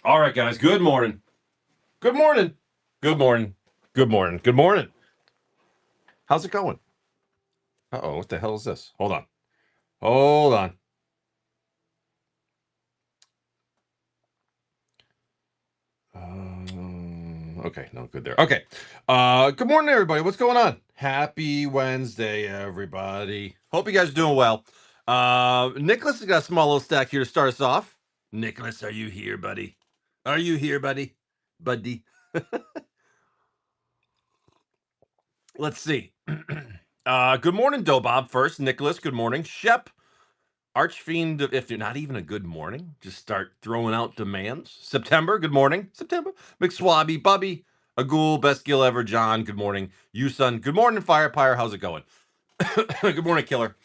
All right, guys. Good morning. Good morning. Good morning. Good morning. Good morning. How's it going? Uh-oh, what the hell is this? Hold on. Hold on. Okay, no, good there. Okay. Good morning, everybody. What's going on? Happy Wednesday, everybody. Hope you guys are doing well. Nicholas has got a small little stack here to start us off. Nicholas, are you here, buddy? Are you here, buddy? Buddy. Let's see. Good morning, Dobob. First, Nicholas. Good morning, Shep. Archfiend. If you're not even a good morning, just start throwing out demands. September. Good morning, September. McSwabby, Bubby, Agul, best gill ever. John. Good morning, you son. Good morning, Firepire. How's it going? Good morning, Killer.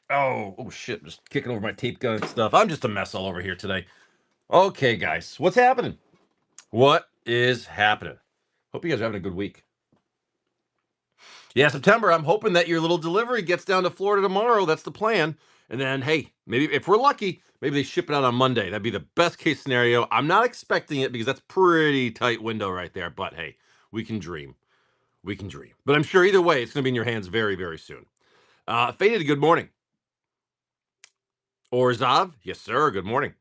Oh shit! Just kicking over my tape gun and stuff. I'm just a mess all over here today. Okay, guys, what's happening? What is happening? Hope you guys are having a good week. Yeah, September. I'm hoping that your little delivery gets down to Florida tomorrow. That's the plan. And then, hey, maybe if we're lucky, maybe they ship it out on Monday. That'd be the best case scenario. I'm not expecting it because that's pretty tight window right there. But hey, we can dream. We can dream. But I'm sure either way, it's going to be in your hands very, very soon. Faded, good morning. Orzov, yes, sir. Good morning.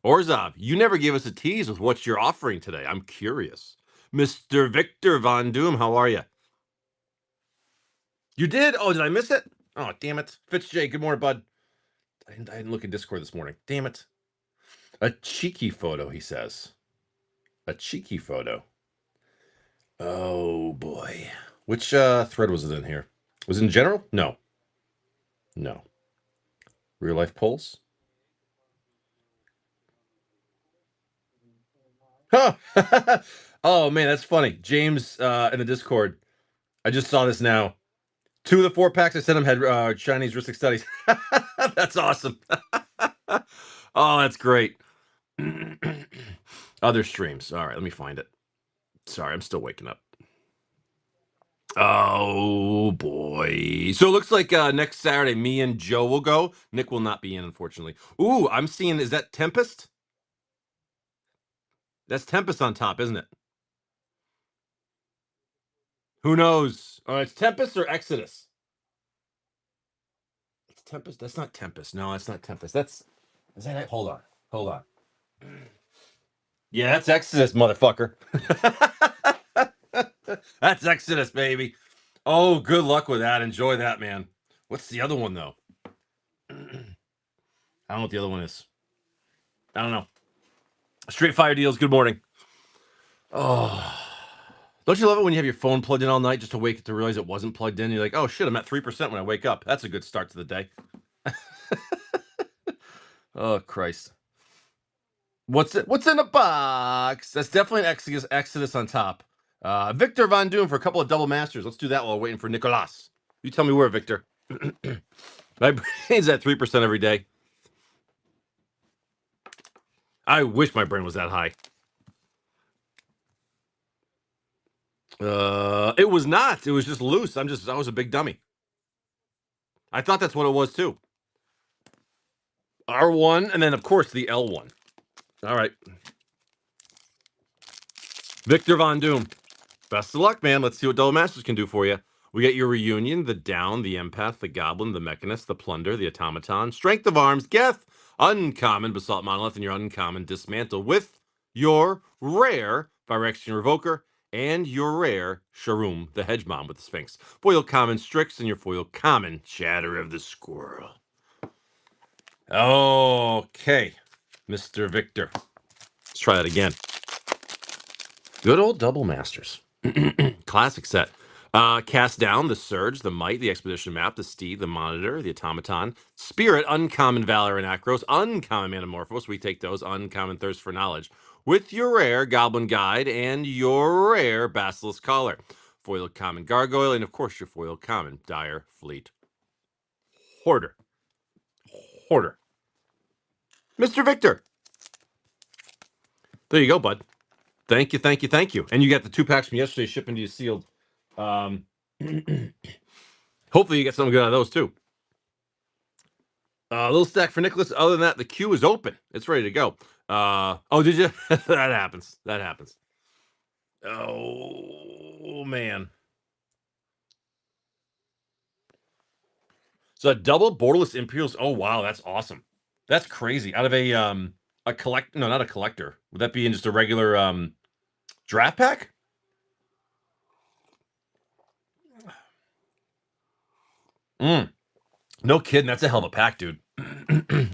Orzov, you never gave us a tease with what you're offering today. I'm curious. Mr. Victor Von Doom, how are you? You did? Oh, did I miss it? Oh, damn it. Fitzjay, good morning, bud. I didn't look at Discord this morning. Damn it. A cheeky photo, he says. A cheeky photo. Oh, boy. Which thread was it in here? Was it in general? No. No. Real life polls? Huh. Oh, man, that's funny. James in the Discord. I just saw this now. 2 of the 4 packs I sent him had Chinese Ristic Studies. That's awesome. Oh, that's great. Other streams. All right, let me find it. Sorry, I'm still waking up. Oh boy. So it looks like next Saturday me and Joe will go. Nick will not be in, unfortunately. Ooh, I'm seeing, is that Tempest? That's Tempest on top, isn't it? Who knows? It's Tempest or Exodus. It's Tempest. That's not Tempest. No, that's not Tempest. Is that it? Hold on. Hold on. Yeah, that's Exodus, motherfucker. That's Exodus, baby. Oh, good luck with that. Enjoy that, man. What's the other one though? I don't know what the other one is. I don't know. Straight Fire Deals. Good morning. Oh, don't you love it when you have your phone plugged in all night just to wake up to realize it wasn't plugged in? You're like, oh shit, I'm at 3% when I wake up. That's a good start to the day. Oh Christ. What's in the box? That's definitely an Exodus on top. Victor Von Doom for a couple of double masters. Let's do that while waiting for Nicolas. You tell me where, Victor. My brain's at 3% every day. I wish my brain was that high. It was not. It was just loose. I was a big dummy. I thought that's what it was too. R1, and then of course the L1. All right. Victor Von Doom. Best of luck, man. Let's see what Double Masters can do for you. We got your Reunion, the Down, the Empath, the Goblin, the Mechanist, the Plunder, the Automaton, Strength of Arms, Geth, Uncommon, Basalt Monolith, and your Uncommon Dismantle with your rare Phyrexian Revoker and your rare Sharum, the Hedgemon with the Sphinx. Foil Common Strix and your Foil Common Chatter of the Squirrel. Okay, Mr. Victor. Let's try that again. Good old Double Masters. Classic set. Cast down the Surge, the Might, the Expedition Map, the Steed, the Monitor, the Automaton, Spirit, Uncommon Valor and Akros, Uncommon Manamorphose. We take those. Uncommon Thirst for Knowledge. With your rare Goblin Guide and your rare Basilisk Collar. Foil Common Gargoyle, and of course your foil Common Dire Fleet Hoarder. Mr. Victor. There you go, bud. Thank you. And you got the 2 packs from yesterday shipping to you sealed. Hopefully you get something good out of those too. A little stack for Nicholas. Other than that, the queue is open. It's ready to go. Oh, did you? That happens. That happens. Oh man. So a double borderless Imperials. Oh wow, that's awesome. That's crazy. Out of a collect no, not a collector. Would that be in just a regular draft pack? Mm, no kidding. That's a hell of a pack, dude.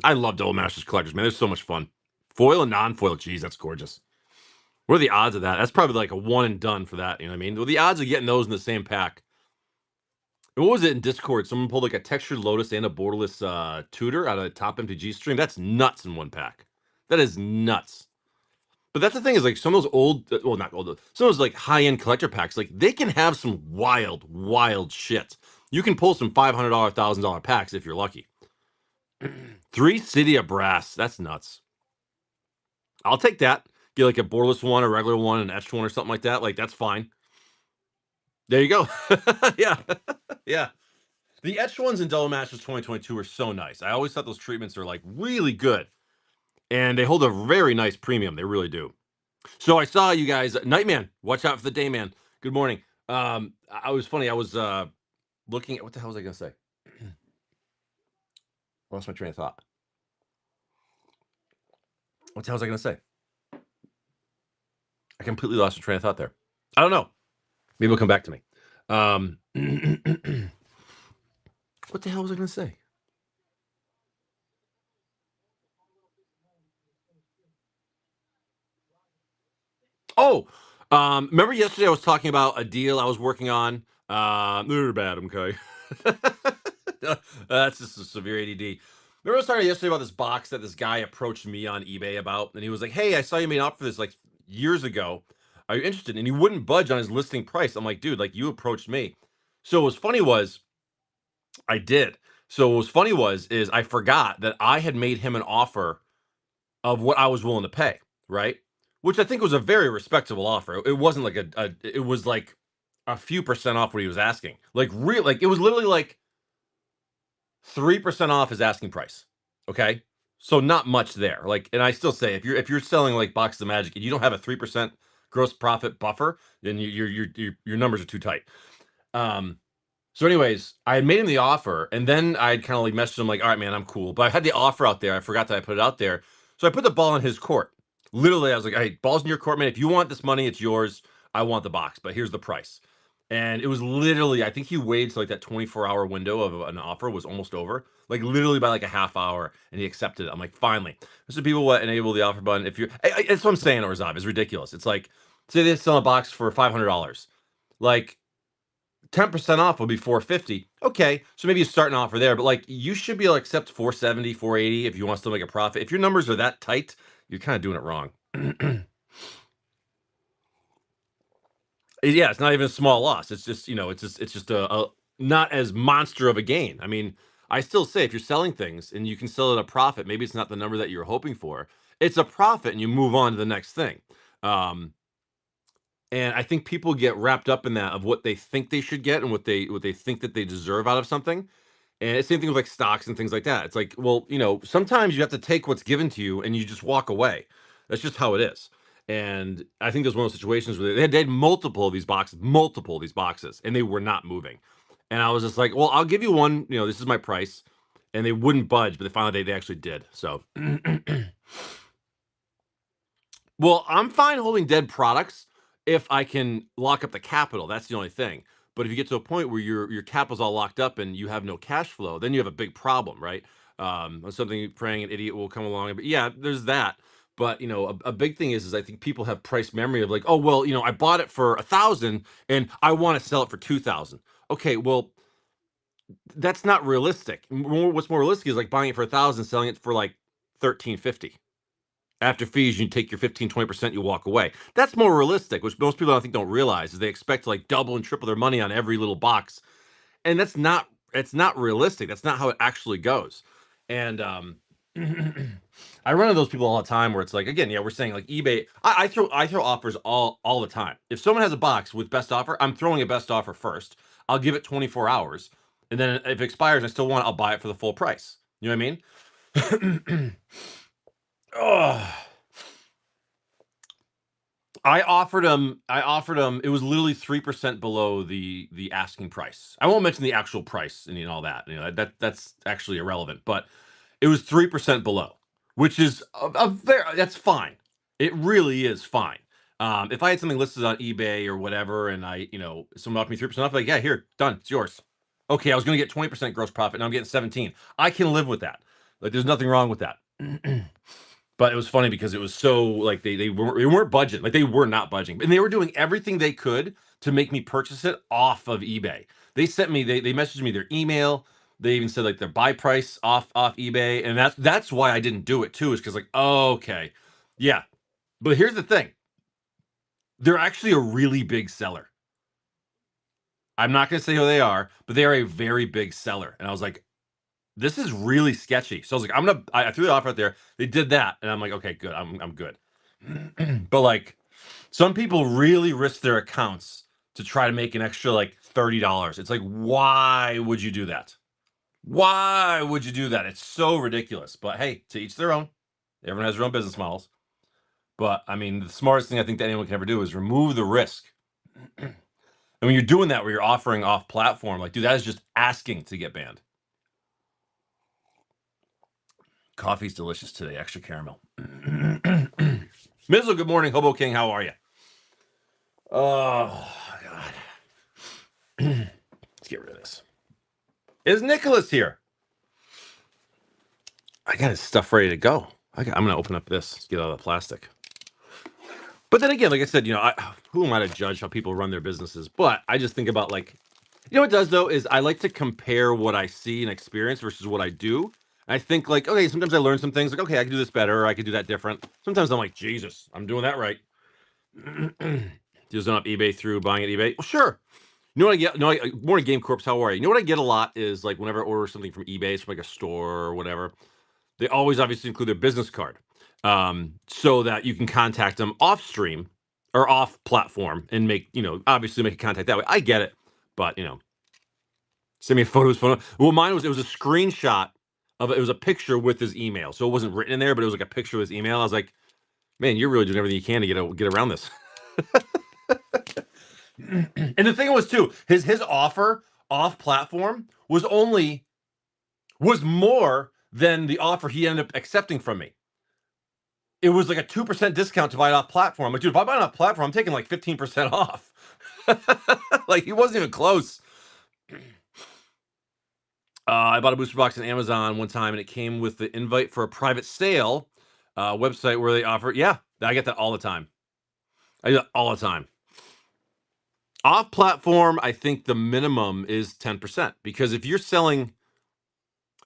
I love Double Masters collectors, man. They're so much fun. Foil and non-foil. Geez, that's gorgeous. What are the odds of that? That's probably like a one and done for that. You know what I mean? Well, the odds of getting those in the same pack. What was it in Discord? Someone pulled like a textured Lotus and a borderless tutor out of the top MTG stream. That's nuts in one pack. That is nuts. But that's the thing is like some of those old, well, not old, some of those like high end collector packs, like they can have some wild, wild shit. You can pull some $500, $1,000 packs if you're lucky. 3 City of Brass. That's nuts. I'll take that. Get like a borderless one, a regular one, an etched one, or something like that. Like that's fine. There you go. Yeah, yeah. The etched ones in Double Masters 2022 are so nice. I always thought those treatments are like really good, and they hold a very nice premium. They really do. So I saw you guys, Nightman. Watch out for the Dayman. Good morning. I was funny. I was looking at what the hell was I gonna say? Lost my train of thought. What the hell was I gonna say? I completely lost the train of thought there. I don't know. Maybe it'll come back to me. What the hell was I gonna say? Oh, remember yesterday I was talking about a deal I was working on? They're bad, okay. That's just a severe ADD. Remember I was talking yesterday about this box that this guy approached me on eBay about, and he was like, "Hey, I saw you made an offer for this like years ago. Are you interested?" And he wouldn't budge on his listing price. I'm like, "Dude, like you approached me." So what was funny was I did. So what was funny was is I forgot that I had made him an offer of what I was willing to pay, right? Which I think was a very respectable offer. It wasn't like it was like a few percent off what he was asking. Like real like it was literally like 3% off his asking price. Okay? So not much there. Like and I still say if you're selling like boxes of magic and you don't have a 3% gross profit buffer, then your numbers are too tight. Um so anyways, I had made him the offer and then I'd kind of like messaged him like, all right, man, I'm cool. But I had the offer out there. I forgot that I put it out there. So I put the ball in his court. Literally, I was like, hey, ball's in your court, man. If you want this money, it's yours. I want the box, but here's the price. And it was literally, I think he waited till like that 24-hour window of an offer was almost over. Like literally by like a half hour, and he accepted it. I'm like, finally. So people what enable the offer button. If you're that's what I'm saying, Orzab. It's ridiculous. It's like, say they sell a box for $500. Like 10% off would be 450. Okay, so maybe you start an offer there, but like you should be able to accept 470, 480 if you want to still make a profit. If your numbers are that tight, you're kind of doing it wrong. Yeah, it's not even a small loss. It's just, it's just a not as monster of a gain. I mean, I still say if you're selling things and you can sell at a profit, maybe it's not the number that you're hoping for. It's a profit and you move on to the next thing. Um, and I think people get wrapped up in that of what they think they should get and what they think that they deserve out of something. And it's same thing with like stocks and things like that. It's like, well, sometimes you have to take what's given to you and you just walk away. That's just how it is. And I think there's one of those situations where they had multiple of these boxes, and they were not moving. And I was just like, well, I'll give you one, this is my price. And they wouldn't budge, but they finally they actually did. So well, I'm fine holding dead products if I can lock up the capital. That's the only thing. But if you get to a point where your capital's all locked up and you have no cash flow, then you have a big problem, right? Something praying an idiot will come along. But yeah, there's that. But a big thing is I think people have price memory of like, oh well, I bought it for 1,000 and I want to sell it for 2,000. Okay, well, that's not realistic. What's more realistic is like buying it for 1,000, selling it for like 1350 after fees. You take your 15-20%, you walk away. That's more realistic, which most people I think don't realize is they expect to like double and triple their money on every little box. And that's not it's not realistic. That's not how it actually goes. And I run into those people all the time where it's like, again, yeah, we're saying like eBay. I throw offers all the time. If someone has a box with best offer, I'm throwing a best offer first. I'll give it 24 hours. And then if it expires and I still want it, I'll buy it for the full price. You know what I mean? Oh, I offered him. It was literally 3% below the asking price. I won't mention the actual price and all that. That's actually irrelevant. But it was 3% below, which is a very that's fine. It really is fine. If I had something listed on eBay or whatever, and someone offered me 3% off, like, yeah, here, done, it's yours. Okay, I was going to get 20% gross profit, now I'm getting 17. I can live with that. Like, there's nothing wrong with that. But it was funny because it was so like they weren't budging, like they were not budging, and they were doing everything they could to make me purchase it off of eBay. They messaged me their email. They even said like their buy price off eBay, and that's why I didn't do it too. Is because like, oh, okay, yeah. But here's the thing: they're actually a really big seller. I'm not going to say who they are, but they are a very big seller. And I was like, this is really sketchy. So I was like, I threw the offer out there. They did that, and I'm like, okay, good. I'm good. But like, some people really risk their accounts to try to make an extra like $30. It's like, why would you do that? Why would you do that? It's so ridiculous. But hey, to each their own. Everyone has their own business models. But I mean, the smartest thing I think that anyone can ever do is remove the risk. And when you're doing that, where you're offering off platform, like, dude, that is just asking to get banned. Coffee's delicious today, extra caramel. Mizzle, good morning. Hobo King, how are you? Oh, God. Let's get rid of this. Is Nicholas here? I got his stuff ready to go. I'm going to open up this, get out of the plastic. But then again, like I said, who am I to judge how people run their businesses? But I just think about like, what it does though is I like to compare what I see and experience versus what I do. I think like, okay, sometimes I learn some things like, okay, I can do this better, or I could do that different. Sometimes I'm like, Jesus, I'm doing that right. Just on up eBay through buying at eBay. Well, sure. You know what I get? No, Morning Game Corps. How are you? You know what I get a lot is like whenever I order something from eBay, from like a store or whatever, they always obviously include their business card, so that you can contact them off stream or off platform and obviously make a contact that way. I get it, but send me a photo. Well, mine it was a screenshot of it. It was a picture with his email, so it wasn't written in there, but it was like a picture of his email. I was like, man, you're really doing everything you can to get around this. And the thing was too, his offer off platform was more than the offer he ended up accepting from me. It was like a 2% discount to buy it off platform. Like, dude, if I buy it off platform, I'm taking like 15% off. Like, he wasn't even close. I bought a booster box on Amazon one time, and it came with the invite for a private sale website where they offer. Yeah, I get that all the time. I do that all the time. Off platform, I think the minimum is 10%, because if you're selling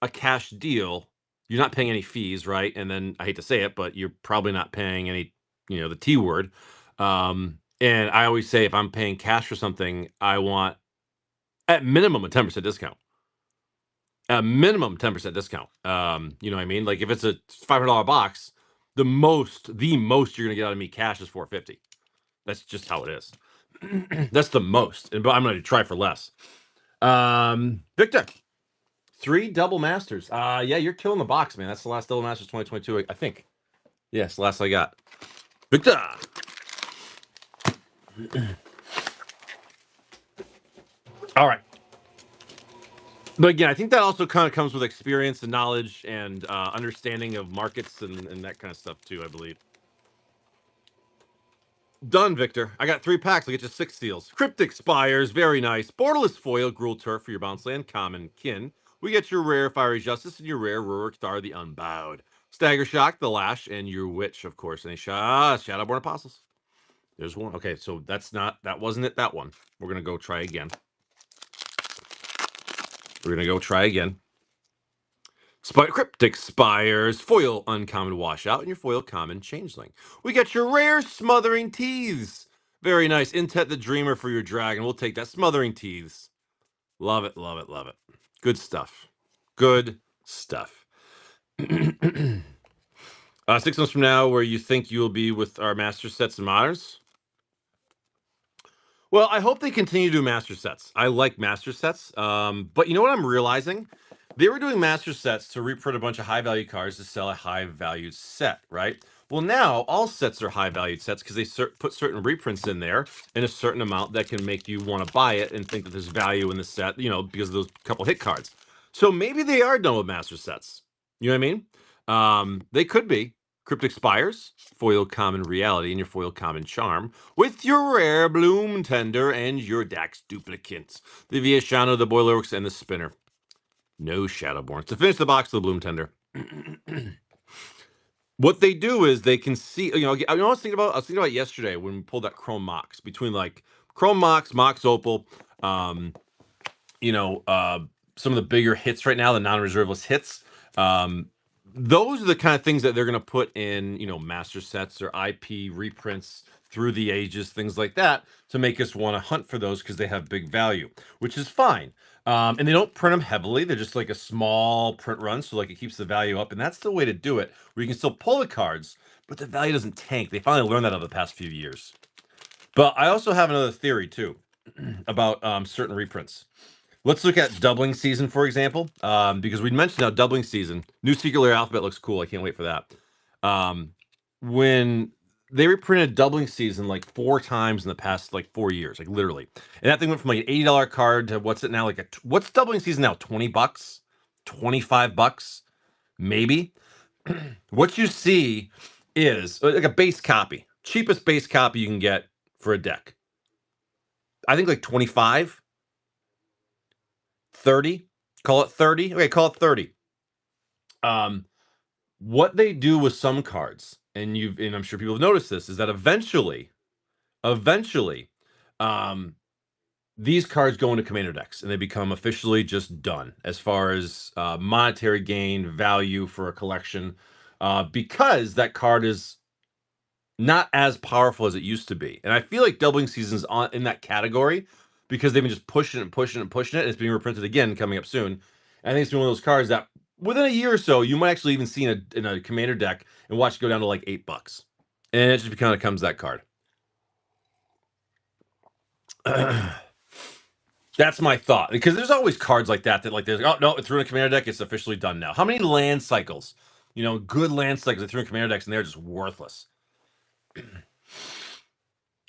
a cash deal, you're not paying any fees, right? And then I hate to say it, but you're probably not paying any, the T word. And I always say if I'm paying cash for something, I want at minimum a 10% discount. A minimum 10% discount. You know what I mean? Like if it's a $500 box, the most you're gonna get out of me cash is $450. That's just how it is. That's the most. But I'm gonna try for less. Victor, 3 double masters. Yeah, you're killing the box, man. That's the last double masters 2022, I think. Yes, last I got. Victor. All right. But again, I think that also kind of comes with experience and knowledge and understanding of markets and that kind of stuff too, I believe. Done, Victor. I got 3 packs. I'll get you 6 seals. Cryptic Spires, very nice. Borderless Foil, Gruul Turf for your bounce land. Common Kin. We get your rare Fiery Justice and your rare Rurik Thar, the Unbowed. Stagger Shock, the Lash, and your Witch, of course. And a Shadowborn Apostles. There's one. Okay, so that wasn't it, that one. We're going to go try again. Cryptic Spires, foil uncommon washout, and your foil common changeling. We got your rare Smothering Teeths. Very nice. Intet the Dreamer for your dragon. We'll take that. Smothering Teeths. Love it, love it, love it. Good stuff. Good stuff. 6 months from now, where you think you will be with our master sets and models? Well, I hope they continue to do master sets. I like master sets. But you know what I'm realizing? They were doing master sets to reprint a bunch of high value cards to sell a high valued set, right? Well, now all sets are high valued sets because they put certain reprints in there in a certain amount that can make you want to buy it and think that there's value in the set, because of those couple hit cards. So maybe they are done with master sets. You know what I mean? They could be. Cryptic Spires, foil common reality, and your foil common charm, with your rare bloom tender and your Dax duplicates, the Viashano, the Boilerworks, and the Spinner. No Shadowborns. To finish the box of the bloom tender. What they do is they can see, I was thinking about yesterday when we pulled that Chrome Mox between like Chrome Mox, Mox Opal, you know, uh, some of the bigger hits right now, the non-reserveless hits. Those are the kind of things that they're going to put in, master sets or IP reprints through the ages, things like that, to make us want to hunt for those because they have big value, which is fine. And they don't print them heavily; they're just like a small print run, so like it keeps the value up, and that's the way to do it. Where you can still pull the cards, but the value doesn't tank. They finally learned that over the past few years. But I also have another theory too about certain reprints. Let's look at doubling season, for example, because we mentioned how doubling season, new Secret Lair alphabet looks cool. I can't wait for that. When they reprinted doubling season like 4 times in the past like 4 years, like literally, and that thing went from like an $80 card to what's it now? What's doubling season now? $20, $25, maybe. What you see is like a base copy, cheapest base copy you can get for a deck. I think like 25. 30, call it 30. Okay, call it 30. What they do with some cards, and I'm sure people have noticed this, is that eventually, um, these cards go into commander decks and they become officially just done as far as monetary gain value for a collection, because that card is not as powerful as it used to be. And I feel like doubling seasons on in that category because they've been just pushing and pushing and pushing it. And it's being reprinted again coming up soon. And I think it's been one of those cards that within a year or so, you might actually even see in a commander deck and watch it go down to like $8. And it just kind of becomes that card. That's my thought. Because there's always cards like that like there's, oh no, it's through a commander deck, it's officially done now. How many land cycles? Good land cycles that through in commander decks and they're just worthless.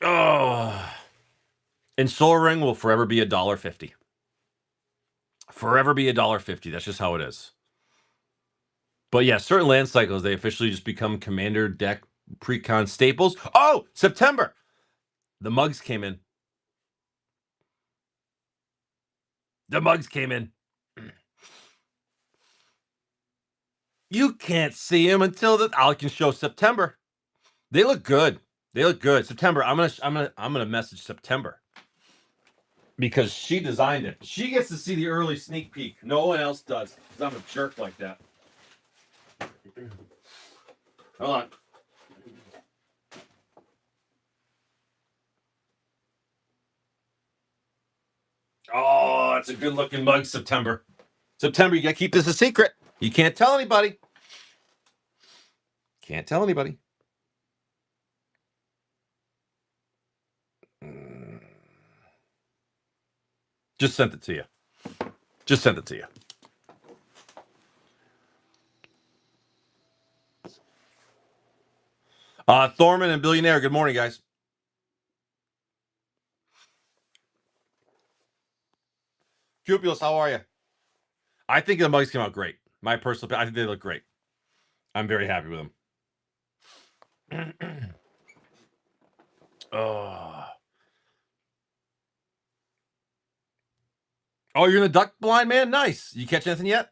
Oh. And Soul Ring will forever be $1.50. Forever be $1.50. That's just how it is. But yeah, certain land cycles, they officially just become commander deck precon staples. Oh, September. The mugs came in. The mugs came in. You can't see them until I can show September. They look good. They look good. September. I'm gonna message September because she designed it. She gets to see the early sneak peek. No one else does. Because I'm a jerk like that. Hold on. Oh, it's a good looking mug, September. September, you gotta keep this a secret. You can't tell anybody. Can't tell anybody. Just sent it to you. Just sent it to you. Thorman and Billionaire, good morning, guys. Cupulus, how are you? I think the mugs came out great. My personal opinion, I think they look great. I'm very happy with them. Oh. Oh, you're in the duck blind, man? Nice. You catch anything yet?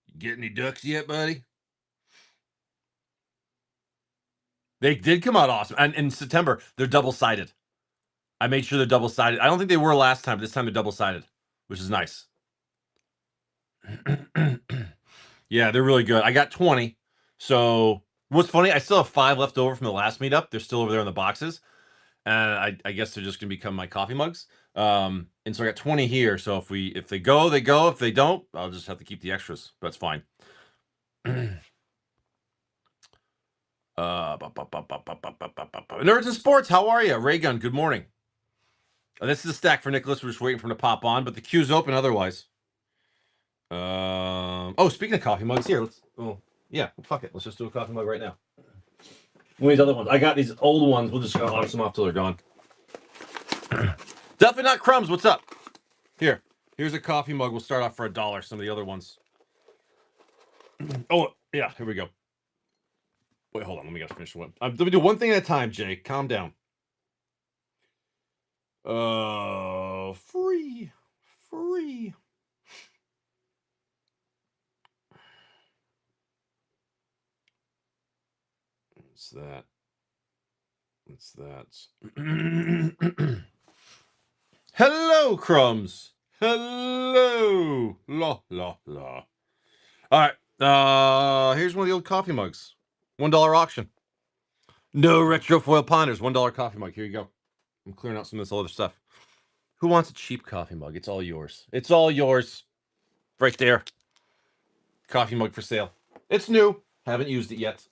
You get any ducks yet, buddy? They did come out awesome. And in September, they're double-sided. I made sure they're double-sided. I don't think they were last time, but this time they're double-sided, which is nice. Yeah, they're really good. I got 20. So what's funny, I still have 5 left over from the last meetup. They're still over there in the boxes. And I guess they're just gonna become my coffee mugs. And so I got 20 here. So if they go, they go. If they don't, I'll just have to keep the extras. But it's fine. Nerds and sports, how are you? Raygun, good morning. This is a stack for Nicholas. We're just waiting for him to pop on, but the queue's open otherwise. Oh, speaking of coffee mugs, here. Let's. Oh, yeah. Fuck it. Let's just do a coffee mug right now. One of these other ones. I got these old ones. We'll just auction them off till they're gone. Definitely not crumbs. What's up? Here. Here's a coffee mug. We'll start off for $1. Some of the other ones. Oh, yeah. Here we go. Wait, hold on. Let me finish one. Let me do one thing at a time, Jay. Calm down. Free. What's that? What's that? Hello, crumbs. Hello. La la la. All right. Here's one of the old coffee mugs. $1 auction. No retro foil ponders. $1 coffee mug. Here you go. I'm clearing out some of this other stuff. Who wants a cheap coffee mug? It's all yours. It's all yours. Right there. Coffee mug for sale. It's new. Haven't used it yet.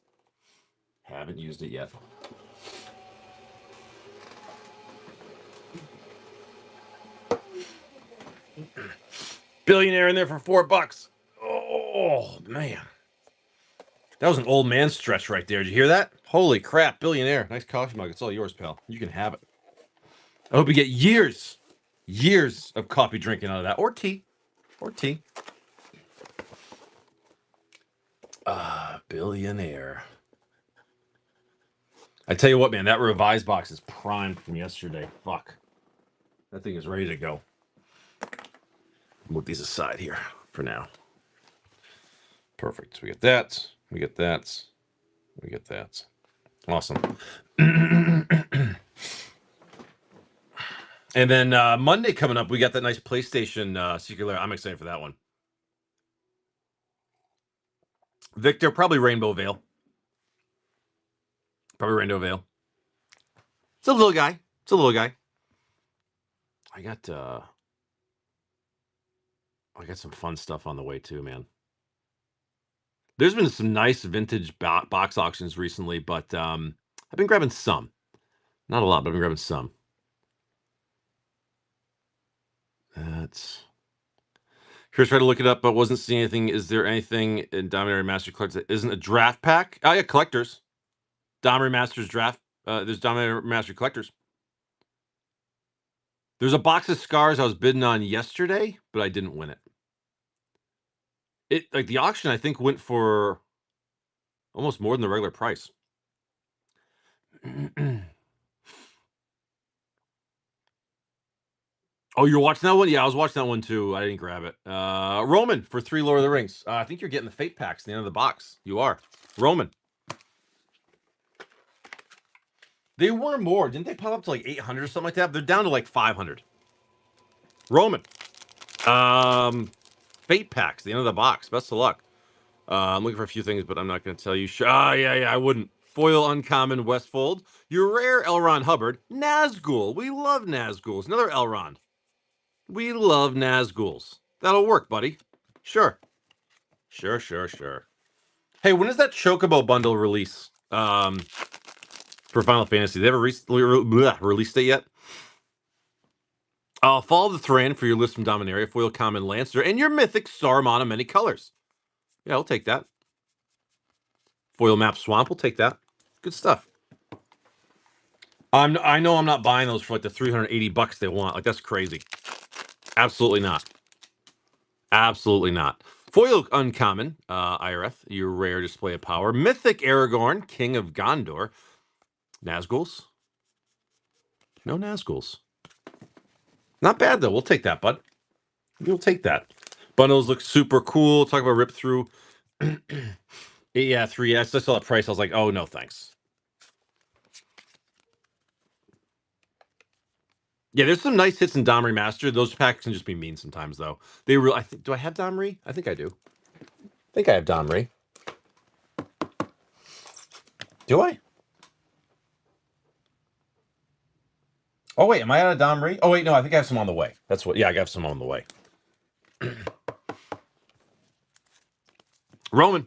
Billionaire in there for $4. Oh, man. That was an old man stretch right there. Did you hear that? Holy crap, billionaire. Nice coffee mug. It's all yours, pal. You can have it. I hope you get years of coffee drinking out of that. Or tea. Billionaire. I tell you what, man, that revised box is primed from yesterday. Fuck. That thing is ready to go. Move these aside here for now. Perfect. We get that. We get that. Awesome. And then Monday coming up, we got that nice PlayStation Secret Lair. I'm excited for that one. Victor, probably Rainbow Veil. It's a little guy. I got some fun stuff on the way too, man. There's been some nice vintage box auctions recently, but I've been grabbing some. Not a lot, but I've been grabbing some. That's. Here's trying to look it up, but wasn't seeing anything. Is there anything in Dominator Master Collectors that isn't a draft pack? Oh, yeah, collectors. Dominator Masters draft. There's Dominator Master Collectors. There's a box of Scars I was bidding on yesterday, but I didn't win it. Like the auction, I think went for almost more than the regular price. Oh, you're watching that one? Yeah, I was watching that one too. I didn't grab it. Roman for 3 Lord of the Rings. I think you're getting the Fate packs at the end of the box. You are. Roman. They were more. Didn't they pop up to like 800 or something like that? They're down to like 500. Roman. Fate packs, the end of the box. Best of luck. I'm looking for a few things, but I'm not going to tell you. Yeah, I wouldn't. Foil Uncommon Westfold. Your rare Elrond Hubbard. Nazgul. We love Nazguls. Another Elrond. We love Nazguls. That'll work, buddy. Sure. Hey, when does that Chocobo bundle release? For Final Fantasy. They ever released it yet? Follow the Thran for your list from Dominaria, Foil Common Lancer, and your Mythic Saruman of many colors. Yeah, I'll take that. Foil Map Swamp, we'll take that. Good stuff. I know I'm not buying those for like the $380 they want. Like, that's crazy. Absolutely not. Foil Uncommon, Ireth, your rare display of power. Mythic Aragorn, King of Gondor. Nazguls. No Nazguls. Not bad, though. We'll take that, bud. We'll take that. Bundles look super cool. Talk about rip through. Yeah, 3S. I saw that price. I was like, oh, no, thanks. Yeah, there's some nice hits in Dom Remastered. Those packs can just be mean sometimes, though. Do I have Domri? I think I do. I think I have Domri. Do I? Oh, wait. Am I out of Domri? Oh, wait. No, I think I have some on the way. That's what. Yeah, I got some on the way. Roman.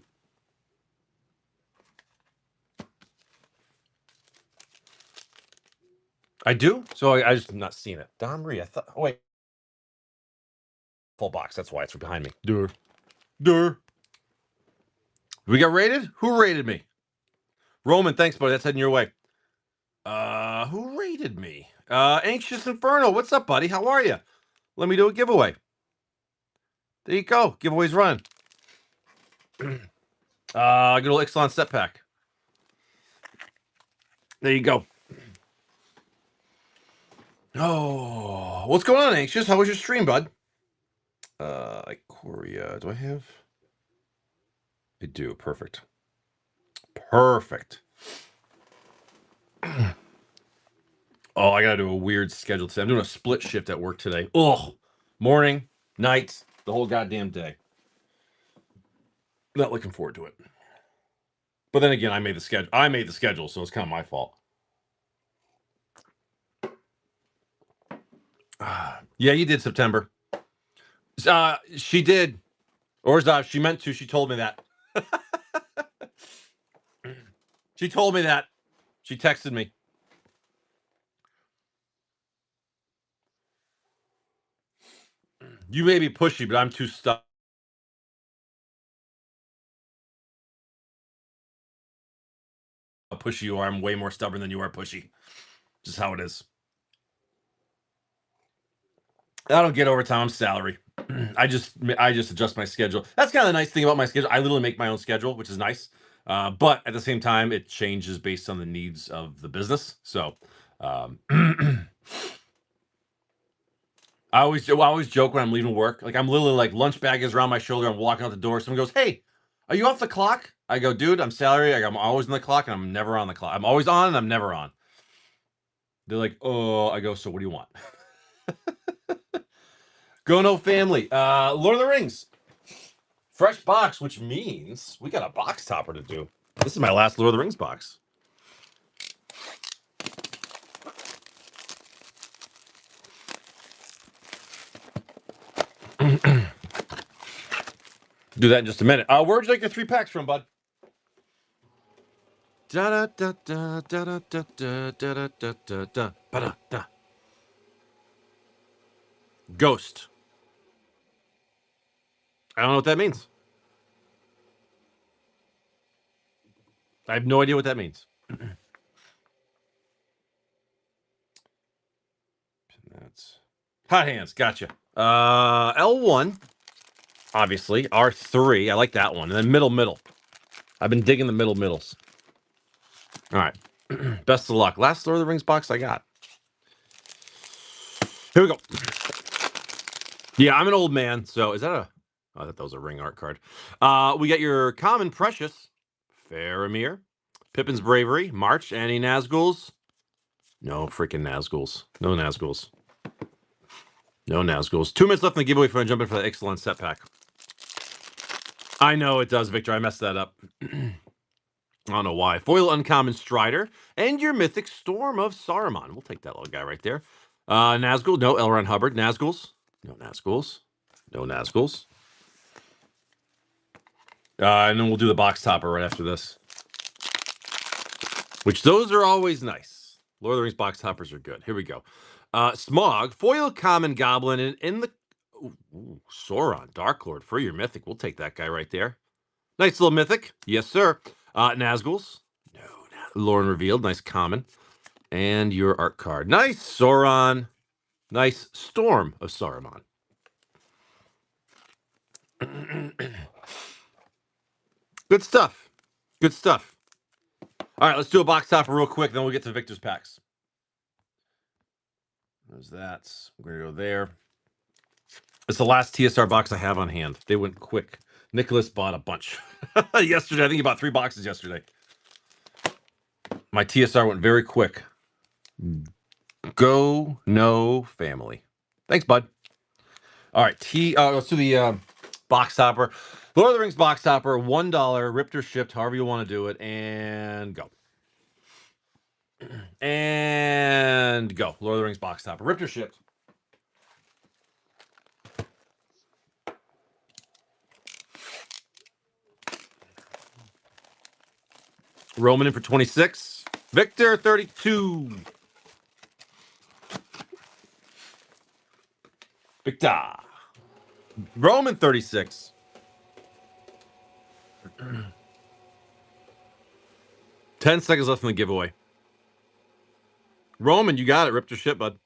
I do? So I just not seen it. Domri. I thought. Oh, wait. full box. That's why it's behind me. Dur. We got rated? Who rated me? Roman, thanks, buddy. That's heading your way. Who rated me? Anxious Inferno. What's up, buddy? How are you? Let me do a giveaway. There you go. Giveaway's run. Good old Ixalan set pack. There you go. Oh, what's going on, Anxious? How was your stream, bud? Ikoria. Do I have? I do. Perfect. Perfect. Oh, I gotta do a weird schedule today. I'm doing a split shift at work today. Oh, morning, night, the whole goddamn day. Not looking forward to it. But then again, I made the schedule, so it's kind of my fault. Yeah, you did September. She did. Or she meant to. She told me that. She told me that. She texted me. You may be pushy, but I'm too stubborn. How pushy you are. I'm way more stubborn than you are pushy. Just how it is. I don't get overtime. I'm salary. I just adjust my schedule. That's kind of the nice thing about my schedule. I literally make my own schedule, which is nice. But at the same time, it changes based on the needs of the business. So I always joke when I'm leaving work. Like I'm literally like lunch bag is around my shoulder. I'm walking out the door. Someone goes, "Hey, are you off the clock?" I go, "Dude, I'm salary. I'm always on the clock, and I'm never on the clock. I'm always on, and I'm never on." They're like, "Oh," I go, "So what do you want?" Go no family. Lord of the Rings. Fresh box, which means we got a box topper to do. This is my last Lord of the Rings box. Do that in just a minute. Where'd you like your 3 packs from, bud? Ghost. I don't know what that means. I have no idea what that means. That's Hot Hands. Gotcha. L1, obviously. R3. I like that one. And then middle. I've been digging the middles. All right. Best of luck. Last Lord of the Rings box I got. Here we go. Yeah, I'm an old man. So is that a... I thought that was a ring art card. We got your Common Precious, Faramir, Pippin's Bravery, March, any Nazguls? No freaking Nazguls. No Nazguls. No Nazguls. 2 minutes left in the giveaway for jumping for the excellent set pack. I know it does, Victor. I messed that up. I don't know why. Foil Uncommon Strider and your Mythic Storm of Saruman. We'll take that little guy right there. Nazgul. No, L. Ron Hubbard. Nazguls. No Nazguls. No Nazguls. And then we'll do the box topper right after this. Which those are always nice. Lord of the Rings box toppers are good. Here we go. Smog, Foil Common Goblin, and in the... Ooh, Sauron, Dark Lord for your Mythic. We'll take that guy right there. Nice little Mythic. Yes, sir. Nazguls. No. Lauren Revealed. Nice Common. And your art card. Nice Sauron. Nice Storm of Saruman. Good stuff. Good stuff. All right, let's do a box topper real quick, then we'll get to Victor's packs. There's that. We're going to go there. It's the last TSR box I have on hand. They went quick. Nicholas bought a bunch yesterday. I think he bought 3 boxes yesterday. My TSR went very quick. Go no family. Thanks, bud. All right, let's do the box topper. Lord of the Rings box topper, $1, ripped or shipped, however you want to do it, and go. And go. Lord of the Rings box topper, ripped or shipped. Roman in for 26. Victor, 32. Victor. Roman 36. Ten seconds left in the giveaway. Roman, you got it. Ripped your shit, bud.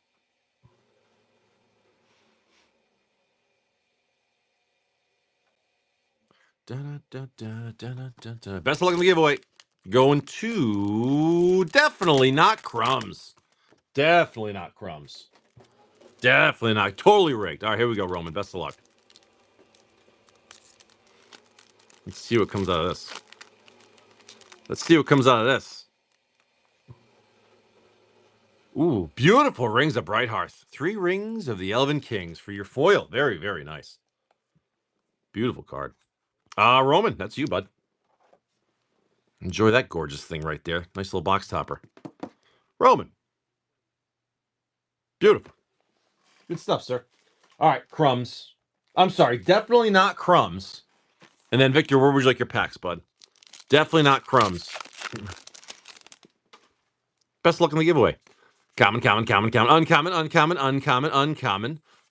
Best of luck in the giveaway. Going to definitely not crumbs. Definitely not crumbs. Definitely not. Totally rigged. All right, here we go, Roman. Best of luck. Let's see what comes out of this. Let's see what comes out of this. Ooh, beautiful rings of Brighthearth. 3 rings of the Elven Kings for your foil. Very, very nice. Beautiful card. Roman, that's you, bud. Enjoy that gorgeous thing right there. Nice little box topper. Roman. Beautiful. Good stuff, sir. All right, crumbs. I'm sorry, definitely not crumbs. And then, Victor, where would you like your packs, bud? Definitely not crumbs. Best luck in the giveaway. Common, uncommon.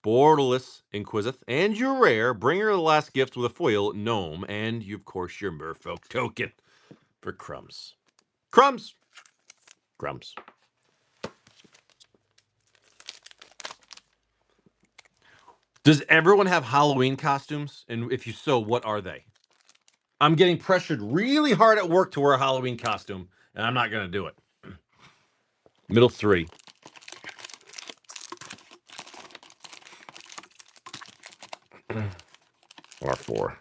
Borderless Inquisith. And your rare, Bringer of the Last Gift with a foil, Gnome. And, you, of course, your Merfolk token for crumbs. Crumbs. Crumbs. Does everyone have Halloween costumes? And if you so, what are they? I'm getting pressured really hard at work to wear a Halloween costume, and I'm not going to do it. Middle 3. R4.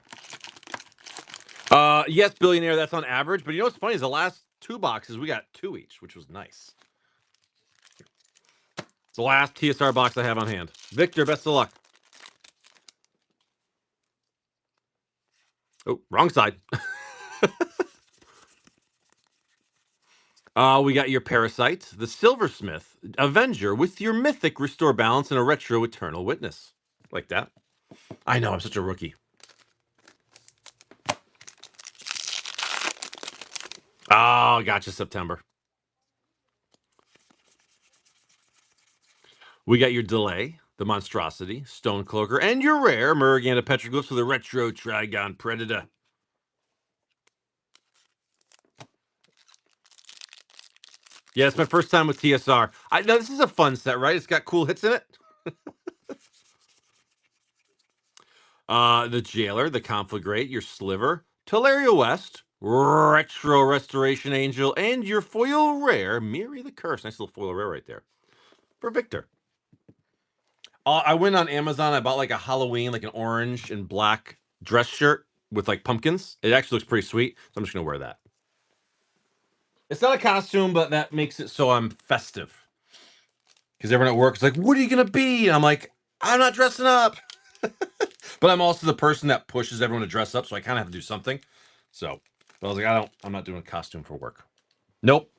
Yes, Billionaire, that's on average. But you know what's funny is the last 2 boxes, we got 2 each, which was nice. It's the last TSR box I have on hand. Victor, best of luck. Oh, wrong side. We got your Parasite, the Silversmith, Avenger with your Mythic Restore Balance and a Retro Eternal Witness. Like that. I know, I'm such a rookie. Oh, gotcha, September. We got your Delay, the Monstrosity, Stonecloaker, and your rare Murraganda Petroglyphs with a Retro Trigon Predator. Yeah, it's my first time with TSR. I know this is a fun set, right? It's got cool hits in it. The Jailer, the Conflagrate, your Sliver, Teleria West, Retro Restoration Angel, and your foil rare, Miri the Curse. Nice little foil rare right there. For Victor. I went on Amazon. I bought like a Halloween, like an orange and black dress shirt with like pumpkins. It actually looks pretty sweet. So I'm just going to wear that. It's not a costume, but that makes it so I'm festive. Because everyone at work is like, what are you going to be? And I'm like, I'm not dressing up. But I'm also the person that pushes everyone to dress up. So I kind of have to do something. So but I was like, I'm not doing a costume for work. Nope.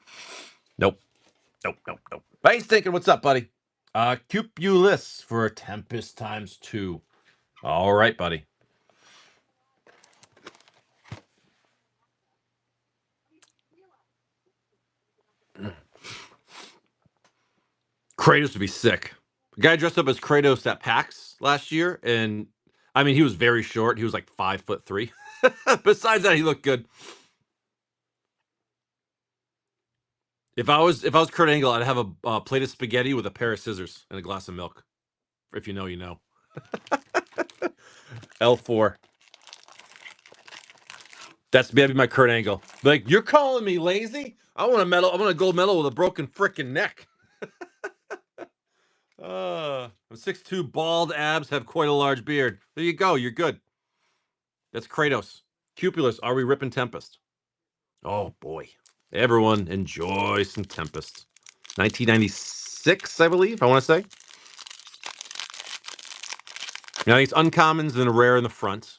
Hey, Stinking, what's up, buddy? Cupulus for a Tempest times 2. All right, buddy. Kratos would be sick. The guy dressed up as Kratos at PAX last year, and I mean, he was very short. He was like 5'3". Besides that, he looked good. If I was Kurt Angle, I'd have a plate of spaghetti with a pair of scissors and a glass of milk. If you know, you know. L4. That'd be my Kurt Angle. Like, you're calling me lazy? I want a medal. I want a gold medal with a broken freaking neck. I'm 6'2", bald abs, have quite a large beard. There you go. You're good. That's Kratos. Cupulus, are we ripping Tempest? Oh, boy. Everyone enjoy some Tempest. 1996, I believe, I want to say. Now, it's uncommons and a rare in the front.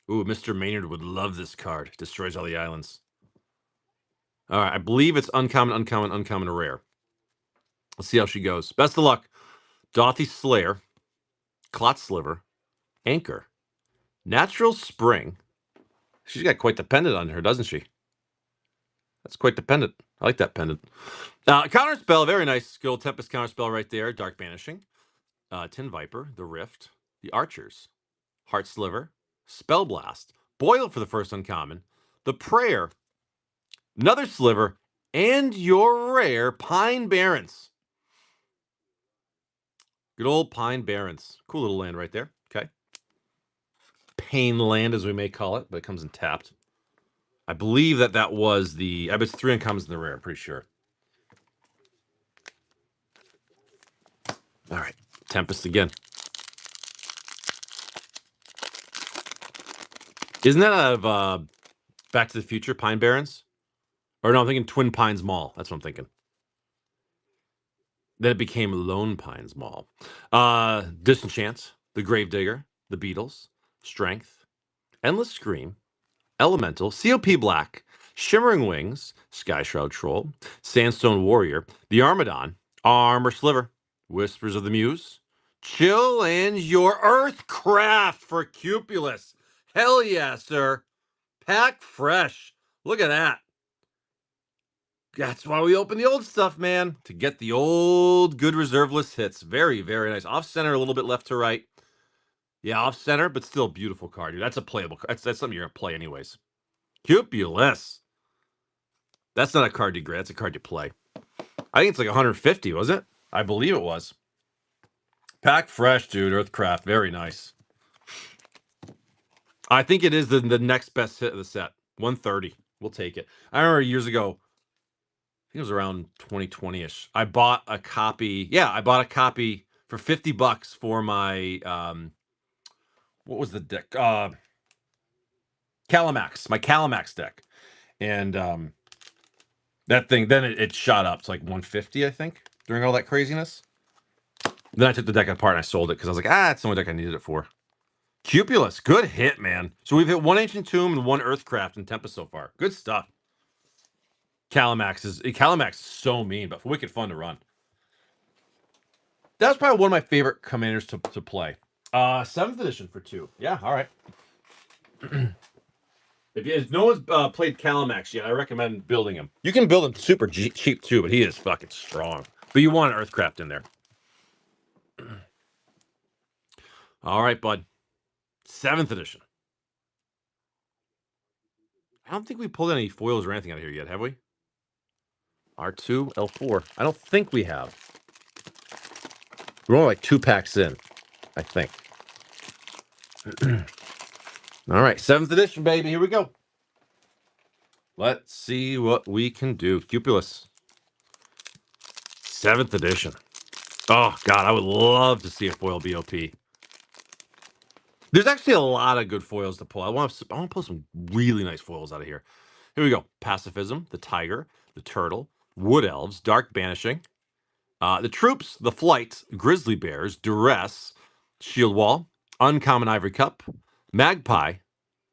Ooh, Mr. Maynard would love this card. Destroys all the islands. All right, I believe it's uncommon, a rare. Let's see how she goes. Best of luck. Dothy Slayer, Clot Sliver, Anchor, Natural Spring. She's got quite the pendant on her, doesn't she? That's quite the pendant. I like that pendant. Counter spell, very nice skill. Tempest counter spell right there. Dark Banishing. Tin Viper, the Rift. the Archers, Heart Sliver, Spellblast, Boil for the first uncommon, the Prayer, another Sliver, and your rare Pine Barrens. Good old Pine Barrens. Cool little land right there. Okay. Pain land, as we may call it, but it comes in tapped. I believe that was the... I bet it's 3 uncommons in the rare, I'm pretty sure. All right. Tempest again. Isn't that out of Back to the Future, Pine Barrens? Or no, I'm thinking Twin Pines Mall. That's what I'm thinking. Then it became Lone Pines Mall. Disenchant, The Gravedigger, The Beatles, Strength, Endless Scream, Elemental, COP Black, Shimmering Wings, Sky Shroud Troll, Sandstone Warrior, The Armadon, Armor Sliver, Whispers of the Muse, Chill, and your Earthcraft for Cupulus. Hell yeah, sir. Pack fresh. Look at that. That's why we open the old stuff, man, to get the old good reserve list hits. Very, very nice. Off center, a little bit left to right. Yeah, off center, but still beautiful card, dude. That's a playable card. That's something you're gonna play anyways. Cupulus. That's not a card you grade. That's a card you play. I think it's like 150, was it? I believe it was. Pack fresh, dude. Earthcraft. Very nice. I think it is the next best hit of the set. 130. We'll take it. I remember years ago, I think it was around 2020-ish. I bought a copy. Yeah, I bought a copy for $50 for my what was the deck? Calamax, my Calamax deck. And that thing, then it shot up to like 150, I think, during all that craziness. Then I took the deck apart and I sold it because I was like, it's the only deck I needed it for. Cupulus, good hit, man. So we've hit 1 Ancient Tomb and 1 Earthcraft in Tempest so far. Good stuff. Calamax is so mean, but wicked fun to run. That was probably one of my favorite commanders to play. 7th edition for 2. Yeah, all right. If no one's played Calamax yet, I recommend building him. You can build him super cheap too, but he is fucking strong. But you want an Earthcraft in there. All right, bud. 7th edition. I don't think we pulled any foils or anything out of here yet, have we? R2, L4. I don't think we have. We're only like 2 packs in, I think. All right, 7th edition, baby. Here we go. Let's see what we can do. Cupulus. 7th edition. Oh, God, I would love to see a foil BOP. There's actually a lot of good foils to pull. I want to pull some really nice foils out of here. Here we go. Pacifism, the Tiger, the Turtle, Wood Elves, Dark Banishing, the Troops, the Flight, Grizzly Bears, Duress, Shield Wall, Uncommon Ivory Cup, Magpie,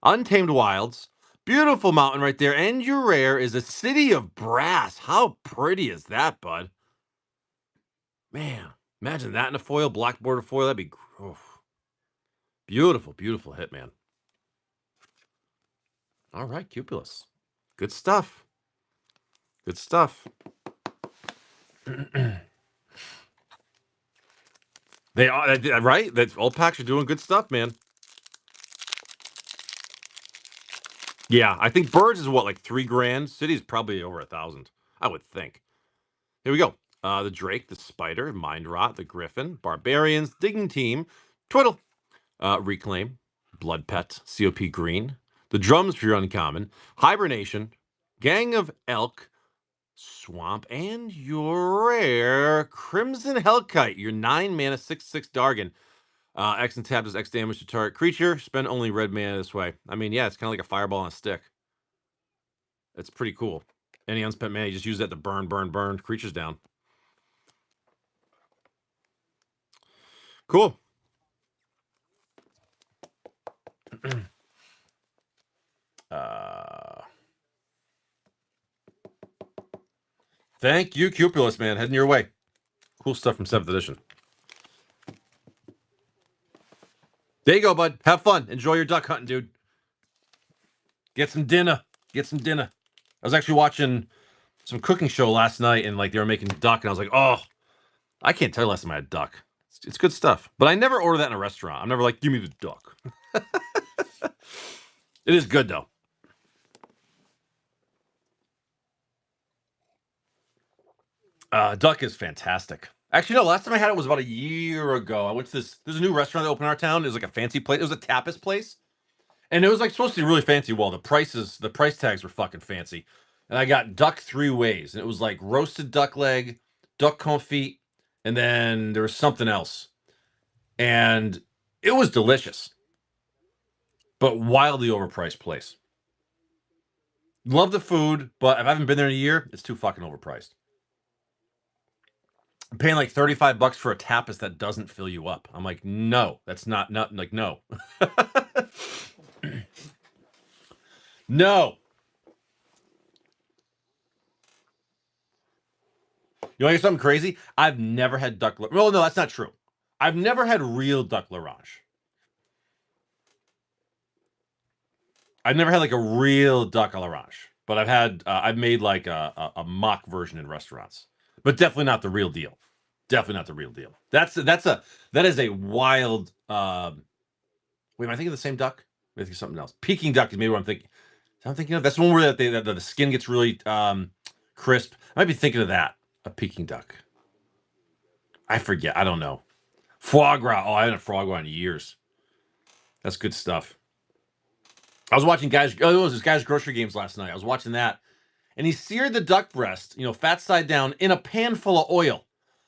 Untamed Wilds, beautiful mountain right there, and your rare is a City of Brass. How pretty is that, bud? Man, imagine that in a foil, black border foil. That'd be beautiful, beautiful hit, man. All right, Cupulus. Good stuff. Good stuff. They are right. That old packs are doing good stuff, man. Yeah, I think Birds is what, like $3,000. City's probably over 1,000. I would think. Here we go. The Drake, the Spider, Mind Rot, the Griffin, Barbarians, Digging Team, Twiddle, Reclaim, Blood Pet, COP Green, the Drums for your uncommon, Hibernation, Gang of Elk, Swamp, and your rare Crimson Hellkite, your 9 mana 6/6 Dargon. X and tap does X damage to target creature. Spend only red mana this way. I mean, yeah, it's kind of like a fireball on a stick. It's pretty cool. Any unspent mana, you just use that to burn creatures down. Cool. Thank you, Cupulus, man. Heading your way. Cool stuff from 7th edition. There you go, bud. Have fun. Enjoy your duck hunting, dude. Get some dinner. Get some dinner. I was actually watching some cooking show last night, and like they were making duck, and I was like, oh, I can't tell you last time I had duck. It's good stuff. But I never order that in a restaurant. I'm never like, give me the duck. It is good though. Duck is fantastic. Actually, no. Last time I had it was about a year ago. I went to this. There's a new restaurant that opened in our town. It was like a fancy place. It was a tapas place, and it was like supposed to be really fancy. Well, the price tags were fucking fancy. And I got duck 3 ways, and it was like roasted duck leg, duck confit, and then there was something else, and it was delicious, but wildly overpriced place. Love the food, but if I haven't been there in a year, it's too fucking overpriced. I'm paying like $35 for a tapas that doesn't fill you up. I'm like, no, that's not like no. No. You want to hear something crazy? I've never had duck. Well, no, that's not true. I've never had real duck l'orange. I've never had like a real duck à l'orange, but I've made like a mock version in restaurants, but definitely not the real deal. Definitely not the real deal. That is a wild. Wait, am I thinking of the same duck? I think something else. Peking duck is maybe what I'm thinking. I'm thinking of that's the one where the skin gets really crisp. I might be thinking of that. A Peking duck. I forget. I don't know. Foie gras. Oh, I haven't had foie gras in years. That's good stuff. I was watching guys. Oh, it was this guy's grocery games last night. I was watching that, and he seared the duck breast, fat side down, in a pan full of oil.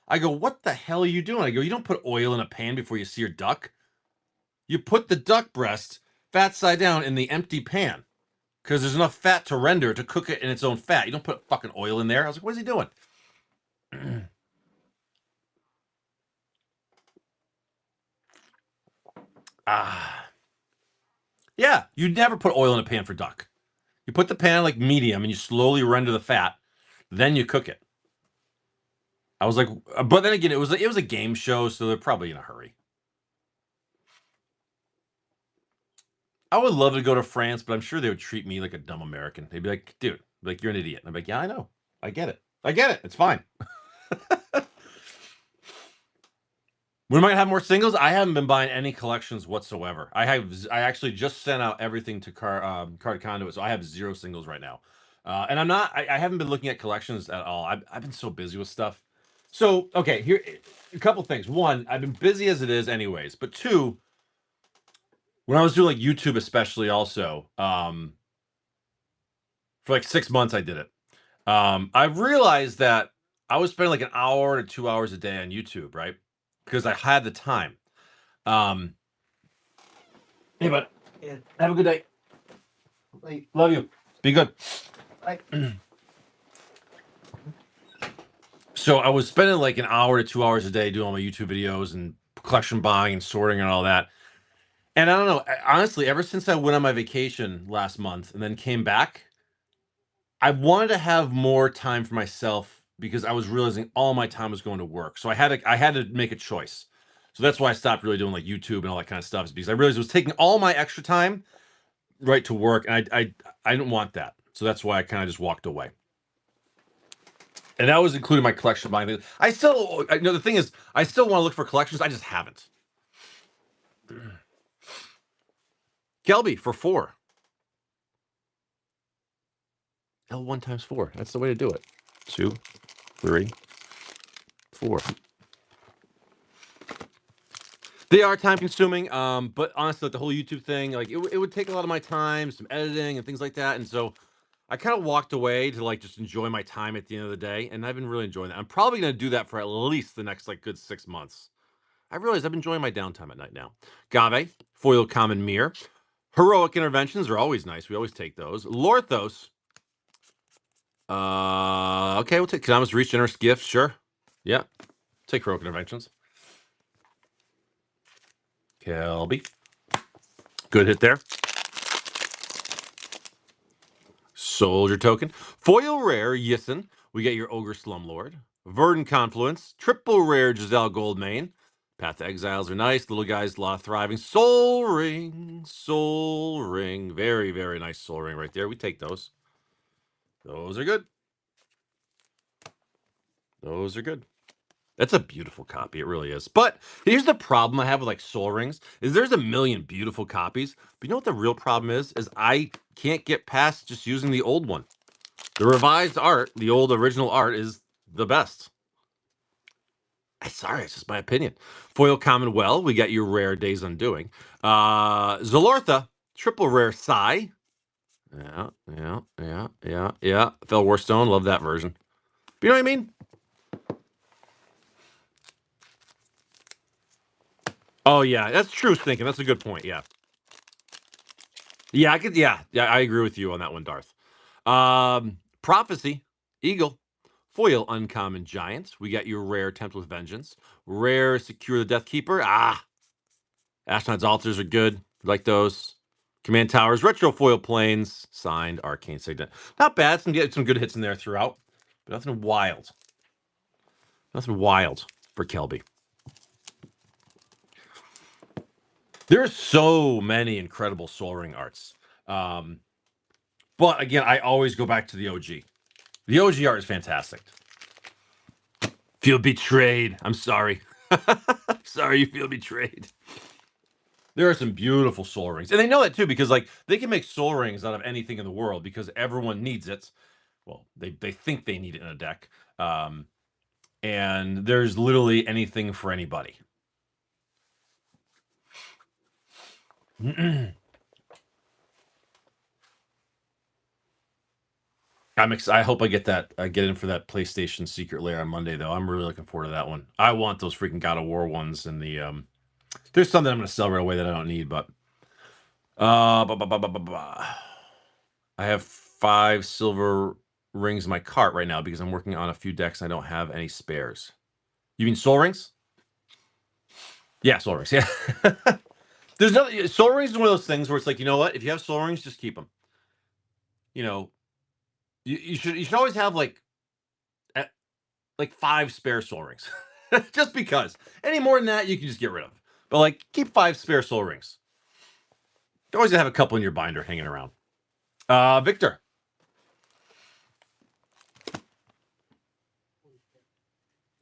I go, what the hell are you doing? I go, you don't put oil in a pan before you sear duck. You put the duck breast fat side down in the empty pan because there's enough fat to render to cook it in its own fat. You don't put fucking oil in there. I was like, what is he doing? Yeah, you never put oil in a pan for duck. You put the pan like medium and you slowly render the fat, then you cook it. I was like, but then again, it was a game show, so they're probably in a hurry. I would love to go to France, but I'm sure they would treat me like a dumb American. They'd be like, dude, like you're an idiot. And I'm like, yeah, I know. I get it. I get it. It's fine. When am I gonna have more singles? I haven't been buying any collections whatsoever. I actually just sent out everything to Card Conduit, so I have 0 singles right now. And I haven't been looking at collections at all. I've been so busy with stuff. So okay, here a couple things. One, I've been busy as it is, anyways. But two, when I was doing like YouTube, especially also, for like 6 months, I did it. I realized that I was spending like an hour to 2 hours a day on YouTube, right? Because I had the time. Um, hey, bud. Yeah. Have a good day. Love you. Be good. Bye. So I was spending like an hour to 2 hours a day doing all my YouTube videos and collection buying and sorting and all that. And I don't know, honestly, ever since I went on my vacation last month and then came back, I wanted to have more time for myself because I was realizing all my time was going to work. So I had to make a choice. So that's why I stopped really doing like YouTube and all that kind of stuff, is because I realized it was taking all my extra time right to work, and I didn't want that. So that's why I kind of just walked away. And that was including my collection buying. The thing is, I still want to look for collections. I just haven't. Kelby for 4. L1 times 4. That's the way to do it. 2, 3, 4. They are time consuming, but honestly, like the whole YouTube thing, like it would take a lot of my time, some editing and things like that, and so I kind of walked away to like just enjoy my time at the end of the day, and I've been really enjoying that. I'm probably going to do that for at least the next like good 6 months. I realize I've been enjoying my downtime at night now. Gave, foil common mirror. Heroic interventions are always nice. We always take those. Lorthos. Okay, we'll take Kanamas Reach Generous Gift. Sure. Yeah. Take heroic interventions. Kelby. Good hit there. Soldier token. Foil rare Yissen. We get your Ogre Slumlord. Verdant Confluence. Triple rare Giselle Goldmane. Path to Exiles are nice. Little guys, a lot of thriving. Soul Ring. Soul Ring. Very, very nice Soul Ring right there. We take those. Those are good. Those are good. That's a beautiful copy. It really is. But here's the problem I have with like Soul Rings is there's a million beautiful copies. But you know what the real problem is? Is I can't get past just using the old one. The revised art, the old original art is the best. Sorry, it's just my opinion. Foil Common Well, we got your rare Days Undoing. Zalortha, triple rare Psy. Yeah. Fel Warstone, love that version. But you know what I mean? Oh yeah, that's true thinking. That's a good point. Yeah. Yeah, I could I agree with you on that one, Darth. Prophecy, Eagle, Foil Uncommon Giants. We got your rare Tempt with Vengeance. Rare Secure the Death Keeper. Ashnod's Altars are good. Like those. Command Towers, Retro Foil Planes, signed Arcane Signet. Not bad. Some good hits in there throughout. But nothing wild. Nothing wild for Kelby. There are so many incredible Soul Ring arts. But again, I always go back to the OG. The OG art is fantastic. Feel betrayed. I'm sorry. Sorry you feel betrayed. There are some beautiful Soul Rings. And they know that too, because like they can make Soul Rings out of anything in the world because everyone needs it. Well, they think they need it in a deck. And there's literally anything for anybody. I hope I get that. I get in for that PlayStation Secret Lair on Monday, though. I'm really looking forward to that one. I want those freaking God of War ones, and the there's some that I'm going to sell right away that I don't need, but I have 5 silver rings in my cart right now because I'm working on a few decks and I don't have any spares. You mean Soul Rings? Yeah, Soul Rings. Yeah. There's no Soul Rings is one of those things where it's like, you know what? If you have Soul Rings, just keep them. You know, you should always have like 5 spare Soul Rings, just because. Any more than that, you can just get rid of. But like, keep 5 spare Soul Rings. You always have a couple in your binder hanging around. Victor.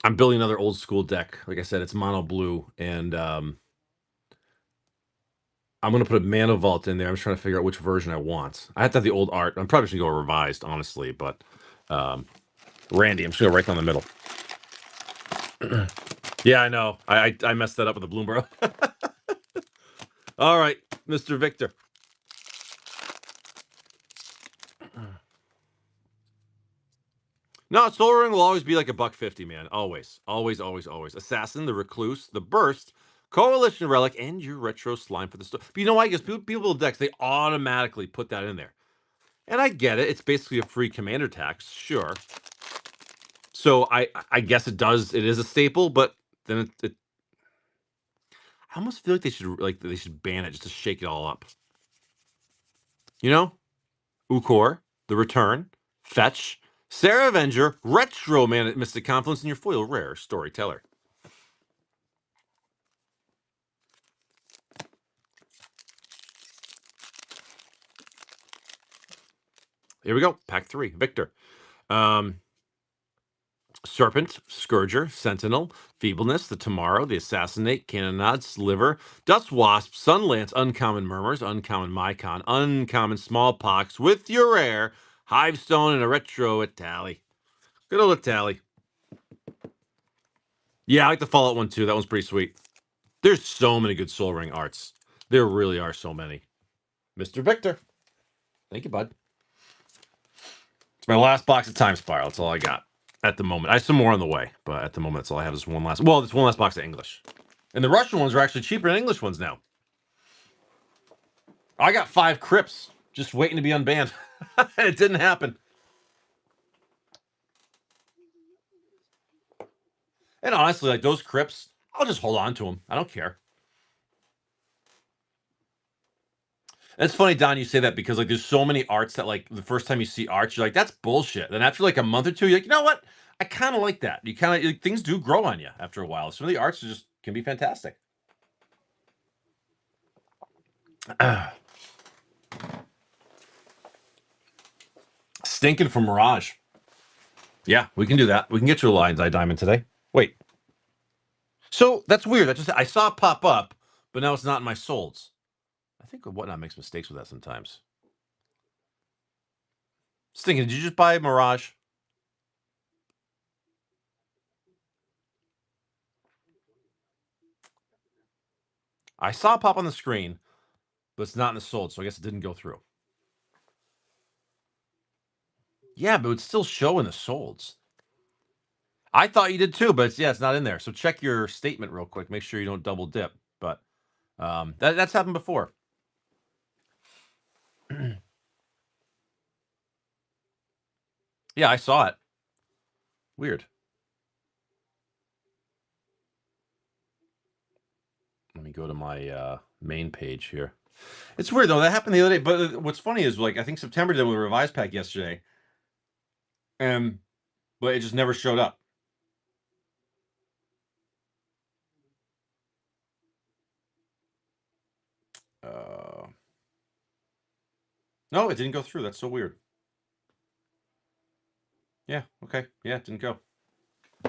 I'm building another old school deck. Like I said, it's mono blue, and I'm gonna put a Mana Vault in there. I'm just trying to figure out which version I want. I have to have the old art. I'm probably just gonna go revised, honestly, but Randy, I'm just gonna right down the middle. Yeah, I know. I messed that up with the Bloomberg. All right, Mr. Victor. No, Soul Ring will always be like $150, man. Always. Assassin, the Recluse, the Burst, Coalition Relic, and your Retro Slime for the store. But you know why? Because people build decks, they automatically put that in there. And I get it. It's basically a free commander tax, sure. So I guess it is a staple, but then I almost feel like they should ban it just to shake it all up. You know? Ukor, the Return, Fetch, Sarah Avenger, Retro Man at Mystic Confluence, and your foil rare Storyteller. Here we go. Pack 3. Victor. Serpent, Scourger, Sentinel, Feebleness, the Tomorrow, the Assassinate, Cannonade, Sliver, Dust Wasp, Sunlance, Uncommon Murmurs, Uncommon Mycon, Uncommon Smallpox, with your rare Hivestone and a Retro Itali. Good old Itali. Yeah, I like the Fallout one too. That one's pretty sweet. There's so many good Soul Ring arts. There really are so many. Mr. Victor. Thank you, bud. It's my last box of Time Spiral. That's all I got at the moment. I have some more on the way, but at the moment, that's all I have is one last. Well, there's one last box of English. And the Russian ones are actually cheaper than English ones now. I got 5 Crypts just waiting to be unbanned. It didn't happen. And honestly, like those Crypts, I'll just hold on to them. I don't care. It's funny, Don, you say that because like there's so many arts that like the first time you see arts, you're like, that's bullshit. Then after like a month or two, you're like, you know what? I kind of like that. You kind of like, things do grow on you after a while. Some of the arts just can be fantastic. Stinking from Mirage. Yeah, we can do that. We can get you a Lion's Eye Diamond today. Wait, So that's weird. I saw it pop up, but now it's not in my solds. I think Whatnot makes mistakes with that sometimes. Stinking, did you just buy Mirage? I saw it pop on the screen, but it's not in the sold, so I guess it didn't go through. Yeah, but it's still showing the solds. I thought you did too, but it's not in there. So check your statement real quick. Make sure you don't double dip. But that's happened before. Yeah, I saw it. Weird. Let me go to my main page here. It's weird though. That happened the other day. But what's funny is like I think September did with a revised pack yesterday, and but it just never showed up. No, it didn't go through. That's so weird. Yeah. Okay. Yeah, it didn't go.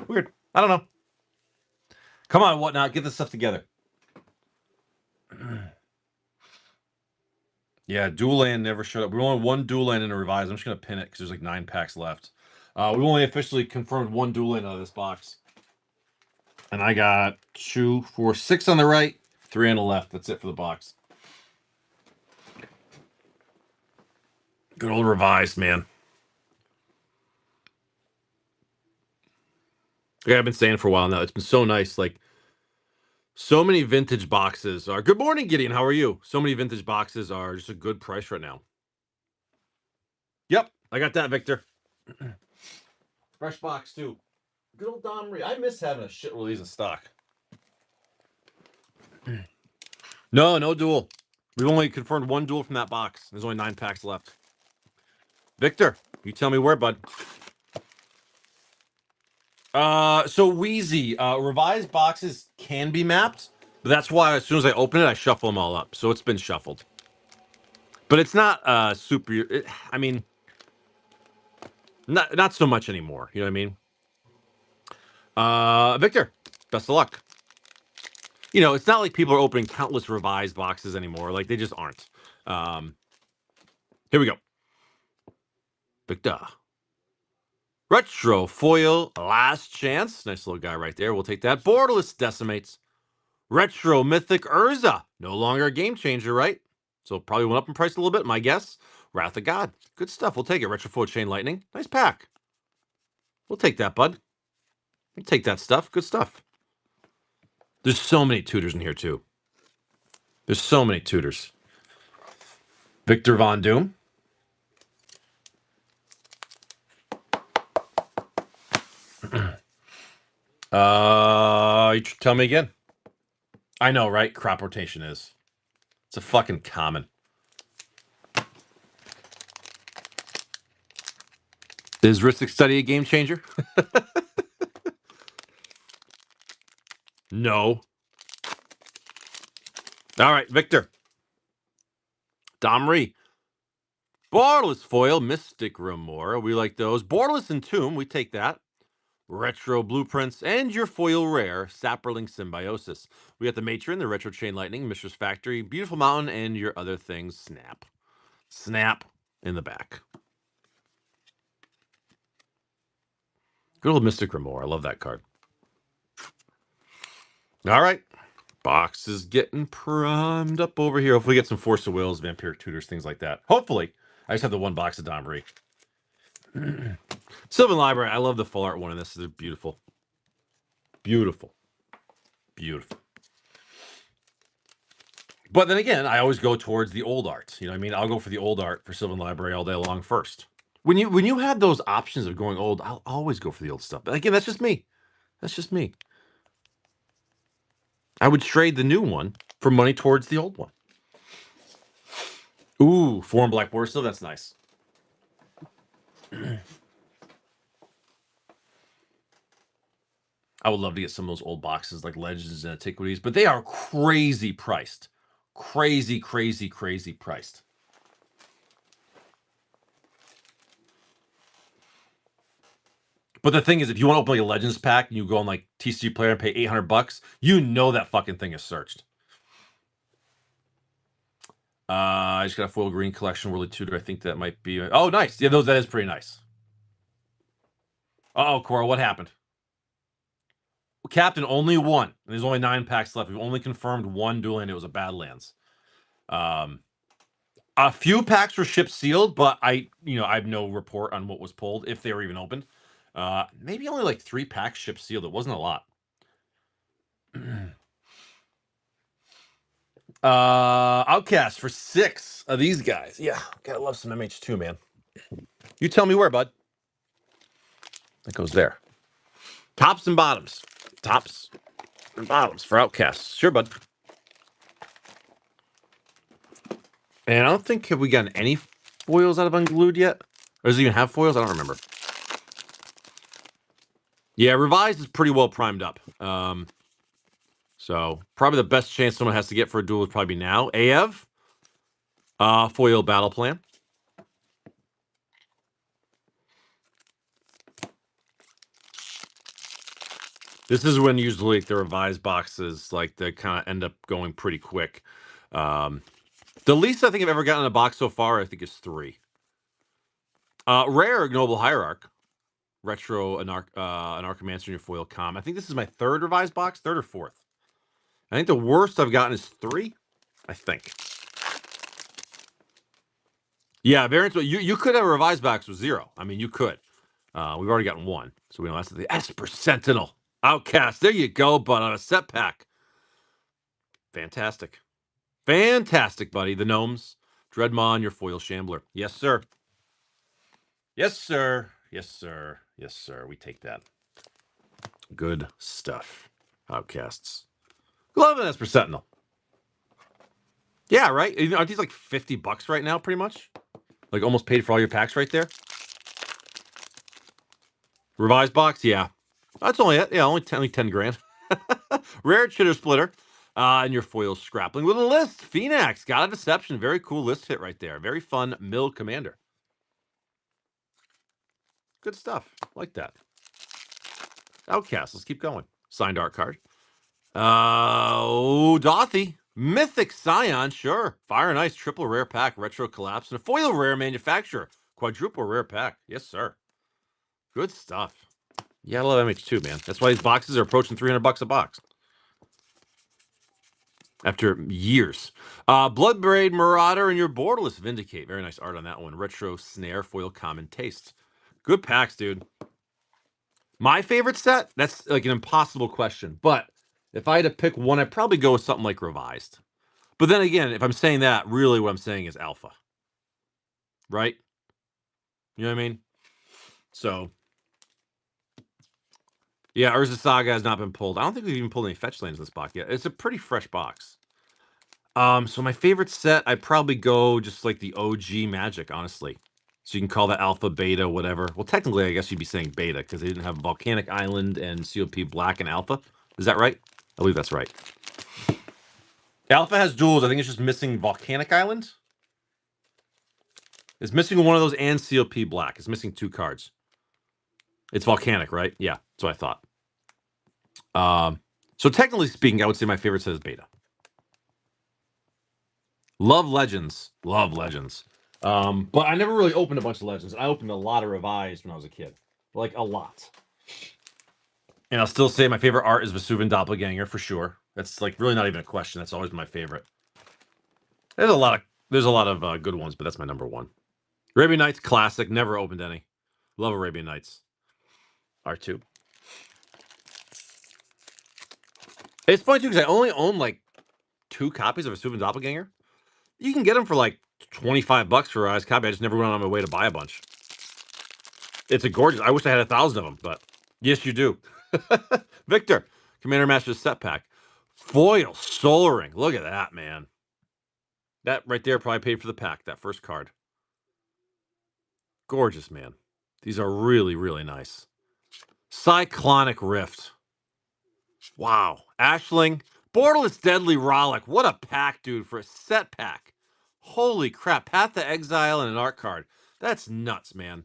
Weird. I don't know. Come on, Whatnot. Get this stuff together. Yeah, dual land never showed up. We only one dual land in a revise. I'm just gonna pin it because there's like 9 packs left. We only officially confirmed one dual land out of this box, and I got 2, 4, 6 on the right, 3 on the left. That's it for the box. Good old revised, man. Yeah, I've been saying for a while now. It's been so nice. Like so many vintage boxes are. Good morning, Gideon. How are you? So many vintage boxes are just a good price right now. Yep, I got that, Victor. Fresh box too. Good old Dom Reed. I miss having a shit release of stock. No duel. We've only confirmed one duel from that box. There's only 9 packs left. Victor, you tell me where, bud. So Wheezy, revised boxes can be mapped, but that's why as soon as I open it, I shuffle them all up. So it's been shuffled. But it's not super. I mean, not so much anymore. You know what I mean? Victor, best of luck. You know, it's not like people are opening countless revised boxes anymore. Like they just aren't. Here we go. Victor. Retro foil, last chance. Nice little guy right there. We'll take that. Borderless decimates. Retro mythic Urza. No longer a game changer, right? So probably went up in price a little bit, my guess. Wrath of God. Good stuff. We'll take it. Retro foil chain lightning. Nice pack. We'll take that, bud. We'll take that stuff. Good stuff. There's so many tutors in here, too. There's so many tutors. Victor Von Doom. You tell me again. I know, right? Crop rotation is. It's a fucking common. Is Ristic Study a game changer? No. All right, Victor. Domri. Borderless foil, Mystic Remora. We like those. Borderless Entomb. We take that. Retro Blueprints, and your foil rare, Saproling Symbiosis. We got the Matron, the Retro Chain Lightning, Mistress Factory, Beautiful Mountain, and your other things. Snap. Snap in the back. Good old Mystic Remora. I love that card. All right. Box is getting primed up over here. Hopefully, we get some Force of Wills, Vampiric Tutors, things like that. Hopefully. I just have the one box of Domri. Sylvan Library. I love the full art one of this. They're beautiful. Beautiful. Beautiful. But then again, I always go towards the old art. You know what I mean? I'll go for the old art for Sylvan Library all day long first. When you have those options of going old, I'll always go for the old stuff. But again, that's just me. That's just me. I would trade the new one for money towards the old one. Ooh, 4 and Black Border. That's nice. I would love to get some of those old boxes like Legends and Antiquities, but they are crazy priced. Crazy priced. But the thing is, if you want to open like a Legends pack and you go on like TCG Player and pay $800, you know that fucking thing is searched. I just got a foil green collection, Worldly Tutor. I think that might be. Oh, nice. Yeah, that is pretty nice. Oh, Cora, what happened? Captain, only one. There's only 9 packs left. We've only confirmed one duel, and it was a Badlands. A few packs were ship sealed, but I have no report on what was pulled, if they were even opened. Maybe only like 3 packs ship sealed. It wasn't a lot. Outcast for 6 of these guys. Yeah, gotta love some MH2, man. You tell me where, bud. That goes there. Tops and bottoms. Tops and bottoms for Outcasts. Sure, bud. And I don't think, have we gotten any foils out of Unglued yet? Or does it even have foils? I don't remember. Yeah, Revised is pretty well primed up. So probably the best chance someone has to get for a duel would probably be now. Aev, foil battle plan. This is when usually the revised boxes, like, they kind of end up going pretty quick. The least I think I've ever gotten in a box so far, I think, is 3. Rare Noble Hierarch, retro Anarchomancer in your foil com. I think this is my 3rd revised box, 3rd or 4th. I think the worst I've gotten is 3. I think. Yeah, variants. You could have a revised box with 0. I mean, you could. We've already gotten 1, so we know that's the Esper Sentinel Outcast. There you go, but on a set pack. Fantastic. Fantastic, buddy. The Gnomes. Dreadmon, your foil Shambler. Yes, sir. Yes, sir. Yes, sir. Yes, sir. We take that. Good stuff. Outcasts. Love an Esper Sentinel. Yeah, right? Aren't these like $50 right now, pretty much? Like almost paid for all your packs right there? Revised box? Yeah. That's only it. Yeah, only 10 grand. Rare Chitter Splitter. And your foil Scrappling with a list. Phoenix. Got a Deception. Very cool list hit right there. Very fun mill commander. Good stuff. Like that. Outcast. Let's keep going. Signed art card. Dothy. Mythic Scion. Sure. Fire and Ice. Triple rare pack. Retro Collapse. And a foil rare manufacturer. Quadruple rare pack. Yes, sir. Good stuff. Yeah, I love MH2, man. That's why these boxes are approaching $300 a box. After years. Bloodbraid Marauder and your Borderless Vindicate. Very nice art on that one. Retro Snare Foil Common Taste. Good packs, dude. My favorite set? That's like an impossible question. But if I had to pick one, I'd probably go with something like Revised. But then again, if I'm saying that, really what I'm saying is Alpha. Right? You know what I mean? So, yeah, Urza Saga has not been pulled. I don't think we've even pulled any fetch lands in this box yet. It's a pretty fresh box. So my favorite set, I'd probably go just like the OG Magic, honestly. So you can call that Alpha, Beta, whatever. Well, technically, I guess you'd be saying Beta because they didn't have Volcanic Island and COP Black and Alpha. Is that right? I believe that's right. Alpha has duels. I think it's just missing Volcanic Island. It's missing one of those and COP Black. It's missing 2 cards. It's Volcanic, right? Yeah, that's what I thought. So technically speaking, I would say my favorite set is Beta. Love Legends. Love Legends. But I never really opened a bunch of Legends. I opened a lot of Revised when I was a kid. Like, a lot. And I'll still say my favorite art is Vesuvian Doppelganger, for sure. That's, like, really not even a question. That's always my favorite. There's a lot of good ones, but that's my number 1. Arabian Nights, classic. Never opened any. Love Arabian Nights. R2. It's funny, too, because I only own, like, 2 copies of Vesuvian Doppelganger. You can get them for, like, $25 for a Rise copy. I just never went on my way to buy a bunch. It's a gorgeous. I wish I had 1,000 of them, but yes, you do. Victor, Commander Master's set pack. Foil Solar Ring. Look at that, man. That right there probably paid for the pack, that first card. Gorgeous, man. These are really, really nice. Cyclonic Rift. Wow. Ashling. Borderless Deadly Rollick. What a pack, dude, for a set pack. Holy crap. Path to Exile and an art card. That's nuts, man.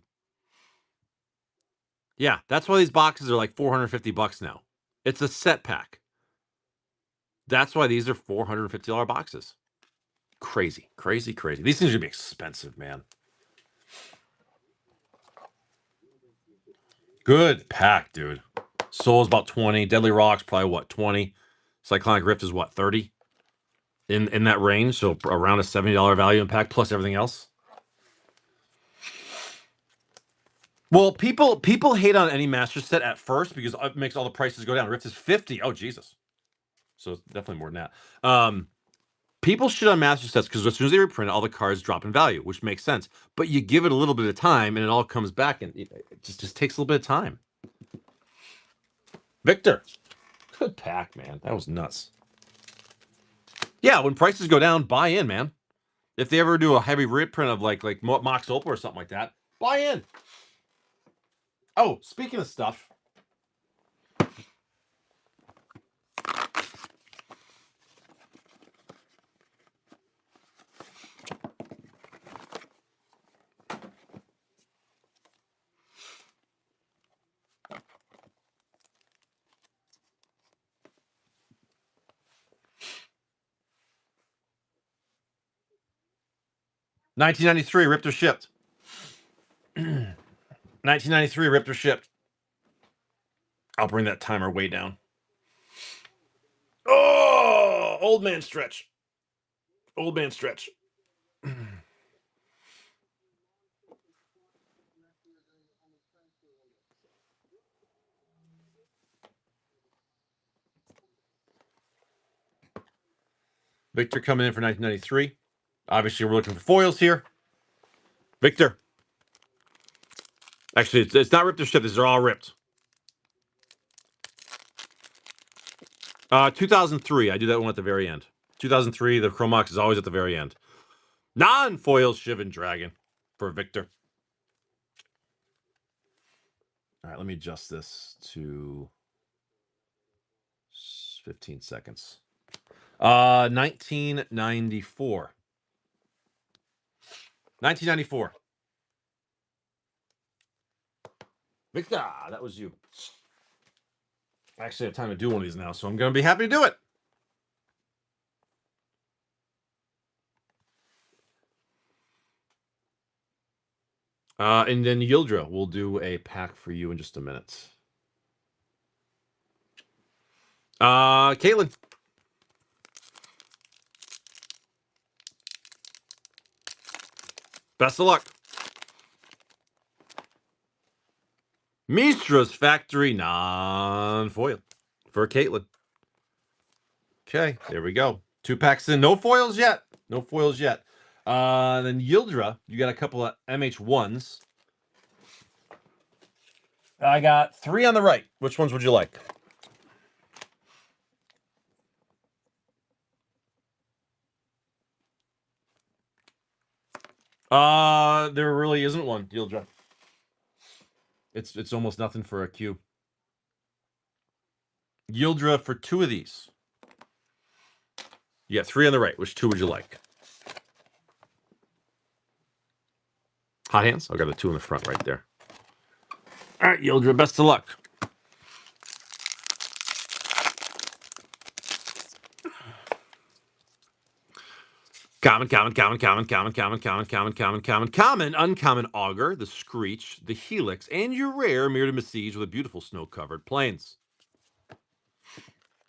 Yeah, that's why these boxes are like $450 now. It's a set pack. That's why these are $450 boxes. Crazy, crazy, crazy. These things are gonna be expensive, man. Good pack, dude. Soul's about 20. Deadly Rock's probably what, 20. Cyclonic Rift is what, 30? In that range, so around a $70 value impact plus everything else. Well, people hate on any master set at first because it makes all the prices go down. Rift is 50. Oh Jesus. So it's definitely more than that. People shit on master sets because as soon as they reprint it, all the cards drop in value, which makes sense. But you give it a little bit of time and it all comes back, and it just takes a little bit of time. Victor. Good pack, man. That was nuts. Yeah, when prices go down, buy in, man. If they ever do a heavy reprint of like Mox Opal or something like that, buy in. Oh, speaking of stuff. $19.93 ripped or shipped. $19.93 ripped or shipped. I'll bring that timer way down. Oh, old man stretch. Old man stretch. Victor coming in for 1993. Obviously, we're looking for foils here. Victor. Actually, it's not ripped or shipped. These are all ripped. 2003. I do that one at the very end. 2003. The Chromox is always at the very end. Non-foil Shivan Dragon for Victor. All right, let me adjust this to 15 seconds. 1994. 1994. Victor, that was you. I actually have time to do one of these now, so I'm going to be happy to do it. And then Yildra will do a pack for you in just a minute. Caitlin. Best of luck. Mistra's Factory non-foil for Caitlin. Okay, there we go. 2 packs in. No foils yet. No foils yet. Then Yildra, you got a couple of MH1s. I got 3 on the right. Which ones would you like? There really isn't one, Yildra. It's almost nothing for a Q. Yildra for 2 of these. You got 3 on the right. Which 2 would you like? Hot hands? I got the 2 in the front right there. All right, Yildra, best of luck. Common, uncommon Augur, the Screech, the Helix, and your rare Mirror to Besiege with a beautiful snow-covered plains.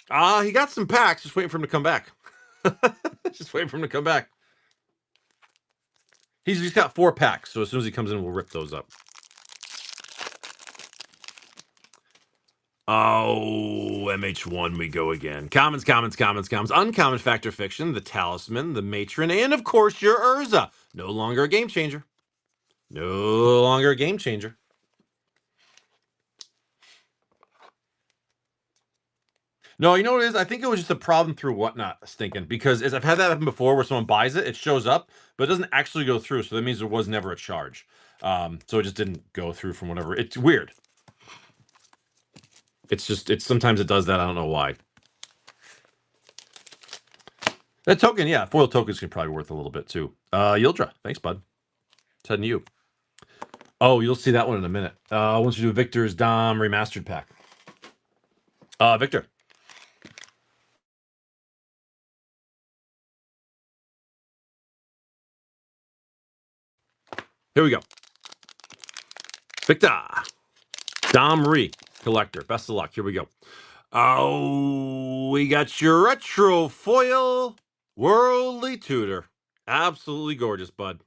He got some packs, just waiting for him to come back. Just waiting for him to come back. He's got 4 packs, so as soon as he comes in, we'll rip those up. Oh, MH1, we go again. Commons. Uncommon Factor Fiction, the Talisman, the Matron, and of course your Urza. No longer a game changer. No longer a game changer. No, you know what it is? I think it was just a problem through Whatnot stinking, because as I've had that happen before where someone buys it, it shows up, but it doesn't actually go through. So that means there was never a charge. So it just didn't go through from whatever. It's weird. It's sometimes it does that. I don't know why. That token, yeah, foil tokens can probably be worth a little bit too. Yildra, thanks, bud. It's heading to you. Oh, you'll see that one in a minute. Once you do Victor's Dom Remastered Pack. Victor. Here we go. Victor. Dom Re Collector. Best of luck. Here we go. Oh, we got your retro foil Worldly Tutor. Absolutely gorgeous, bud.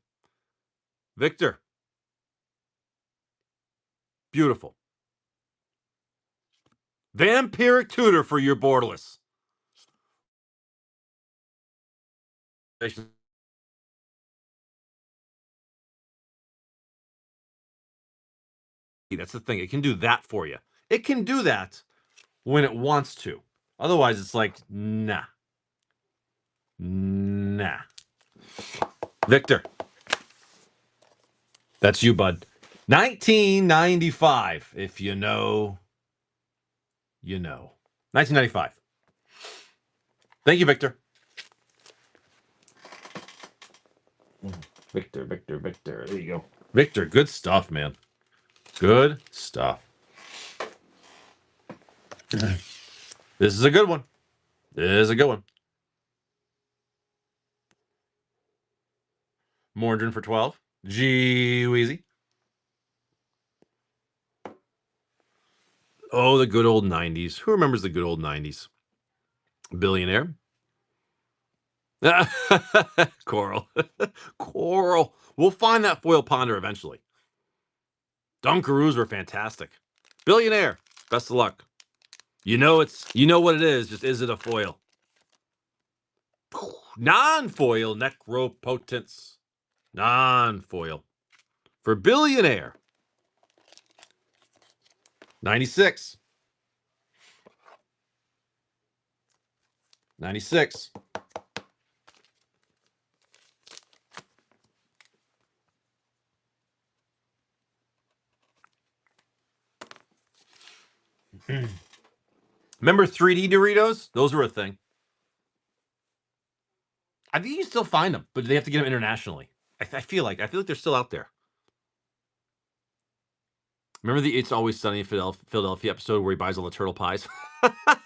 Victor. Beautiful. Vampiric Tutor for your borderless. That's the thing. It can do that for you. It can do that when it wants to. Otherwise, it's like, nah. Nah. Victor. That's you, bud. 1995. If you know, you know. 1995. Thank you, Victor. Victor. There you go. Victor, good stuff, man. Good stuff. This is a good one. This is a good one. Mordrin for 12. Gee Weezy. Oh, the good old 90s. Who remembers the good old 90s? Billionaire. Coral. Coral. We'll find that foil ponder eventually. Dunkaroos were fantastic. Billionaire. Best of luck. You know what it is, just is it a foil? Non-foil Necropotence. Non-foil. For Billionaire. 96. 96. Remember 3D Doritos? Those were a thing. I think you can still find them, but they have to get them internationally. I feel like they're still out there. Remember the It's Always Sunny in Philadelphia episode where he buys all the turtle pies? That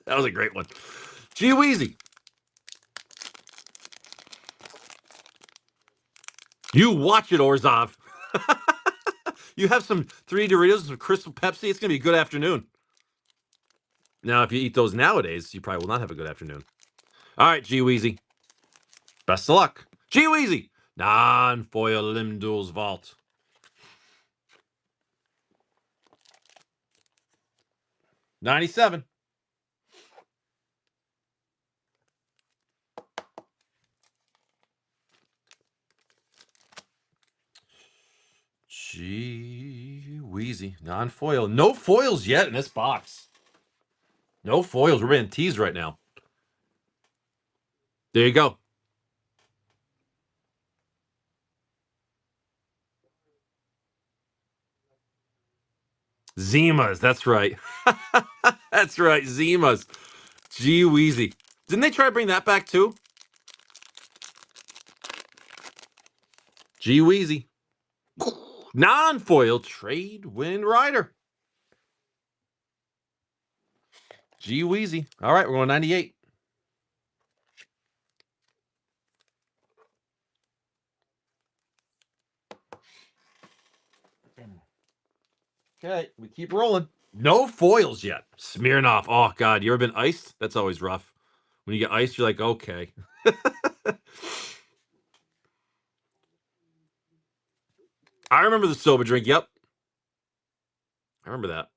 was a great one. Gee Weezy. You watch it, Orzov. You have some 3 Doritos and some Crystal Pepsi. It's going to be a good afternoon. Now, if you eat those nowadays, you probably will not have a good afternoon. All right, Gee Weezy. Best of luck. Gee Weezy. Non-foil Limdul's Vault. 97. Gee Weezy. Non-foil. No foils yet in this box. No foils. We're being teased right now. There you go. Zimas. That's right. That's right. Zimas. Gee Weezy. Didn't they try to bring that back too? Gee Weezy. Non-foil Trade Wind Rider. Gee Weezy. All right, we're going 98. Okay, we keep rolling. No foils yet. Smirnoff. Oh, God. You ever been iced? That's always rough. When you get iced, you're like, okay. I remember the soba drink. Yep. I remember that.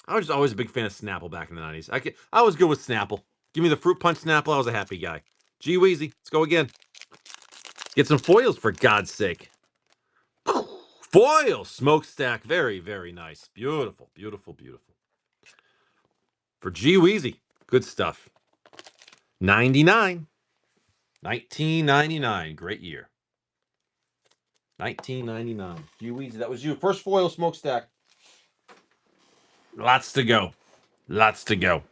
I was just always a big fan of Snapple back in the 90s. I was good with Snapple. Give me the fruit punch Snapple. I was a happy guy. Gee Weezy. Let's go again. Get some foils, for God's sake. Foil smokestack. Very, very nice. Beautiful, beautiful, beautiful. For Gee Weezy. Good stuff. 99. 1999. Great year. 1999. Gee Weezy. That was you. First foil smokestack. Lots to go. Lots to go.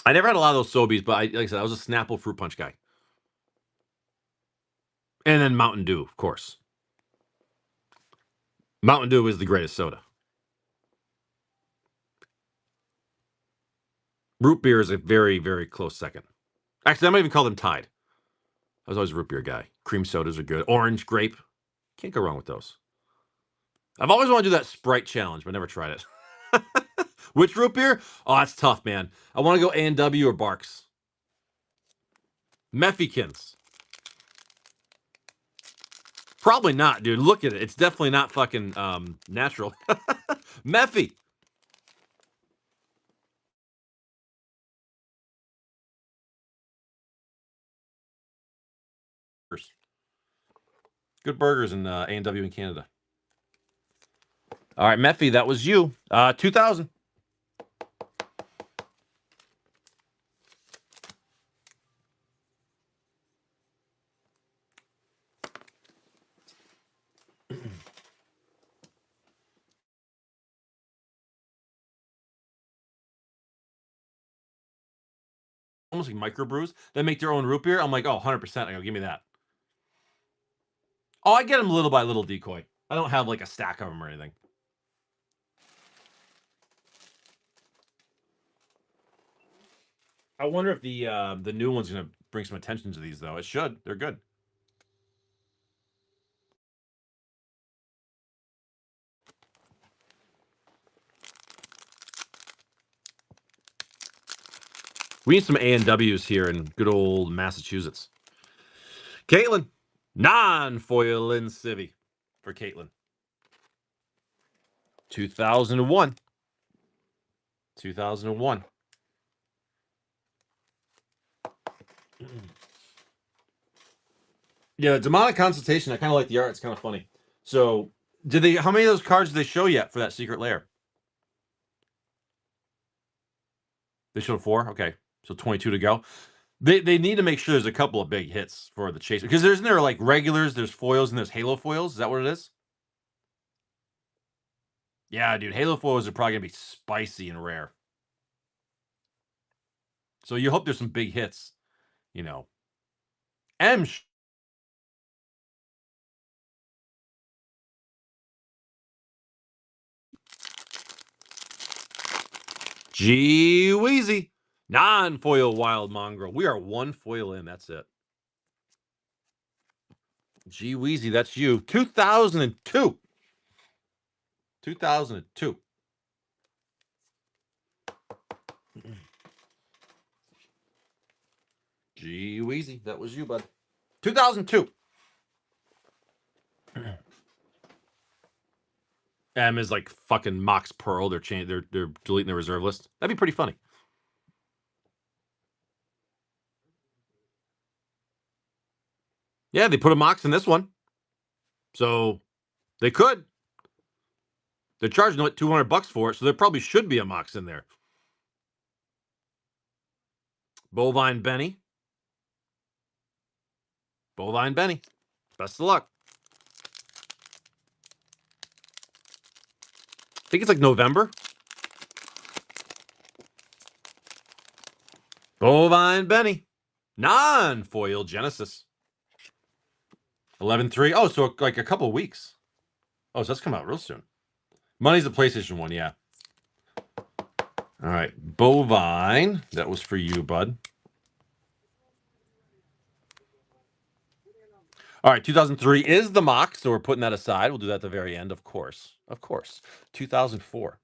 I never had a lot of those Sobeys, but like I said, I was a Snapple fruit punch guy. And then Mountain Dew, of course. Mountain Dew is the greatest soda. Root beer is a very, very close second. Actually, I might even call them tied. I was always a root beer guy. Cream sodas are good. Orange, grape. Can't go wrong with those. I've always wanted to do that Sprite challenge, but never tried it. Which root beer? Oh, that's tough, man. I want to go A&W or Barks. Meffykins. Probably not, dude. Look at it. It's definitely not fucking natural. Meffy. Good burgers in A&W in Canada. All right, Meffy, that was you. 2000. Almost like microbrews. They make their own root beer. I'm like, oh, 100%. I go, give me that. Oh, I get them little by little, Decoy. I don't have like a stack of them or anything. I wonder if the new one's gonna bring some attention to these, though. It should. They're good. We need some A&Ws here in good old Massachusetts. Caitlin. Non-foil in Civvy for Caitlin. 2001. 2001. Yeah, demonic consultation. I kind of like the art. It's kind of funny. So, did they? How many of those cards did they show yet for that secret lair? They showed 4. Okay, so 22 to go. They need to make sure there's a couple of big hits for the chaser because isn't there like regulars, there's foils, and there's halo foils. Is that what it is? Yeah, dude, halo foils are probably gonna be spicy and rare. So you hope there's some big hits. You know, M. Gee Wheezy. Non-foil wild mongrel. We are 1 foil in. That's it. Gee Wheezy, that's you. 2002. 2002. Gee Wheezy, that was you, bud. 2002. M is like fucking Mox Pearl. They're deleting their reserve list. That'd be pretty funny. Yeah, they put a Mox in this one. So they could. They're charging what, $200 for it, so there probably should be a Mox in there. Bovine Benny. Bovine Benny. Best of luck. I think it's like November. Bovine Benny. Non-foil Genesis. 11-3. Oh, so like a couple of weeks. Oh, so that's coming out real soon. Money's the PlayStation one, yeah. All right. Bovine. That was for you, bud. All right, 2003 is the mock, so we're putting that aside. We'll do that at the very end, of course. Of course. 2004.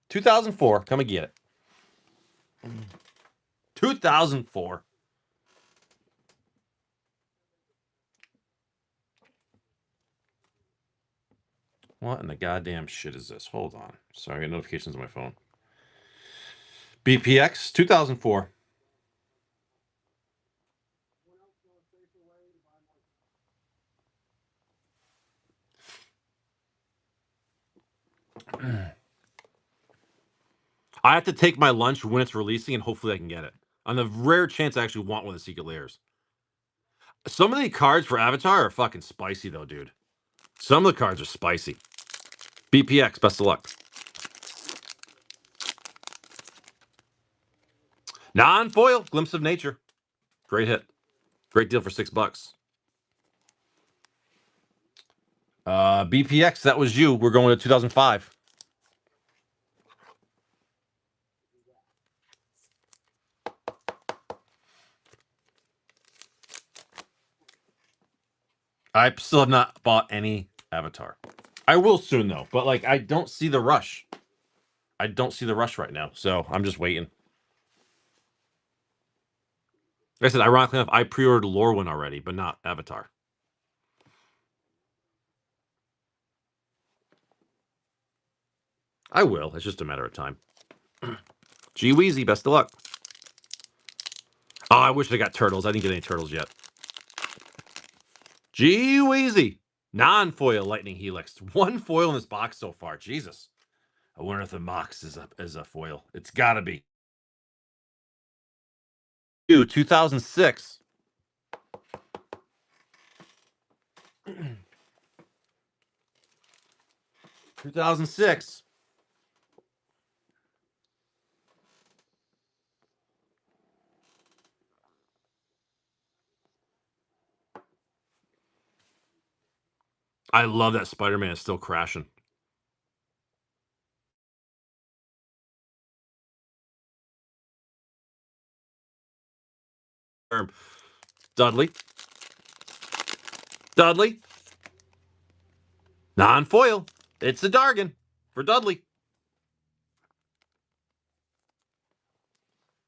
2004. Come and get it. 2004. What in the goddamn shit is this? Hold on. Sorry, I got notifications on my phone. BPX 2004. I have to take my lunch when it's releasing, and hopefully I can get it. On the rare chance I actually want one of the secret layers. Some of the cards for Avatar are fucking spicy, though, dude. Some of the cards are spicy. BPX, best of luck. Non-foil, Glimpse of Nature. Great hit. Great deal for $6. BPX, that was you. We're going to 2005. I still have not bought any Avatar. I will soon though, but like I don't see the rush. I don't see the rush right now, so I'm just waiting. Like I said, ironically enough, I pre-ordered Lorwyn already, but not Avatar. I will. It's just a matter of time. Gee Weezy, best of luck. Oh, I wish I got turtles. I didn't get any turtles yet. Gee Weezy. Non-foil Lightning Helix. One foil in this box so far. Jesus. I wonder if the Mox is a foil. It's gotta be. 2006. 2006. I love that Spider-Man is still crashing. Dudley. Dudley. Non-foil. It's the Dargan for Dudley.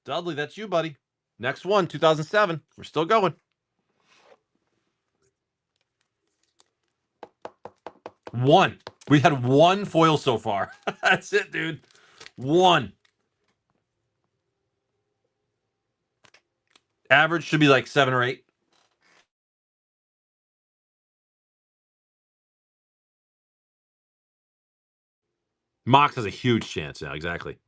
Dudley, that's you, buddy. Next one, 2007. We're still going. One. We had one foil so far. That's it, dude. One. Average should be like 7 or 8. Mox has a huge chance. Yeah, exactly.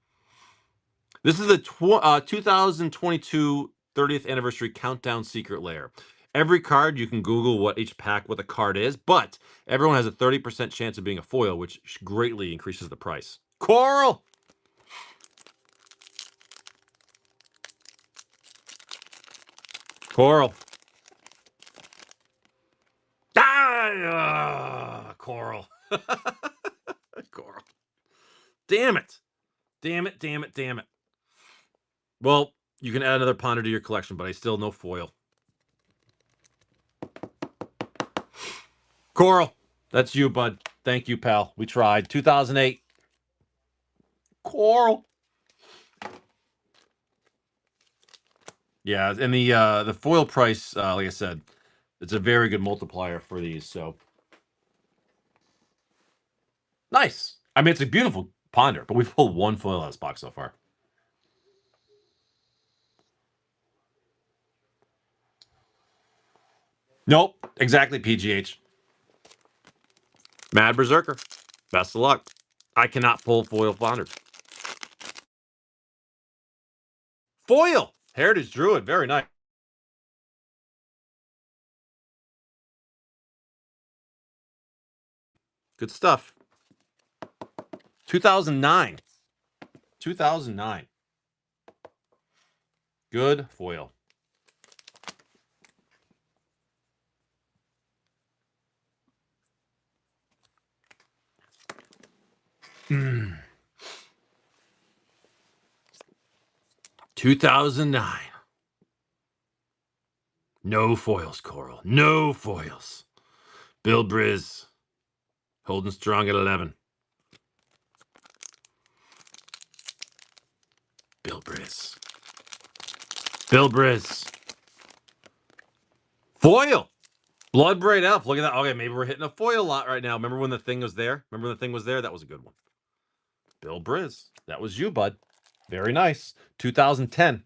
This is the 2022 30th anniversary countdown secret lair. Every card, you can Google what each pack, what the card is, but everyone has a 30% chance of being a foil, which greatly increases the price. Coral! Coral. Coral. Coral. Damn it. Damn it, damn it, damn it. Well, you can add another ponder to your collection, but I still no foil. Coral. That's you, bud. Thank you, pal. We tried. 2008. Coral. Yeah, and the foil price, like I said, it's a very good multiplier for these. So nice. I mean, it's a beautiful ponder, but we've pulled one foil out of this box so far. Nope, exactly. PGH. Mad Berserker. Best of luck. I cannot pull foil ponders. Foil. Heritage Druid. Very nice. Good stuff. 2009. 2009. Good foil. Mm. 2009. No foils, Coral. No foils. Bill Briz. Holding strong at 11. Bill Briz. Bill Briz. Foil. Bloodbraid Elf. Look at that. Okay, maybe we're hitting a foil lot right now. Remember when the thing was there? Remember when the thing was there? That was a good one. Bill Briz. That was you, bud. Very nice. 2010.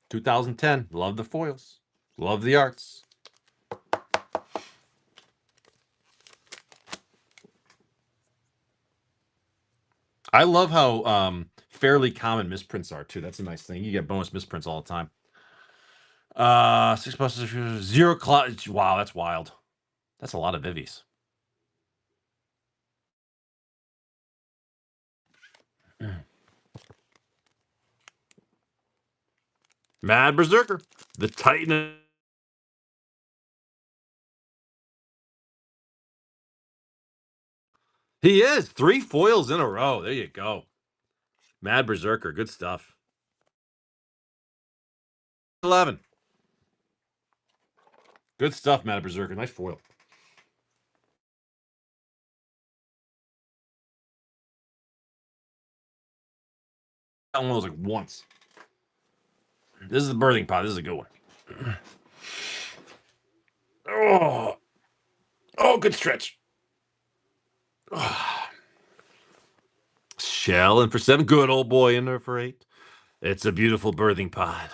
2010. Love the foils. Love the arts. I love how fairly common misprints are too. That's a nice thing. You get bonus misprints all the time. 6 buses, 0 cloud. Wow, that's wild. That's a lot of Vivies. Mad Berserker. The Titan He is 3 foils in a row. There you go. Mad Berserker, good stuff. 11. Good stuff, Mad Berserker. Nice foil. That one was like once. This is the birthing pod. This is a good one. Oh, oh, good stretch. Shell in for 7. Good old boy in there for 8. It's a beautiful birthing pod.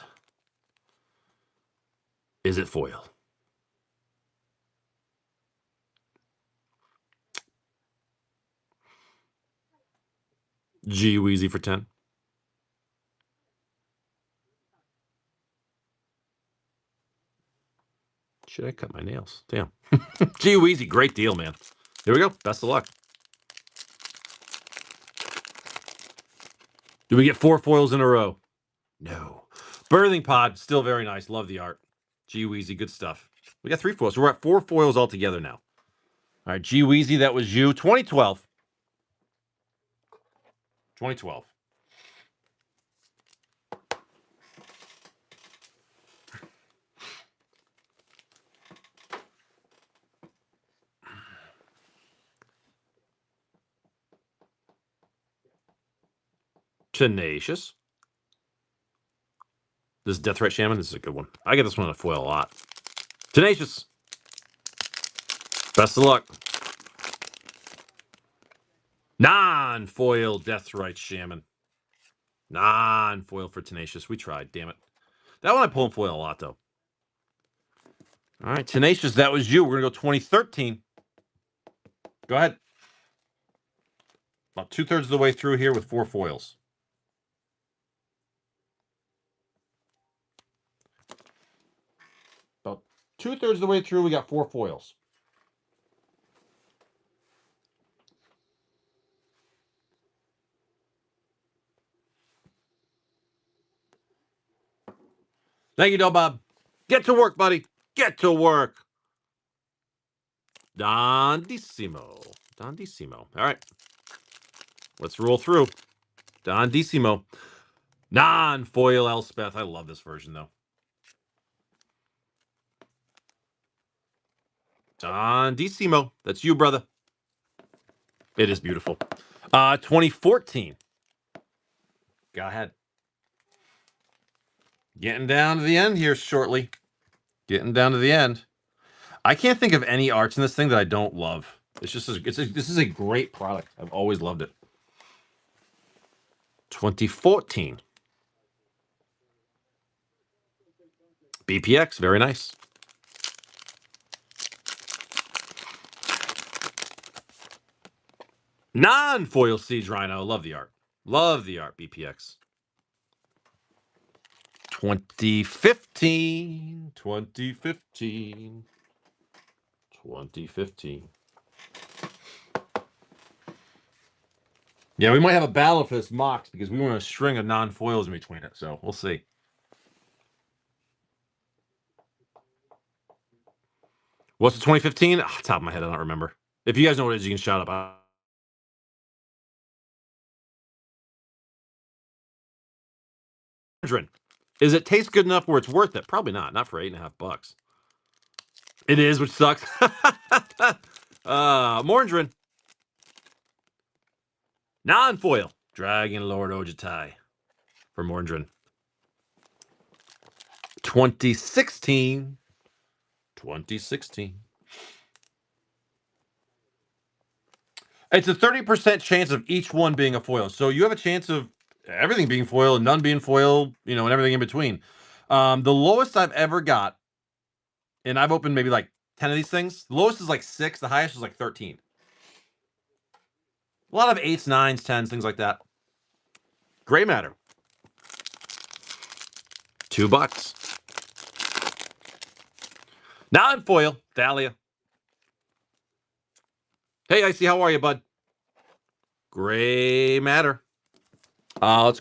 Is it foil? G Weezy for 10. Should I cut my nails? Damn. G Weezy, great deal, man. Here we go. Best of luck. Do we get 4 foils in a row? No. Birthing pod, still very nice. Love the art. G Weezy, good stuff. We got 3 foils. So we're at 4 foils altogether now. All right, G Weezy, that was you. 2012. 2012. Tenacious. This is Deathright Shaman. This is a good one. I get this one in a foil a lot. Tenacious. Best of luck. Non-foil Deathright Shaman. Non-foil for Tenacious. We tried, damn it. That one I pull in foil a lot, though. All right, Tenacious, that was you. We're going to go 2013. Go ahead. About 2/3 of the way through here with 4 foils. About 2/3 of the way through, we got 4 foils. Thank you, Del Bob. Get to work, buddy. Get to work. Don Decimo. Don Decimo. All right. Let's roll through. Don Decimo. Non-foil Elspeth. I love this version, though. Don Decimo. That's you, brother. It is beautiful. 2014. Go ahead. Getting down to the end here shortly. Getting down to the end. I can't think of any arts in this thing that I don't love. It's just this is a great product. I've always loved it. 2014. BPX, very nice. Non-foil Siege Rhino. Love the art. Love the art, BPX. 2015. 2015. 2015. Yeah, we might have a battle for this Mox because we want a string of non-foils in between it. So we'll see. What's the 2015? Top of my head, I don't remember. If you guys know what it is, you can shout up. Is it taste good enough where it's worth it? Probably not. Not for $8.50. It is, which sucks. Morndrin. Non-foil. Dragon Lord Ojutai for Morndrin. 2016. 2016. It's a 30% chance of each one being a foil. So you have a chance of everything being foil and none being foil, and everything in between. The lowest I've ever got, and I've opened maybe like 10 of these things. The lowest is like 6. The highest is like 13. A lot of 8s, 9s, 10s, things like that. Gray matter. $2. Non-foil, Thalia. Hey, Icy, how are you, bud? Gray matter. Let's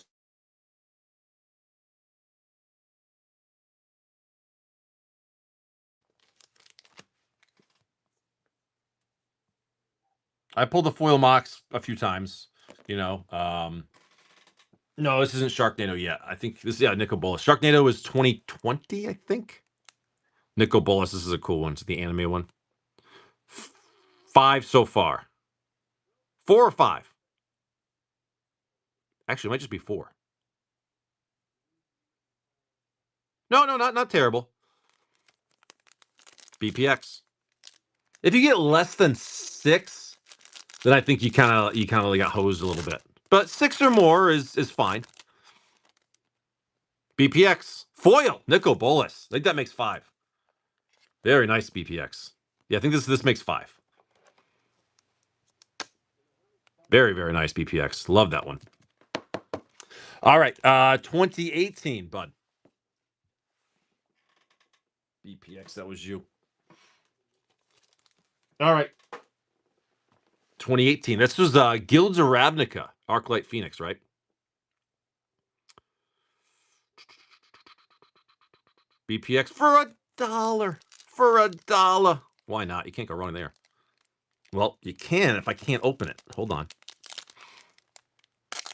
I pulled the foil Mox a few times. You know, no, this isn't Sharknado yet. I think this is Nicol Bolas. Sharknado is 2020, I think. Nicol Bolas, this is a cool one. It's the anime one. 5 so far. 4 or 5. Actually, it might just be 4. No, not terrible. BPX. If you get less than 6, then I think you kind of got hosed a little bit. But 6 or more is fine. BPX foil Nicol Bolas. I think that makes 5. Very nice BPX. Yeah, I think this makes 5. Very, very nice BPX. Love that one. All right, 2018, bud. BPX, that was you. All right. 2018. This was Guilds of Ravnica, Arclight Phoenix, right? BPX for $1. For $1. Why not? You can't go wrong there. Well, you can if I can't open it. Hold on.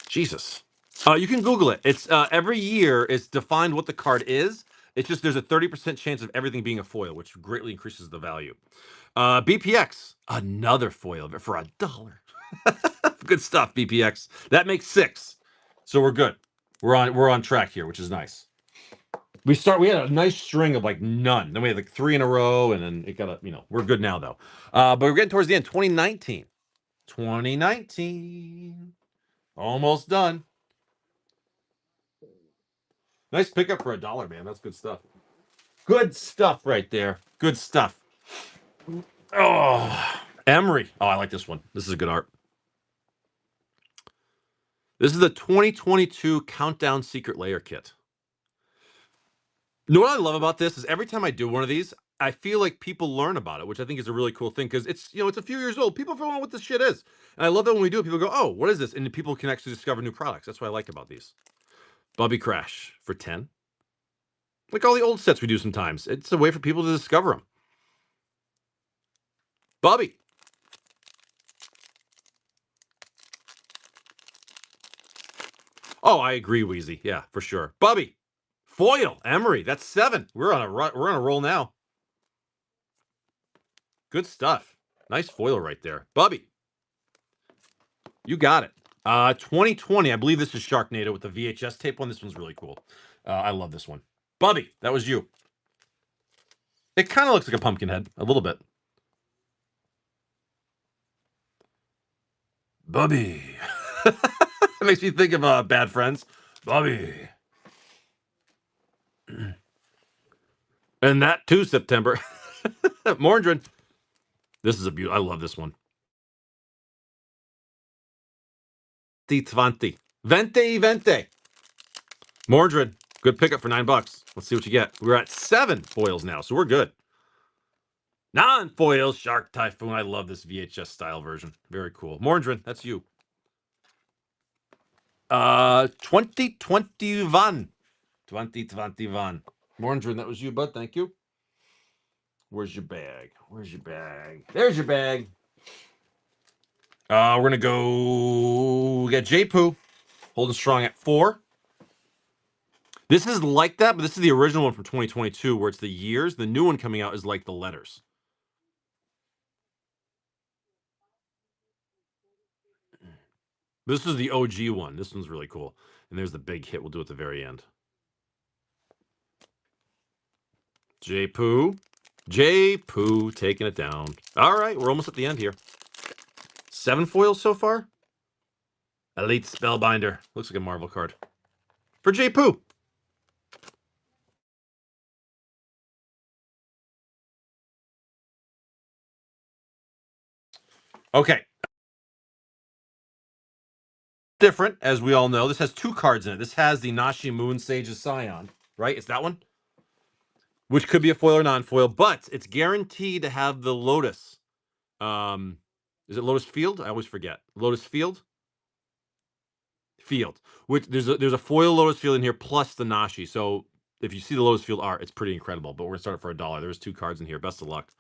Jesus. You can Google it. It's every year it's defined what the card is. It's just there's a 30% chance of everything being a foil, which greatly increases the value. BPX, another foil for $1. Good stuff, BPX. That makes 6. So we're good. We're on track here, which is nice. We had a nice string of like none. Then we had like 3 in a row, and then it got we're good now though. But we're getting towards the end. 2019. 2019. Almost done. Nice pickup for $1, man. That's good stuff. Good stuff right there. Good stuff. Oh, Emery. Oh, I like this one. This is a good art. This is the 2022 Countdown Secret Layer Kit. You know what I love about this is every time I do one of these, I feel like people learn about it, which I think is a really cool thing because it's it's a few years old. People don't know what this shit is, and I love that when we do it, people go, "Oh, what is this?" And people can actually discover new products. That's what I like about these. Bubby Crash for 10. Like all the old sets we do sometimes. It's a way for people to discover them. Bubby. Oh, I agree, Wheezy. Yeah, for sure. Bubby. Foil. Emery. That's 7. We're on a roll now. Good stuff. Nice foil right there. Bubby. You got it. 2020. I believe this is Sharknado with the VHS tape one. This one's really cool. I love this one. Bubby, that was you. It kind of looks like a pumpkin head, a little bit. Bubby. It makes me think of Bad Friends. Bubby. And that too, September. Mordrin. This is a beauty. I love this one. Tvanti. Vente. Mordred. Good pickup for $9. Let's see what you get. We're at 7 foils now, so we're good. Non-foil Shark Typhoon. I love this VHS style version. Very cool. Mordred, that's you. 2021. 2021. Mordred, that was you, bud. Thank you. Where's your bag? There's your bag. We're gonna go. We got J-Poo holding strong at 4. This is like that, but this is the original one from 2022, where it's the years. The new one coming out is like the letters. This is the OG one. This one's really cool. And there's the big hit we'll do at the very end. J-Poo taking it down. All right, we're almost at the end here. 7 foils so far. Elite Spellbinder. Looks like a Marvel card. For J-Poo. Okay. Different, as we all know. This has 2 cards in it. This has the Nashi Moon Sage's Scion, right? It's that one? Which could be a foil or non-foil, but it's guaranteed to have the Lotus. Is it Lotus Field? I always forget. Lotus Field? Field. Which there's a foil Lotus Field in here plus the Nashi. So if you see the Lotus Field art, it's pretty incredible. But we're gonna start it for $1. There's 2 cards in here. Best of luck.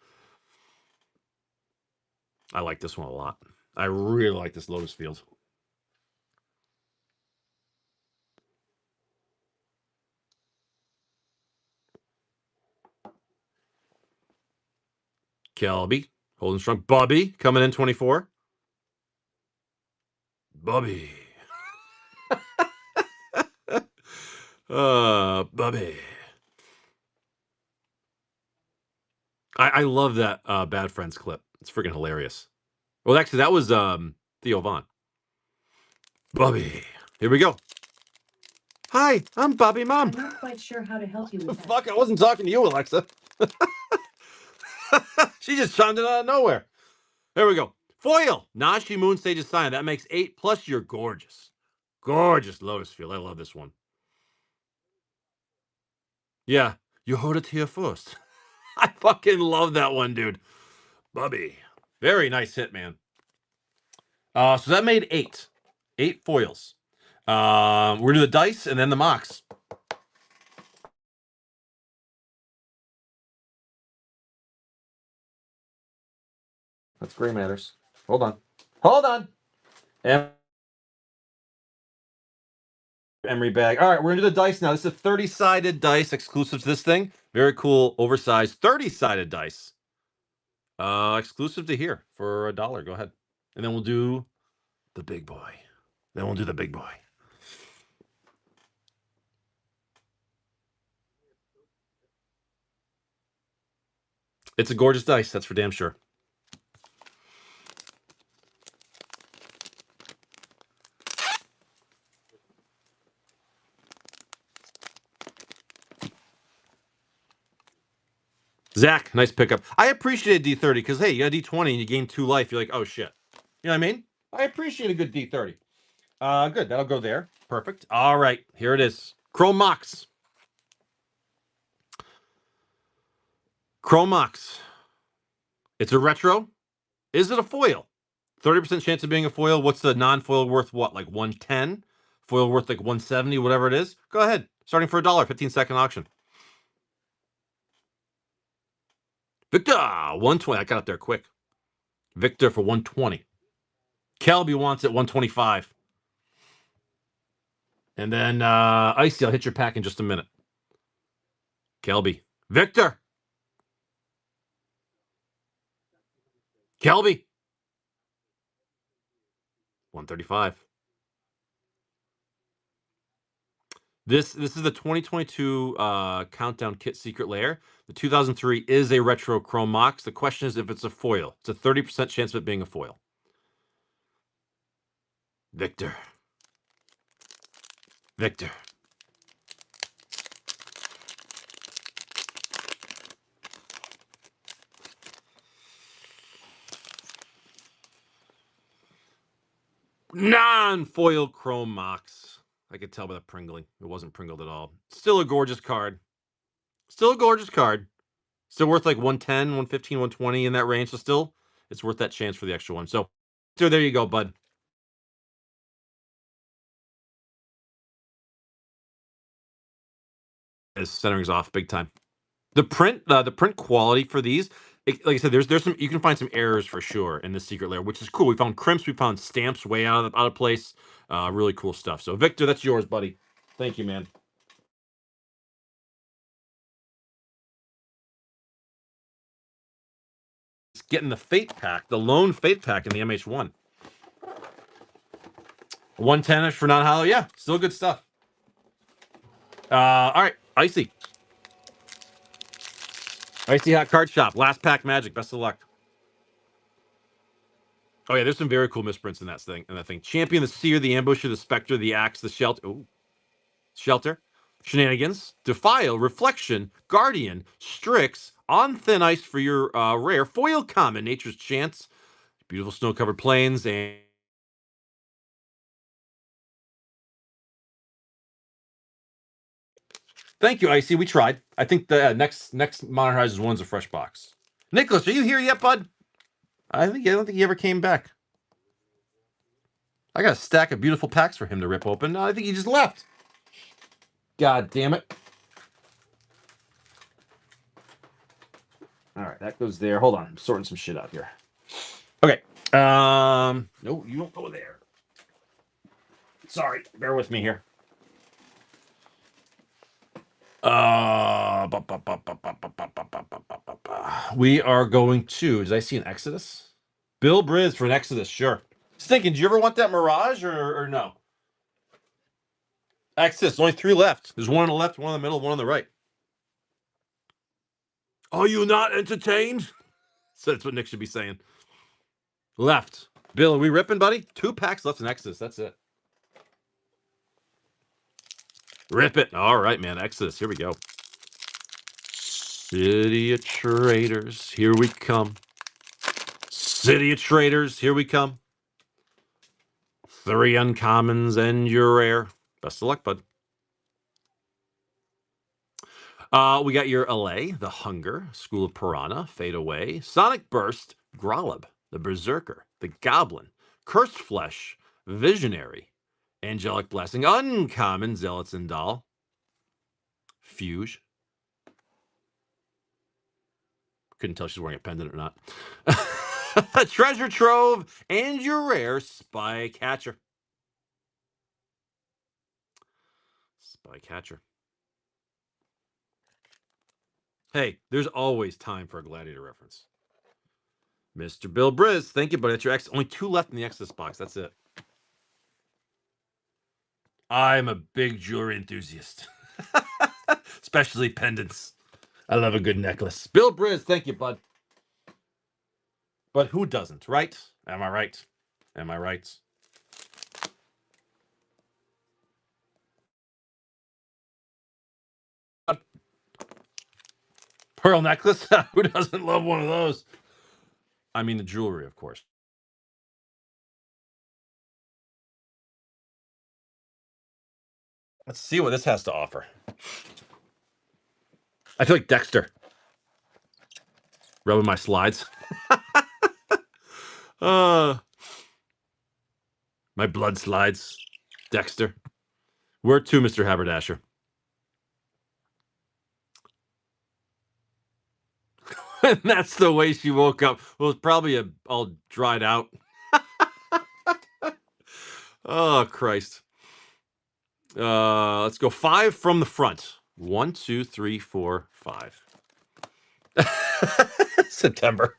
I like this one a lot. I really like this Lotus Field. Kelby, holding strong. Bubby, coming in 24. Bubby. Bubby. I love that Bad Friends clip. It's freaking hilarious. Well, actually, that was Theo Vaughn. Bubby. Here we go. Hi, I'm Bobby Mom. I'm not quite sure how to help you with that. Fuck, I wasn't talking to you, Alexa. She just chimed in out of nowhere. There we go. Foil. Nashi Moon Stage's sign. That makes 8, plus you're gorgeous. Gorgeous Lotus Field. I love this one. Yeah, you heard it here first. I fucking love that one, dude. Bubby. Very nice hit, man. So that made 8. 8 foils. We're going to do the dice and then the mocks. That's Gray Matters. Hold on. Hold on. Emery bag. All right, we're going to do the dice now. This is a 30-sided dice exclusive to this thing. Very cool, oversized 30-sided dice. Exclusive to here for $1. Go ahead. And then we'll do the big boy. Then we'll do the big boy. It's a gorgeous dice, that's for damn sure. Zach, nice pickup. I appreciate D30 because, hey, you got D20 and you gain 2 life. You're like, oh, shit. You know what I mean? I appreciate a good D30. Good. That'll go there. Perfect. All right. Here it is. Chrome Mox. Chrome Mox. It's a retro. Is it a foil? 30% chance of being a foil. What's the non-foil worth? What, like 110? Foil worth like 170, whatever it is. Go ahead. Starting for $1, 15-second auction. Victor, 120. I got it there quick. Victor for 120. Kelby wants it 125. And then Icy, I'll hit your pack in just a minute. Kelby. Victor. Kelby. 135. This is the 2022 Countdown Kit Secret Lair. The 2003 is a retro Chrome Mox. The question is if it's a foil. It's a 30% chance of it being a foil. Victor. Victor. Non-foil Chrome Mox. I could tell by the pringling. It wasn't pringled at all. Still a gorgeous card. Still a gorgeous card. Still worth like 110, 115, 120 in that range. So still, it's worth that chance for the extra one. So there you go, bud. This centering's off big time. The print quality for these, like I said, there's some, you can find some errors for sure in the Secret Lair, which is cool. We found crimps, we found stamps way out of place. Really cool stuff. So Victor, that's yours, buddy. Thank you, man. It's getting the Fate pack, the lone Fate pack in the MH1. 110ish for non-hollow. Yeah, still good stuff. All right, Icy. Icy Hot Card Shop. Last pack magic. Best of luck. Oh yeah, there's some very cool misprints in that thing. Champion, the Seer, the Ambusher, the Spectre, the Axe, the Shelter. Ooh. Shelter. Shenanigans. Defile, Reflection, Guardian, Strix, On Thin Ice for your rare, Foil Common, Nature's Chance, beautiful snow-covered plains, and thank you, Icy. We tried. I think the next Modern Horizons one's a fresh box. Nicholas, are you here yet, bud? I don't think he ever came back. I got a stack of beautiful packs for him to rip open. I think he just left. God damn it. All right, that goes there. Hold on. I'm sorting some shit out here. Okay. No, you don't go there. Sorry, bear with me here. We are going to. Did I see an Exodus? Bill Briz for an Exodus, sure. Stinking, do you ever want that Mirage or no? Exodus, only 3 left. There's one on the left, one on the middle, one on the right. Are you not entertained? So that's what Nick should be saying. Left. Bill, are we ripping, buddy? 2 packs left in Exodus. That's it. Rip it. All right, man. Exodus. Here we go. City of Traders. Here we come. City of Traders. Here we come. 3 uncommons and your rare. Best of luck, bud. We got your LA, the Hunger, School of Piranha, Fade Away, Sonic Burst, Grolub, the Berserker, the Goblin, Cursed Flesh, Visionary, Angelic Blessing, Uncommon, Zealots and Doll, Fuge. Couldn't tell she's wearing a pendant or not. Treasure Trove, and your rare Spy Catcher. Spy Catcher. Hey, there's always time for a Gladiator reference. Mr. Bill Briz, thank you, buddy. That's your X. Only 2 left in the Exodus box. That's it. I'm a big jewelry enthusiast, especially pendants. I love a good necklace. Bill Briz, thank you, bud. But who doesn't, right? Am I right? Am I right? Pearl necklace? Who doesn't love one of those? I mean, the jewelry, of course. Let's see what this has to offer. I feel like Dexter. Rubbing my slides. My blood slides. Dexter. Where to, Mr. Haberdasher? And that's the way she woke up. Well, it's probably all dried out. Oh, Christ. Let's go 5 from the front. 1, 2, 3, 4, 5. September.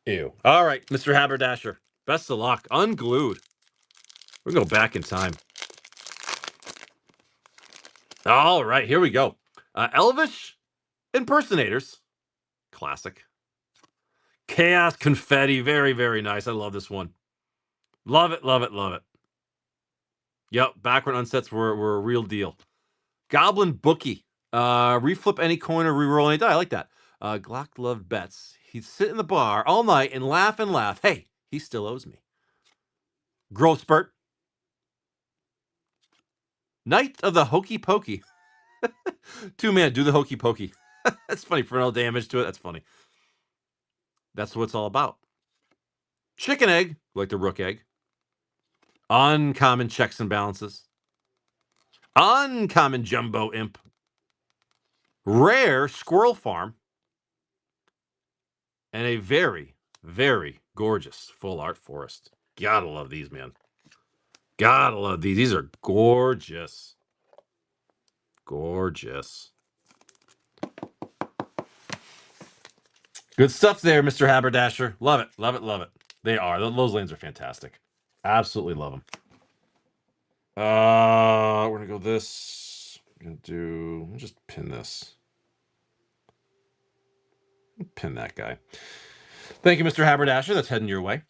Ew. All right, Mr. Haberdasher. Best of luck. Unglued. We'll go back in time. All right, here we go. Elvish Impersonators. Classic. Chaos Confetti. Very, very nice. I love this one. Love it, love it, love it. Yep, back when unsets were a real deal. Goblin Bookie. Reflip any coin or reroll any die. I like that. Glock Love Bets. He'd sit in the bar all night and laugh and laugh. Hey, he still owes me. Growth Spurt. Knight of the Hokey Pokey. 2-man, do the Hokey Pokey. That's funny. For no damage to it. That's funny. That's what it's all about. Chicken Egg, like the Rook Egg. Uncommon Checks and Balances. Uncommon Jumbo Imp. Rare Squirrel Farm. And a very, very gorgeous full art forest. Gotta love these, man. Gotta love these. These are gorgeous. Gorgeous. Good stuff there, Mr. Haberdasher. Love it, love it, love it. They are. Those lanes are fantastic. Absolutely love them. We're gonna go this. We're gonna just pin this. Pin that guy. Thank you, Mr. Haberdasher. That's heading your way.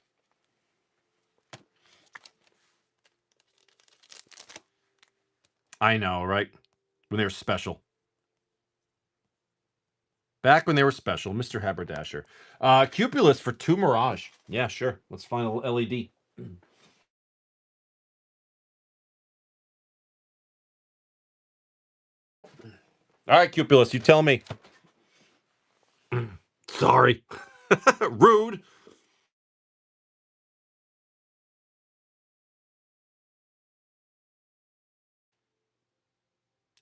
I know, right? When they were special. Back when they were special, Mr. Haberdasher. Cupulus for 2 Mirage. Yeah, sure. Let's find a LED. All right, Cupulus, you tell me. Sorry. Rude.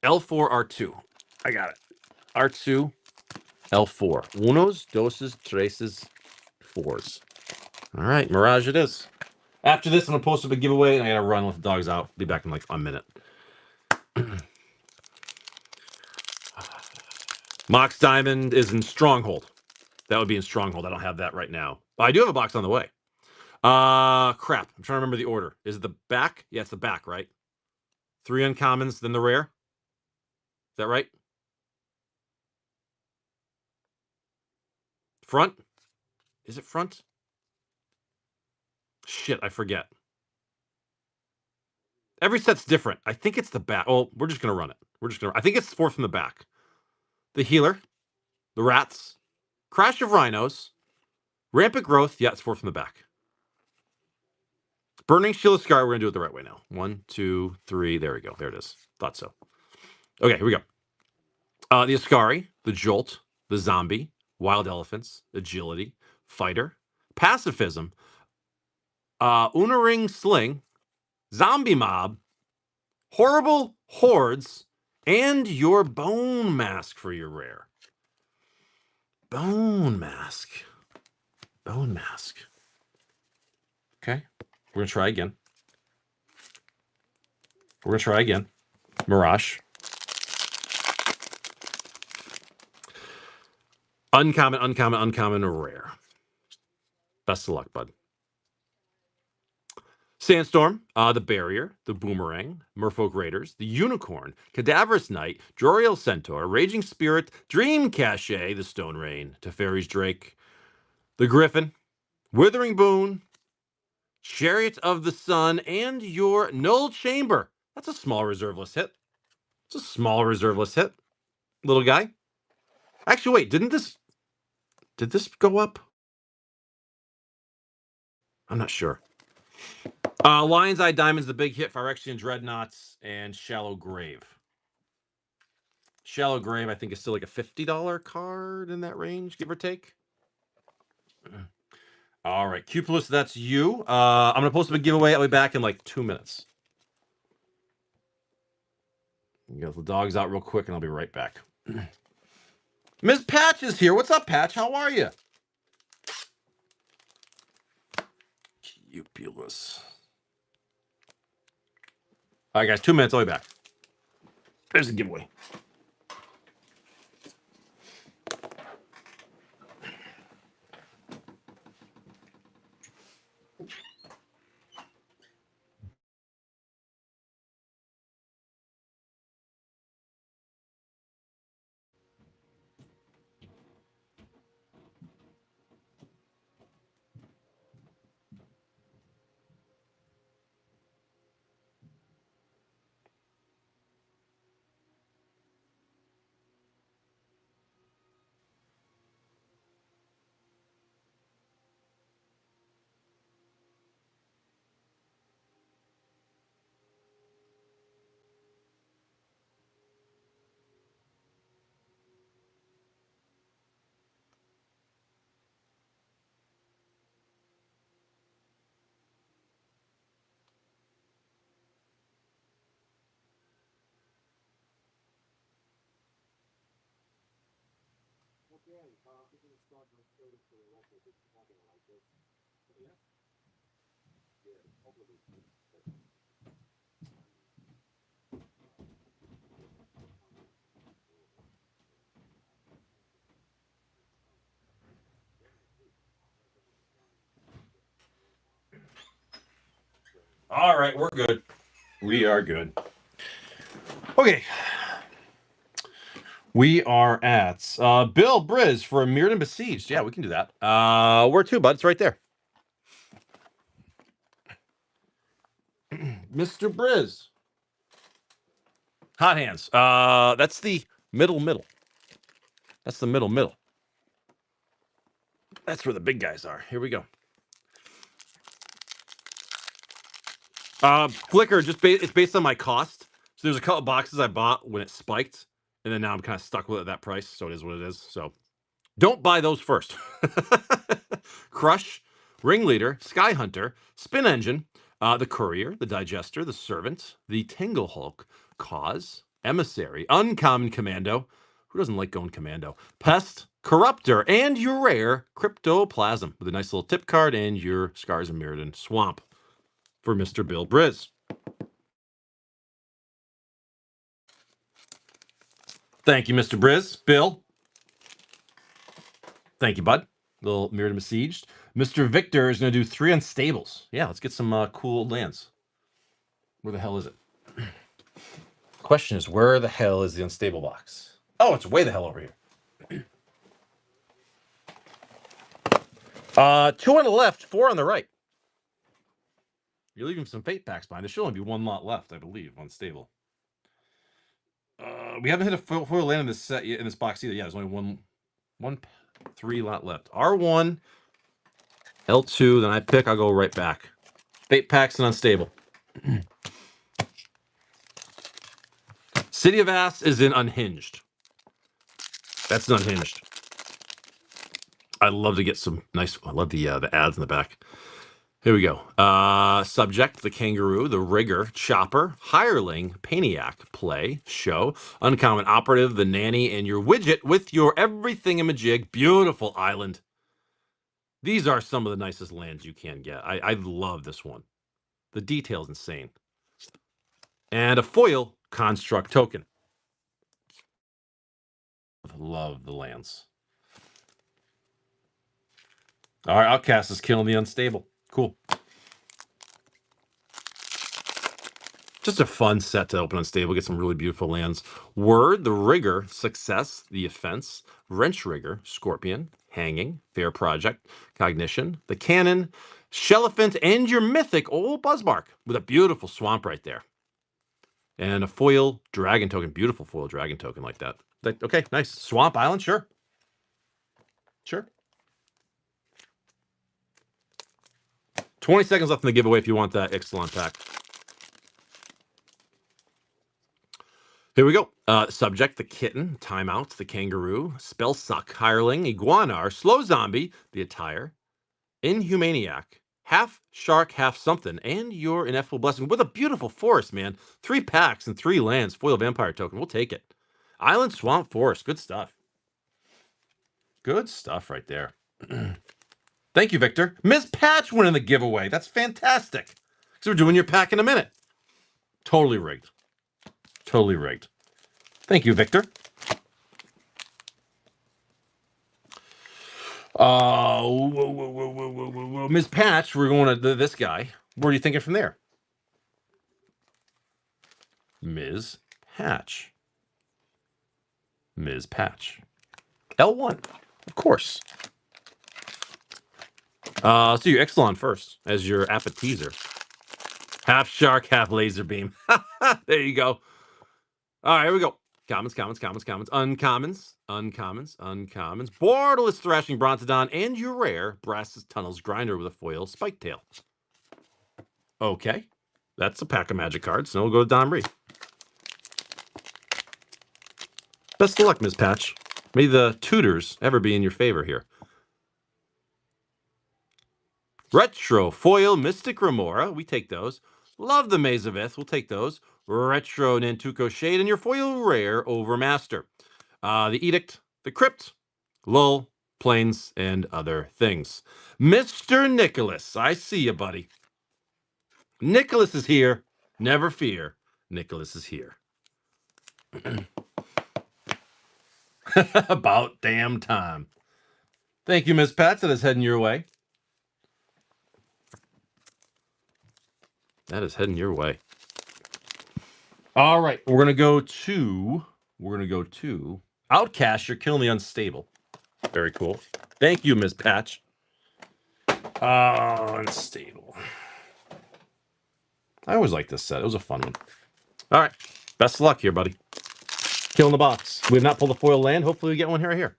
L4, R2. I got it. R2, L4. Unos, doses, treses, fours. All right, Mirage it is. After this, I'm going to post up a giveaway, and I got to run, let the dogs out. Be back in like a minute. Mox Diamond is in Stronghold. That would be in Stronghold. I don't have that right now. But I do have a box on the way. Crap. I'm trying to remember the order. Is it the back? Yeah, it's the back, right? 3 uncommons, then the rare. Is that right? Front? Is it front? Shit, I forget. Every set's different. I think it's the back. Oh, we're just gonna run it. I think it's 4 from the back. The Healer, the Rats, Crash of Rhinos, Rampant Growth. Yeah, it's 4 from the back. Burning Shield of Scar. We're gonna do it the right way now. 1, 2, 3. There we go. There it is. Thought so. Okay, here we go. The Ascari, the Jolt, the Zombie, Wild Elephants, Agility, Fighter, Pacifism, Unaring Sling, Zombie Mob, Horrible Hordes, and your Bone Mask for your rare. Bone Mask. Bone Mask. Okay, we're going to try again. Mirage. Uncommon, rare. Best of luck, bud. Sandstorm, the Barrier, the Boomerang, Merfolk Raiders, the Unicorn, Cadaverous Knight, Joriel Centaur, Raging Spirit, Dream Cache, the Stone Rain, Teferi's Drake, the Griffin, Withering Boon, Chariot of the Sun, and your Null Chamber. That's a small reserveless hit. It's a small reserveless hit. Little guy. Actually, wait, did this go up? I'm not sure. Lion's Eye Diamond's the big hit, Phyrexian Dreadnoughts, and Shallow Grave. Shallow Grave, I think, is still like a $50 card in that range, give or take. All right, Cupulus, that's you. I'm going to post up a giveaway. I'll be back in like 2 minutes. Get the dogs out real quick, and I'll be right back. Ms. Patch is here. What's up, Patch? How are you? Cupulus. All right, guys, 2 minutes. I'll be back. There's the giveaway. All right, we're good. We are good. Okay. We are at Bill Briz for Mirrodin Besieged. Yeah, we can do that. Where to, bud? It's right there. Mr. Briz. Hot Hands. That's the middle. That's the middle. That's where the big guys are. Here we go. Flickr, it's based on my cost. So there's a couple boxes I bought when it spiked, and then now I'm kind of stuck with it at that price. So it is what it is. So don't buy those first. Crush, Ringleader, Sky Hunter, Spin Engine, the Courier, the Digester, the Servant, the Tingle Hulk, Cause, Emissary, Uncommon Commando. Who doesn't like going Commando? Pest, Corruptor, and your rare Cryptoplasm with a nice little tip card and your Scars of Mirrodin Swamp for Mr. Bill Briz. Thank you, Mr. Briz. Bill. Thank you, bud. Little Mirrodin Besieged. Mr. Victor is going to do 3 Unstables. Yeah, let's get some cool lands. Where the hell is it? Question is, where the hell is the Unstable box? Oh, it's way the hell over here. 2 on the left, 4 on the right. You're leaving some fate packs behind. There should only be 1 lot left, I believe, Unstable. We haven't hit a foil land in this set yet, in this box either. Yeah, there's only one 3 lot left. R1, L2, then I pick, I'll go right back. Fate packs and Unstable. City of Ass is in Unhinged. That's an Unhinged. I'd love to get some nice. I love the ads in the back. Here we go. Subject, the Kangaroo, the Rigger, Chopper, Hireling, Paniac, Play, Show, Uncommon Operative, the Nanny, and your widget with your everything-a-majig. Beautiful island. These are some of the nicest lands you can get. I love this one. The detail's insane. And a foil construct token. Love the lands. All right, Outcast is killing the Unstable. Cool. Just a fun set to open Unstable. Get some really beautiful lands. Word, the Rigger, Success, the Offense, Wrench Rigger, Scorpion, Hanging, Fair Project, Cognition, the Cannon, Shelliphant, and your mythic old Buzzmark with a beautiful swamp right there. And a foil dragon token. Beautiful foil dragon token like that. Okay, nice. Swamp Island, sure. Sure. 20 seconds left in the giveaway if you want that Ixalan pack. Here we go. Subject, the Kitten, Timeout, the Kangaroo, Spellsuck, Hireling, Iguanar, Slow Zombie, the Attire, Inhumaniac, half Shark, half something, and your Ineffable Blessing with a beautiful forest, man. 3 packs and 3 lands, foil Vampire token. We'll take it. Island, Swamp, Forest. Good stuff. Good stuff right there. Thank you, Victor. Ms. Patch winning the giveaway. That's fantastic. Because we're doing your pack in a minute. Totally rigged. Totally rigged. Thank you, Victor. Ms. Patch, we're going to this guy. Where are you thinking from there? Ms. Patch. Ms. Patch. L1, of course. So your Ixalan first as your appetizer. Half shark, half laser beam. There you go. All right, here we go. Commons, uncommons, Borderless Thrashing Brontodon, and your rare Brass's Tunnels Grinder with a foil Spike Tail. Okay, that's a pack of magic cards. Now we'll go to Don Bree. Best of luck, Ms. Patch. May the tutors ever be in your favor here. Retro Foil Mystic Remora. We take those. Love the Maze of Ith. We'll take those. Retro Nantuko Shade and your foil rare Overmaster. The Edict, the Crypt, Lull, Plains, and other things. Mr. Nicholas, I see you, buddy. Nicholas is here. Never fear. Nicholas is here. About damn time. Thank you, Miss Pat. That is heading your way. That is heading your way. All right, we're gonna go to Outcast. You're killing the Unstable. Very cool. Thank you, Ms. Patch. Unstable. I always like this set. It was a fun one. All right, best of luck here, buddy. Killing the box. We have not pulled a foil land. Hopefully, we get one here.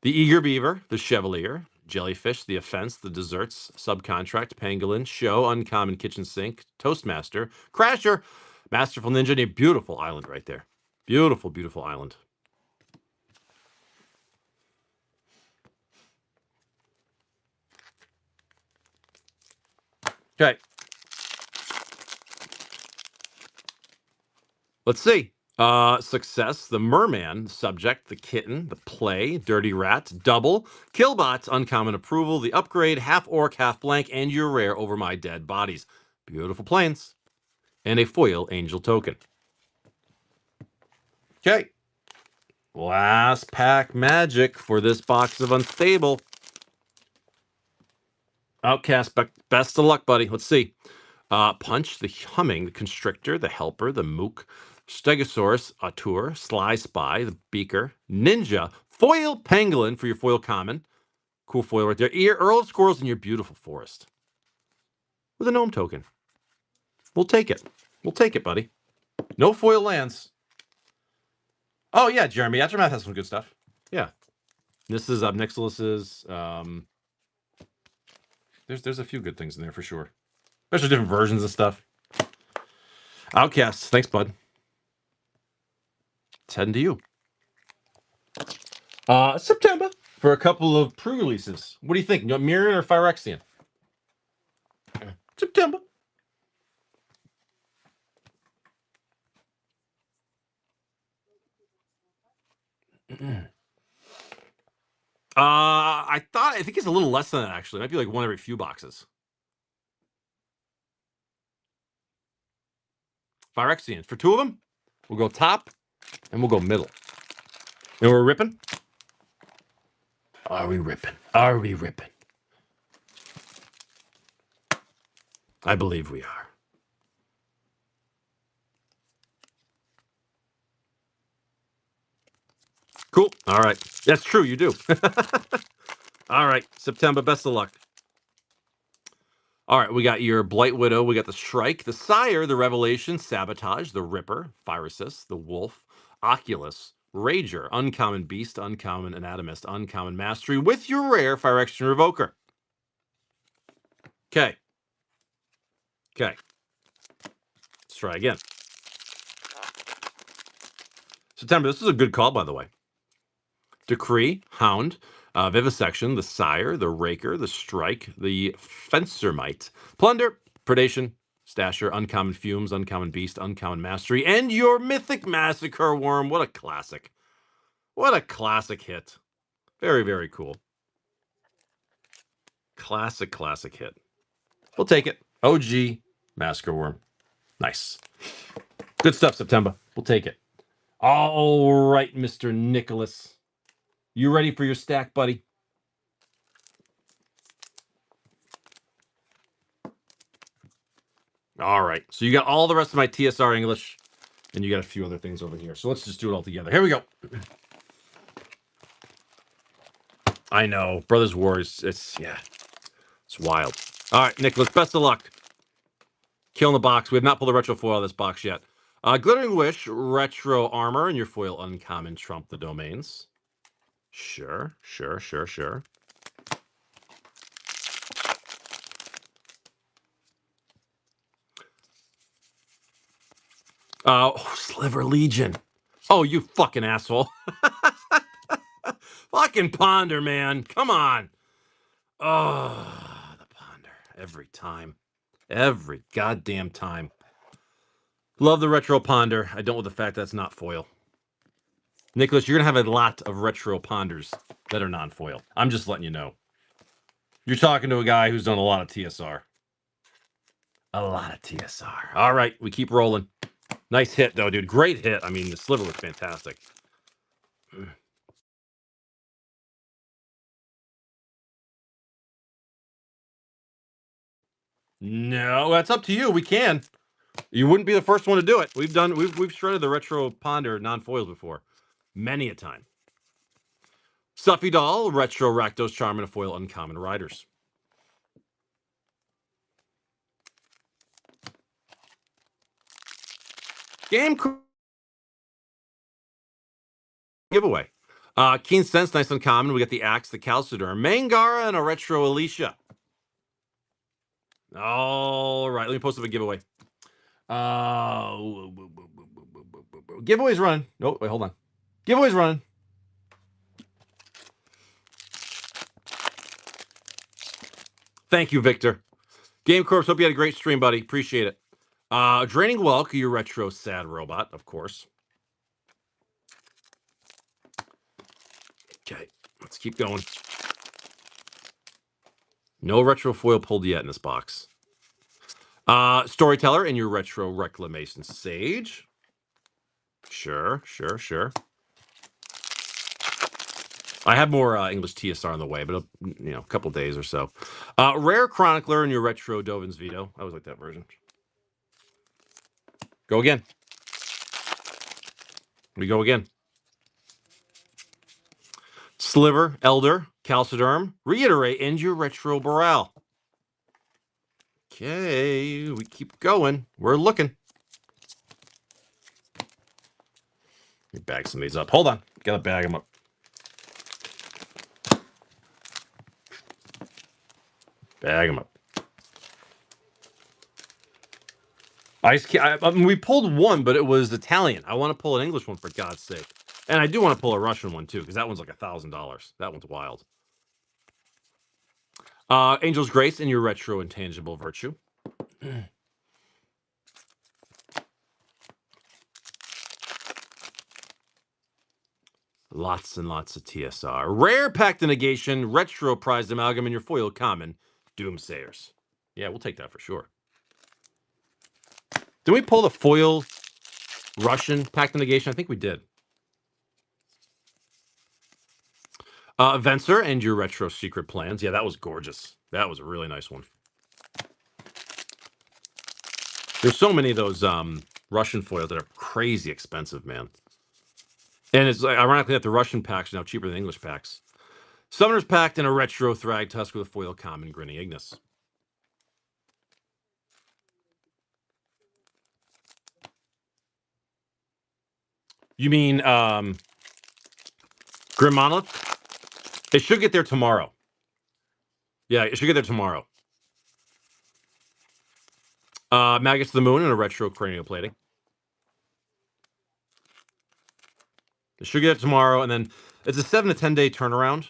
The Eager Beaver, the Chevalier, Jellyfish, the Offense, the Desserts, Subcontract, Pangolin, Show, Uncommon Kitchen Sink, Toastmaster, Crasher, Masterful Ninja, and a beautiful island right there. Beautiful, beautiful island. Okay. Let's see. Success, the Merman, subject, the kitten, the play, dirty rat, double, killbots, uncommon approval, the upgrade, half orc, half blank, and your rare over my dead bodies. Beautiful planes. And a foil angel token. Okay. Last pack magic for this box of Unstable. Outcast, best of luck, buddy. Let's see. Punch, the Humming, the Constrictor, the Helper, the Mook, Stegosaurus, Auteur, Sly Spy, the Beaker, Ninja, Foil Pangolin for your foil common. Cool foil right there. Earl of Squirrels in your beautiful forest. With a gnome token. We'll take it. We'll take it, buddy. No foil lands. Oh, yeah, Jeremy. Aftermath has some good stuff. Yeah. This is Nicholas's. There's a few good things in there for sure. Especially different versions of stuff. Outcasts. Thanks, bud. It's heading to you. September for a couple of pre-releases. What do you think? Mirren or Phyrexian? September. I think it's a little less than that actually. It might be like one every few boxes. Phyrexian. For two of them, we'll go top and we'll go middle. And we're ripping? Are we ripping? Are we ripping? I believe we are. Cool. All right. That's true. You do. All right. September. Best of luck. All right. We got your Blight Widow. We got the Shrike, the Sire, the Revelation, Sabotage, the Ripper, Phyresis, the Wolf, Oculus, Rager, Uncommon Beast, Uncommon Anatomist, Uncommon Mastery with your rare Phyrexian Revoker. Okay. Okay. Let's try again. September. This is a good call, by the way. Decree, Hound, Vivisection, the Sire, the Raker, the Strike, the Fencermite, Plunder, Predation, Stasher, Uncommon Fumes, Uncommon Beast, Uncommon Mastery, and your Mythic Massacre Worm. What a classic. What a classic hit. Very, very cool. Classic, classic hit. We'll take it. OG Massacre Worm. Nice. Good stuff, September. We'll take it. All right, Mr. Nicholas. You ready for your stack, buddy? All right. So you got all the rest of my TSR English, and you got a few other things over here. So let's just do it all together. Here we go. I know. Brothers Wars. It's wild. All right, Nicholas, best of luck. Killing the box. We have not pulled the retro foil out of this box yet. Glittering Wish, retro armor, and your foil uncommon trump the domains. Sure. Sliver Legion. Oh, you fucking asshole. Fucking Ponder, man. Come on. Oh, the Ponder. Every time. Every goddamn time. Love the retro Ponder. I don't with the fact that's not foil. Nicholas, you're going to have a lot of retro Ponders that are non-foil. I'm just letting you know. You're talking to a guy who's done a lot of TSR. A lot of TSR. All right, we keep rolling. Nice hit, though, dude. Great hit. I mean, the sliver was fantastic. No, that's up to you. We can. You wouldn't be the first one to do it. We've shredded the retro Ponder non-foils before. Many a time. Stuffy Doll, retro Rakdos Charm, and a foil uncommon riders. Game giveaway. Keen Sense, nice uncommon. We got the Axe, the Calcidur, Mangara, and a retro Alicia. All right, let me post up a giveaway. Giveaway's running. No, wait, hold on. Giveaway's running. Thank you, Victor. Game Corps, hope you had a great stream, buddy. Appreciate it. Draining Welk, your retro sad robot, of course. keep going. No retro foil pulled yet in this box. Storyteller and your retro Reclamation Sage. Sure. I have more English TSR on the way, but a couple days or so. Rare Chronicler and your retro Dovin's Veto. I always like that version. Go again. We go again. Sliver, Elder, Calciderm, Reiterate, and your retro Boral. Okay, we keep going. We're looking. Let me bag some of these up. Hold on. Gotta bag them up. Bag them up. We pulled one, but it was Italian. I want to pull an English one for God's sake. And I do want to pull a Russian one too, because that one's like $1,000. That one's wild. Angel's Grace and your retro Intangible Virtue. Lots and lots of TSR. Rare Pact Negation, retro Prized Amalgam, and your foil common Doomsayers. Yeah, we'll take that for sure. Did we pull the foil Russian Pact Negation? I think we did. Venser and your retro Secret Plans. Yeah, that was gorgeous. That was a really nice one. There's so many of those Russian foils that are crazy expensive, man. And it's ironically that the Russian packs are now cheaper than English packs. Summoner's Pact and a retro Thragtusk with a foil common Grinning Ignis. You mean Grim Monolith? It should get there tomorrow. Yeah, it should get there tomorrow. Maggots of the Moon and a retro Cranial Plating. It should get it tomorrow, and then it's a 7 to 10 day turnaround,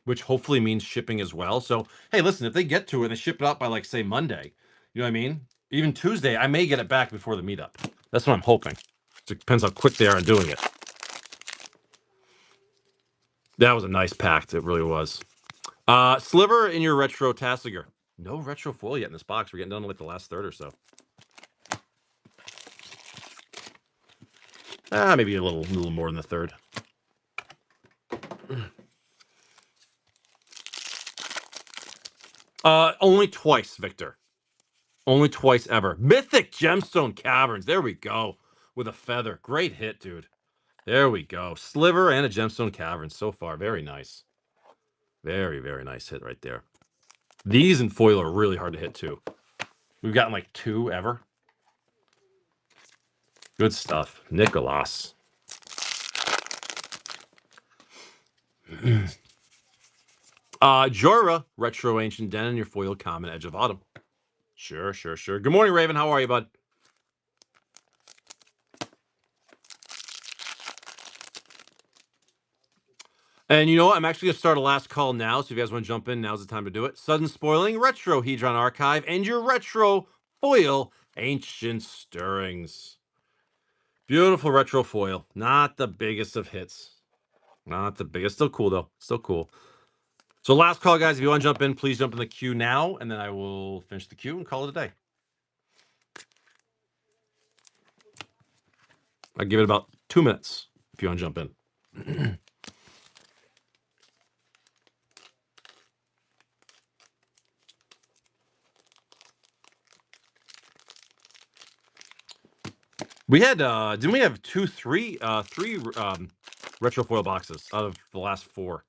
which hopefully means shipping as well. So, hey, listen, if they get to it and they ship it out by, like, say, Monday, you know what I mean? Even Tuesday, I may get it back before the meetup. That's what I'm hoping. It depends how quick they are in doing it. That was a nice pact. It really was. Sliver in your retro Tassiger. No retro foil yet in this box. We're getting down to like the last third or so. Maybe a little more than the third. Only twice, Victor. Only twice ever. Mythic Gemstone Caverns. There we go. With a feather. Great hit, dude. There we go. Sliver and a Gemstone Caverns so far. Very nice. Very, very nice hit right there. These in foil are really hard to hit, too. We've gotten like 2 ever. Good stuff. Nicholas. Jorah, retro Ancient Den, and your foil common Edge of Autumn. Sure. Good morning, Raven. How are you, bud? And you know what? I'm actually going to start a last call now. So if you guys want to jump in, now's the time to do it. Sudden Spoiling, Retro Hedron Archive, and your retro foil Ancient Stirrings. Beautiful retro foil. Not the biggest of hits. Not the biggest. Still cool, though. Still cool. So last call, guys. If you want to jump in, please jump in the queue now, and then I will finish the queue and call it a day. I'll give it about 2 minutes if you want to jump in. We had, didn't we have three retro foil boxes out of the last 4?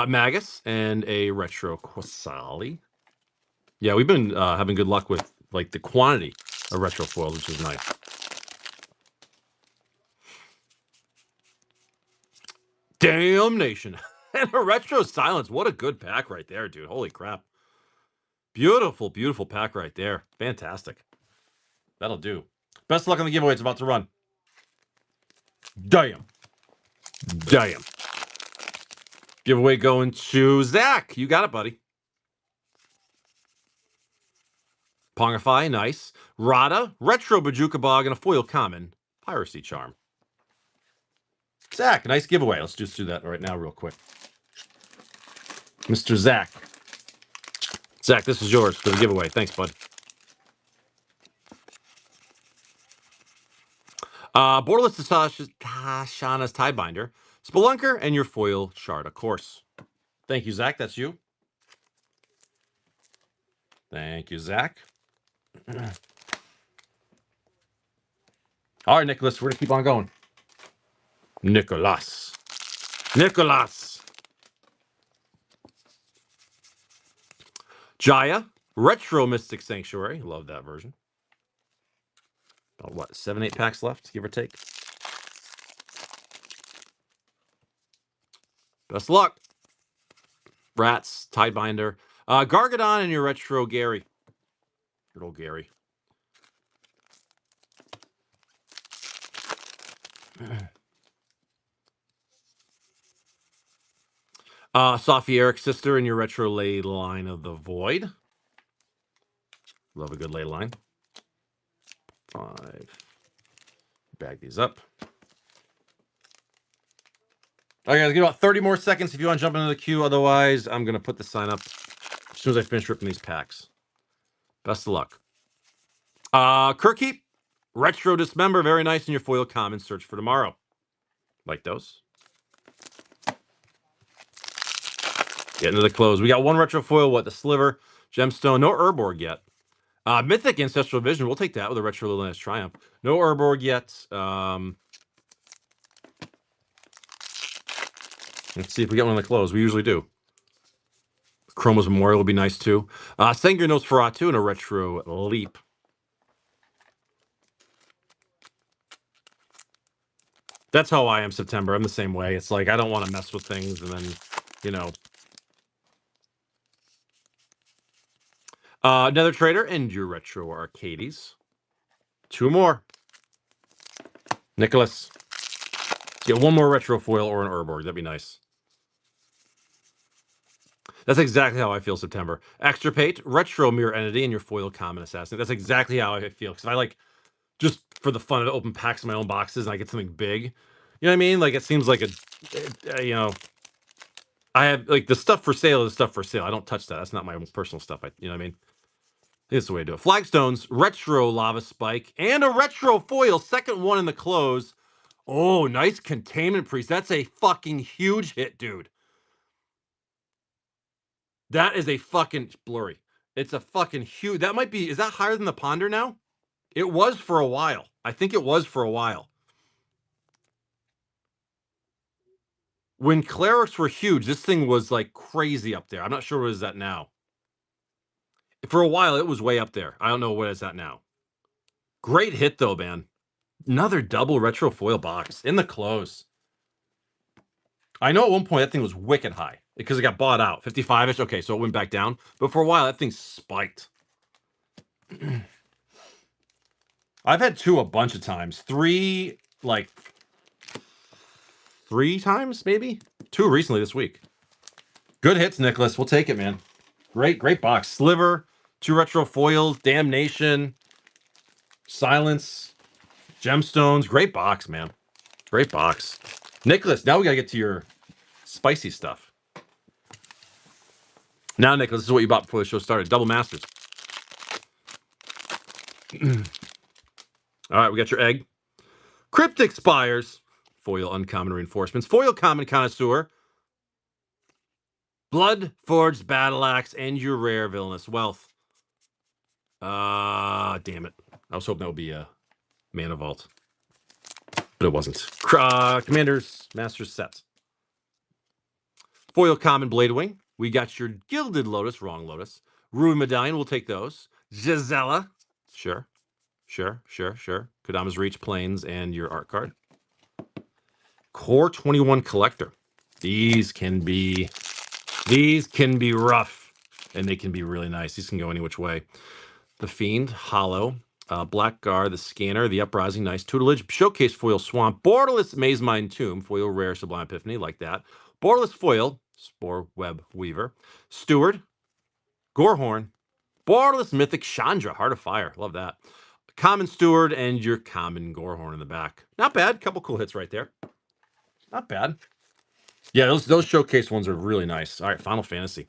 Magus and a retro Quasali. Yeah, we've been having good luck with like the quantity of retro foils, which is nice. Damnation. And a retro Silence. What a good pack right there, dude. Holy crap. Beautiful, beautiful pack right there. Fantastic. That'll do. Best of luck on the giveaway. It's about to run. Damn. Giveaway going to Zach. You got it, buddy. Pongify, nice. Rada, retro Bajuka Bog, and a foil common Piracy Charm. Zach, nice giveaway. Let's just do that right now real quick. Mr. Zach. Zach, this is yours for the giveaway. Thanks, bud. Borderless Tashana's Tie Binder, Spelunker, and your foil shard, of course. Thank you, Zach. That's you. Thank you, Zach. All right, Nicholas, we're going to keep on going. Nicholas. Jaya, Retro Mystic Sanctuary. Love that version. About what, 7-8 packs left, give or take? Best luck. Rats, Tidebinder. Gargadon and your Retro Gary. Good old Gary. Sophie Eric's sister and your Retro Ley Line of the Void. Love a good ley line. 5. Bag these up. All right, guys, give about 30 more seconds if you want to jump into the queue. Otherwise, I'm going to put the sign up as soon as I finish ripping these packs. Best of luck. Kirkheap, Retro Dismember. Very nice in your foil common. Search for tomorrow. Like those. Getting to the close. We got one Retro Foil. What? The Sliver. Gemstone. No Urborg yet. Mythic Ancestral Vision. We'll take that with a Retro Liliana's Triumph. No Urborg yet. Let's see if we get one in the close. We usually do. Chroma's Memorial will be nice too. Sengir Nosferatu and a Retro Leap. That's how I am, September. I'm the same way. It's like I don't want to mess with things, and then, you know. Nether Trader and your Retro Arcades. 2 more. Nicholas. Get one more Retro Foil or an Urborg. That'd be nice. That's exactly how I feel, September. Extirpate, Retro Mirror Entity, and your Foil Common Assassin. That's exactly how I feel. Because I like, just for the fun of it, open packs of my own boxes and I get something big. You know what I mean? Like, it seems like you know, I have, like, the stuff for sale is stuff for sale. I don't touch that. That's not my own personal stuff. You know what I mean? This is the way to do it. Flagstones, Retro Lava Spike, and a Retro Foil. Second one in the close. Oh, nice Containment Priest. That's a fucking huge hit, dude. That is a fucking blurry. It's a fucking huge. That might be. Is that higher than the Ponder now? It was for a while. I think it was for a while. When clerics were huge, this thing was like crazy up there. I'm not sure what is that now. For a while, it was way up there. I don't know what is that now. Great hit though, man. Another double Retro Foil box in the close. I know at one point that thing was wicked high because it got bought out. 55-ish. Okay, so it went back down. But for a while, that thing spiked. I've had 2 a bunch of times. 3, like 3 times, maybe? 2 recently this week. Good hits, Nicholas. We'll take it, man. Great box. Sliver, 2 Retro Foils, Damnation, Silence, Gemstones. Great box, man. Great box. Nicholas, now we got to get to your spicy stuff. Now, Nicholas, this is what you bought before the show started. Double Masters. All right, we got your egg. Cryptic Spires. Foil Uncommon Reinforcements. Foil Common Connoisseur. Blood Forged Battle Axe. And your rare Villainous Wealth. Damn it. I was hoping that would be a Mana Vault. But it wasn't. Commander's Master's Set. Foil Common Bladewing. We got your Gilded Lotus. Wrong Lotus. Ruin Medallion. We'll take those. Gisela. Sure. Kodama's Reach, Plains, and your art card. Core 21 Collector. These can be rough, and they can be really nice. These can go any which way. The Fiend, Hollow, Blackguard, the Scanner, the Uprising, nice. Tutelage, Showcase Foil Swamp, Borderless Maze Mine Tomb, Foil Rare Sublime Epiphany, like that. Borderless Foil, Spore Web Weaver, Steward, Gorehorn, Borderless Mythic Chandra, Heart of Fire, love that. Common Steward and your Common Gorehorn in the back. Not bad, couple cool hits right there. Not bad. Yeah, those showcase ones are really nice. All right, Final Fantasy.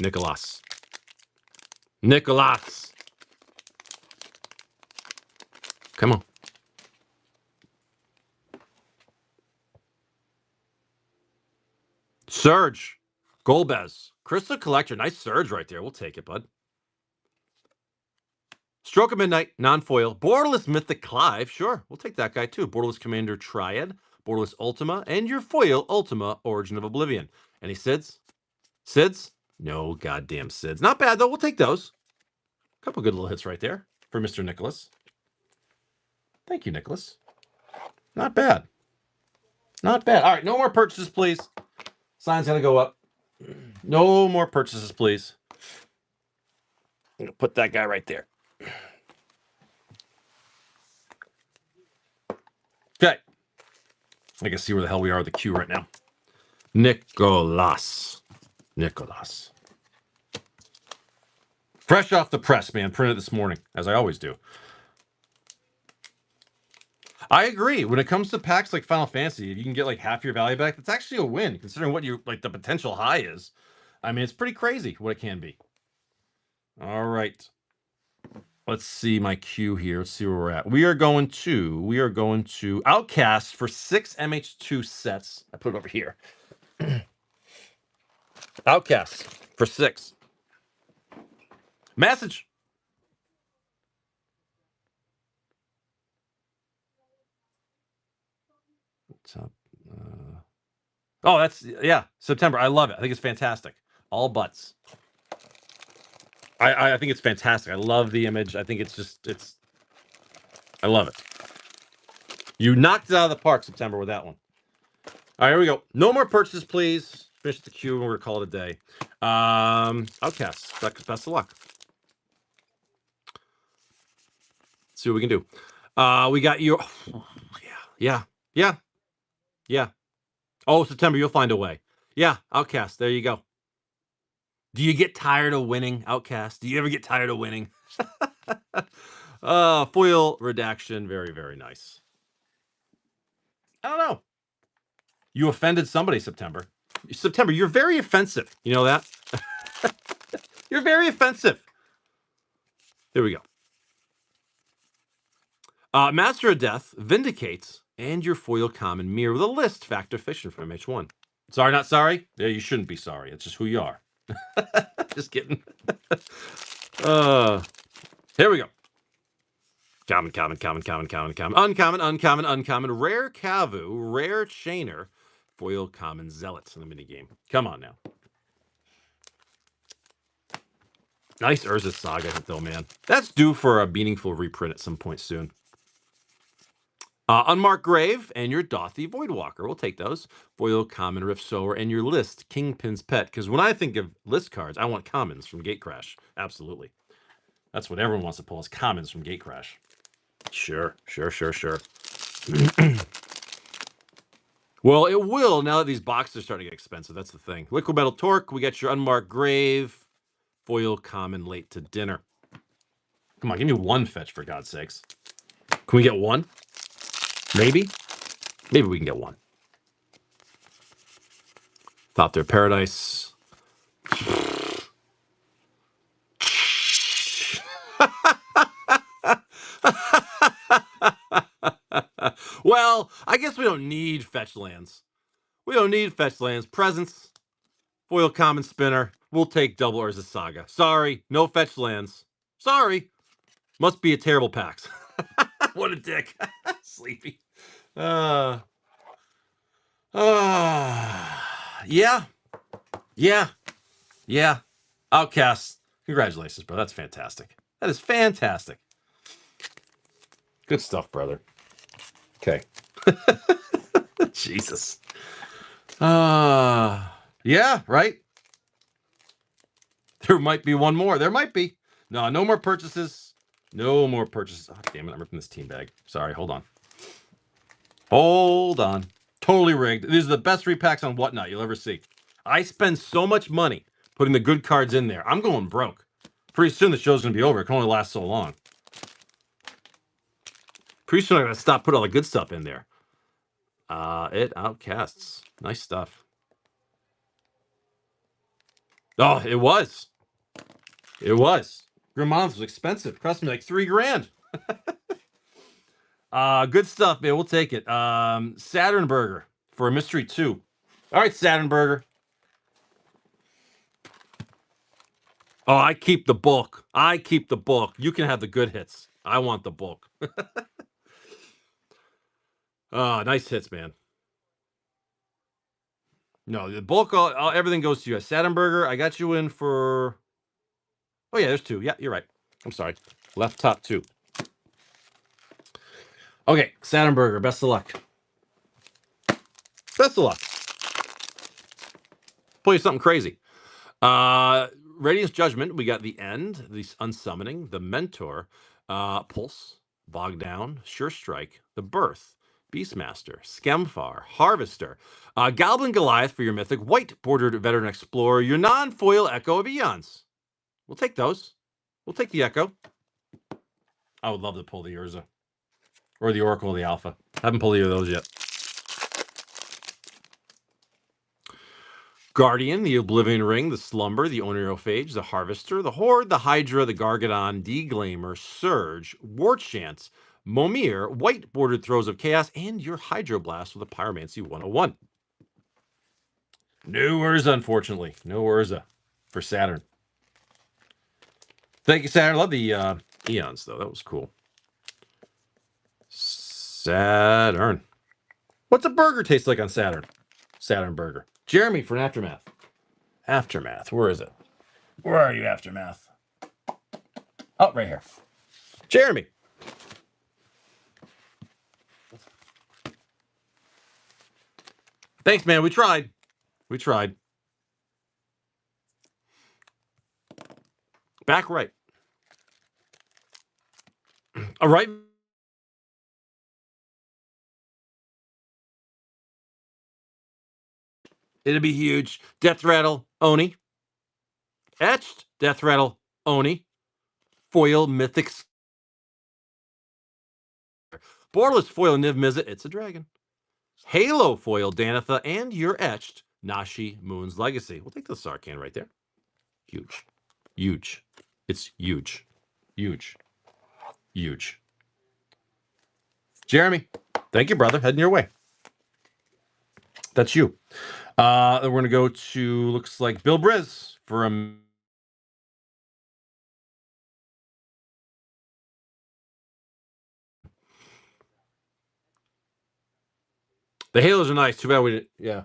Nicholas. Come on. Surge. Golbez. Crystal Collector. Nice Surge right there. We'll take it, bud. Stroke of Midnight. Non-foil. Borderless Mythic Clive. Sure. We'll take that guy too. Borderless Commander Triad. Borderless Ultima. And your foil Ultima Origin of Oblivion. Any Sids? Sids? No goddamn Sids. Not bad, though. We'll take those. A couple good little hits right there for Mr. Nicholas. Thank you, Nicholas. Not bad. Not bad. All right, no more purchases, please. Sign's going to go up. No more purchases, please. I'm going to put that guy right there. Okay. I can see where the hell we are with the queue right now. Nicholas. Fresh off the press, man. Printed this morning, as I always do. I agree. When it comes to packs like Final Fantasy, if you can get like half your value back, that's actually a win, considering what you like the potential high is. I mean, it's pretty crazy what it can be. All right. Let's see my queue here. Let's see where we're at. We are going to Outcast for 6 MH2 sets. I put it over here. Outcast for 6. Message. What's up? Oh, that's September. I love it. I think it's fantastic. All butts. I think it's fantastic. I love the image. I think I love it. You knocked it out of the park, September, with that one. All right, here we go. No more purchases, please. Finish the queue and we're gonna call it a day. Outcasts. Best of luck. Let's see what we can do. We got your yeah. Oh, September, you'll find a way. Yeah, Outcast. There you go. Do you get tired of winning, Outcast? Do you ever get tired of winning? Foil redaction. Very, very nice. I don't know. You offended somebody, September. September, you're very offensive. You know that? You're very offensive. There we go. Master of Death, Vindicates, and your foil common mirror with a list factor fiction from MH1. Sorry, not sorry? Yeah, you shouldn't be sorry. It's just who you are. Just kidding. Here we go. Common. Uncommon. Rare Kavu, rare Chainer, foil common Zealots in the minigame. Come on now. Nice Urza Saga, though, man. That's due for a meaningful reprint at some point soon. Unmarked Grave and your Dothy Voidwalker. We'll take those. Foil Common Rift Sower and your list Kingpin's Pet. Because when I think of list cards, I want commons from Gatecrash. Absolutely. That's what everyone wants to pull is commons from Gatecrash. Sure. Well, it will now that these boxes are starting to get expensive. That's the thing. Liquid Metal Torque. We got your Unmarked Grave. Foil Common Late to Dinner. Come on, give me one fetch for God's sakes. Can we get one? Maybe we can get one. Thought Their Paradise. Well, I guess we don't need fetch lands. Presence. Foil Common Spinner. We'll take double Urza Saga. Sorry, no fetch lands. Sorry. Must be a terrible PAX. What a dick. Sleepy. Yeah. Outcast. Congratulations, bro. That's fantastic. That is fantastic. Good stuff, brother. Okay. Jesus. Yeah, right? There might be one more. There might be. No more purchases. No more purchases. Oh, damn it. I'm ripping this team bag. Sorry. Hold on. Totally rigged. These are the best repacks on Whatnot you'll ever see. I spend so much money putting the good cards in there. I'm going broke. Pretty soon the show's going to be over. It can only last so long. Pretty soon I'm gonna stop putting all the good stuff in there. It outcasts. Nice stuff. Oh, it was. It was. Grimmons was expensive. Cost me like $3,000. Good stuff, man. We'll take it. Saturn Burger for a mystery 2. All right, Saturn Burger. Oh, I keep the bulk. I keep the bulk. You can have the good hits. I want the bulk. Nice hits, man. No, the bulk, everything goes to you. Saturn Burger, I got you in for. Oh, yeah, there's 2. Yeah, you're right. I'm sorry. Left top 2. Okay, Saturn Burger, best of luck. Best of luck. Play something crazy. Radiance Judgment, we got the End, the Unsummoning, the Mentor, Pulse, Bogdown, Sure Strike, the Birth, Beastmaster, Skemfar, Harvester, Goblin Goliath for your mythic, white bordered Veteran Explorer, your non-foil Echo of Eons. We'll take those. We'll take the Echo. I would love to pull the Urza. Or the Oracle of the Alpha. Haven't pulled either of those yet. Guardian, the Oblivion Ring, the Slumber, the Onerophage, the Harvester, the Horde, the Hydra, the Gargadon, Deglamer, Surge, Warchant, Momir, White Bordered Throes of Chaos, and your Hydroblast with a Pyromancy 101. No Urza, unfortunately. No Urza for Saturn. Thank you, Saturn. Love the Eons, though. That was cool. Saturn. What's a burger taste like on Saturn? Saturn Burger. Jeremy for an Aftermath. Aftermath. Where is it? Where are you, Aftermath? Oh, right here. Jeremy. Thanks, man. We tried. We tried. Back right. All right. It'll be huge. Death Rattle, Oni. Etched, Death Rattle, Oni. Foil, Mythics. Borderless Foil, Niv Mizzet. It's a dragon. Halo Foil, Danitha. And your Etched, Nashi, Moon's Legacy. We'll take the Sarkhan right there. Huge. Huge. It's huge. Huge. Huge. Jeremy, thank you, brother. Heading your way. That's you. We're going to go to, looks like Bill Briz for a. The halos are nice. Too bad we didn't. Yeah.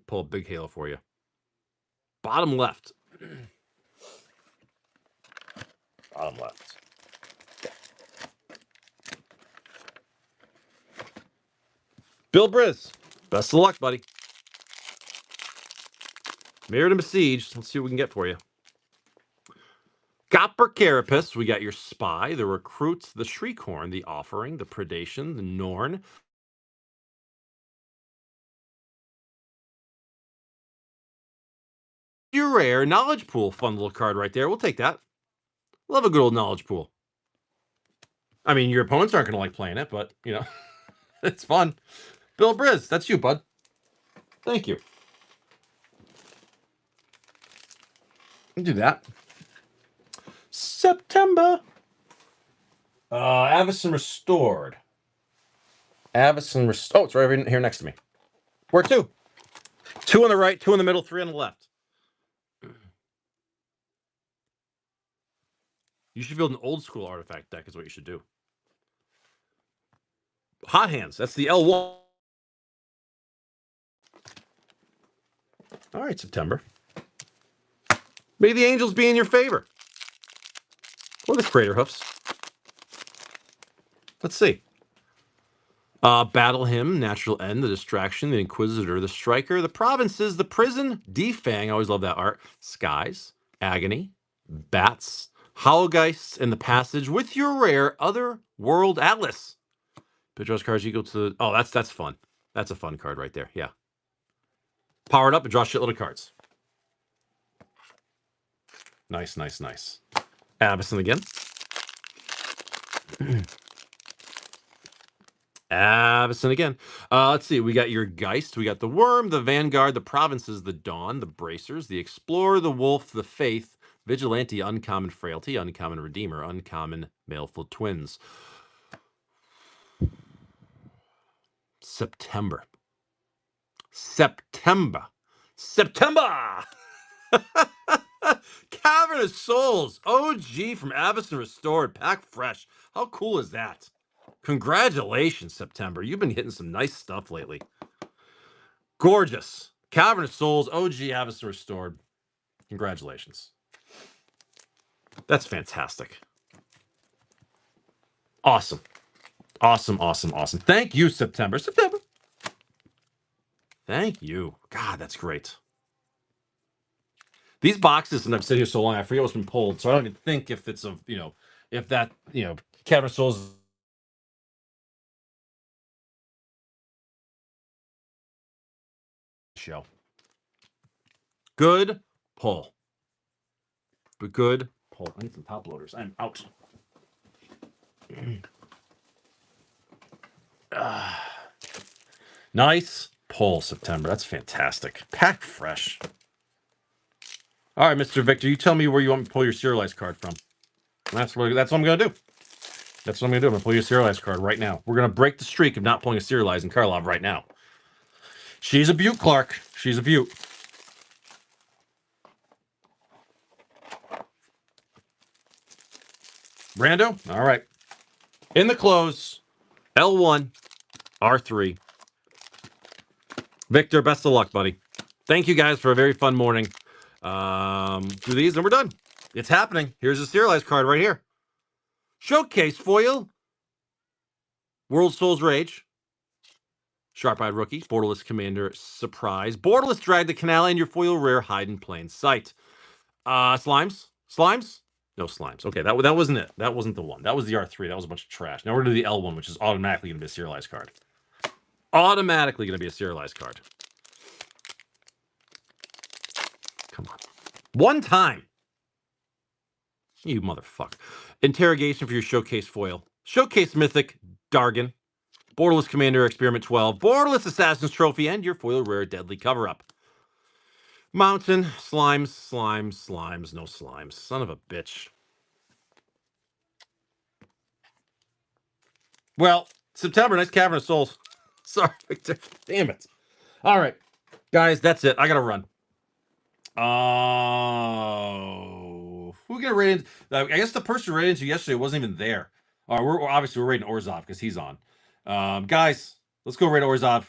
Pull a big halo for you. Bottom left. Bottom left. Bill Briz. Best of luck, buddy. Mirrored and Besieged. Let's see what we can get for you. Copper Carapace. We got your Spy, the Recruit, the Shriekhorn, the Offering, the Predation, the Norn. Your rare Knowledge Pool. Fun little card right there. We'll take that. Love a good old Knowledge Pool. I mean, your opponents aren't going to like playing it, but, you know, it's fun. Bill Briz, that's you, bud. Thank you. Do that. September. Avacyn Restored. Avacyn Restored. Oh, it's right over here next to me. Where 2? 2 on the right, 2 in the middle, 3 on the left. You should build an old school artifact deck is what you should do. Hot Hands. That's the L1. All right, September. May the angels be in your favor. Or the Crater Hoofs. Let's see. Battle Hymn, Natural End, the Distraction, the Inquisitor, the Striker, the Provinces, the Prison, Defang. I always love that art. Skies, Agony, Bats, Howlgeists, and the Passage with your rare Other World Atlas. Draws cards equal to. Oh, that's fun. That's a fun card right there. Yeah. Power it up and draw a shitload of cards. Nice, nice, nice. Avacyn again. Avison again. Let's see. We got your Geist. We got the Worm, the Vanguard, the Provinces, the Dawn, the Bracers, the Explorer, the Wolf, the Faith, Vigilante, Uncommon Frailty, Uncommon Redeemer, Uncommon Maleful Twins. September. Cavern of Souls. OG from Avison Restored. Pack fresh. How cool is that? Congratulations, September. You've been hitting some nice stuff lately. Gorgeous. Cavern of Souls, OG Avison Restored. Congratulations. That's fantastic. Awesome. Awesome. Thank you, September. Thank you. God, that's great. These boxes, and I've sitting here so long, I forget what's been pulled, so I don't even think if it's if that, Cavern of Souls show. Good pull. But good pull. I need some top loaders. I'm out. Nice pull, September. That's fantastic. Pack fresh. All right, Mr. Victor, you tell me where you want me to pull your serialized card from. That's what I'm going to do. That's what I'm going to do. I'm going to pull your serialized card right now. We're going to break the streak of not pulling a serialized in Karlov right now. She's a beaut, Clark. She's a beaut. Brando? All right. In the close, L1, R3. Victor, best of luck, buddy. Thank you guys for a very fun morning. Do these and we're done. It's happening. Here's a serialized card right here. Showcase foil. World Souls Rage. Sharp-Eyed Rookie. Borderless Commander Surprise. Borderless Drag the Canal and your foil rare hide in plain sight. Slimes? No slimes. Okay, that wasn't it. That wasn't the one. That was the R3. That was a bunch of trash. Now we're going to do the L1, which is automatically going to be a serialized card. Automatically going to be a serialized card. Come on. One time. You motherfucker. Interrogation for your Showcase foil. Showcase Mythic Dargan. Borderless Commander Experiment 12. Borderless Assassin's Trophy and your foil rare Deadly Cover-Up. Mountain. Slimes. No slimes. Son of a bitch. Well, September, nice Cavern of Souls. Sorry, Victor. Damn it. All right. Guys, that's it. I got to run. Who get rated? I guess the person rated into yesterday wasn't even there. All right, we're rating Orzhov because he's on. Guys, let's go rate Orzhov.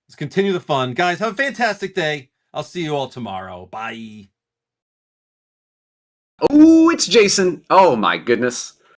Let's continue the fun. Guys, have a fantastic day. I'll see you all tomorrow. Bye. Oh, it's Jason. Oh my goodness.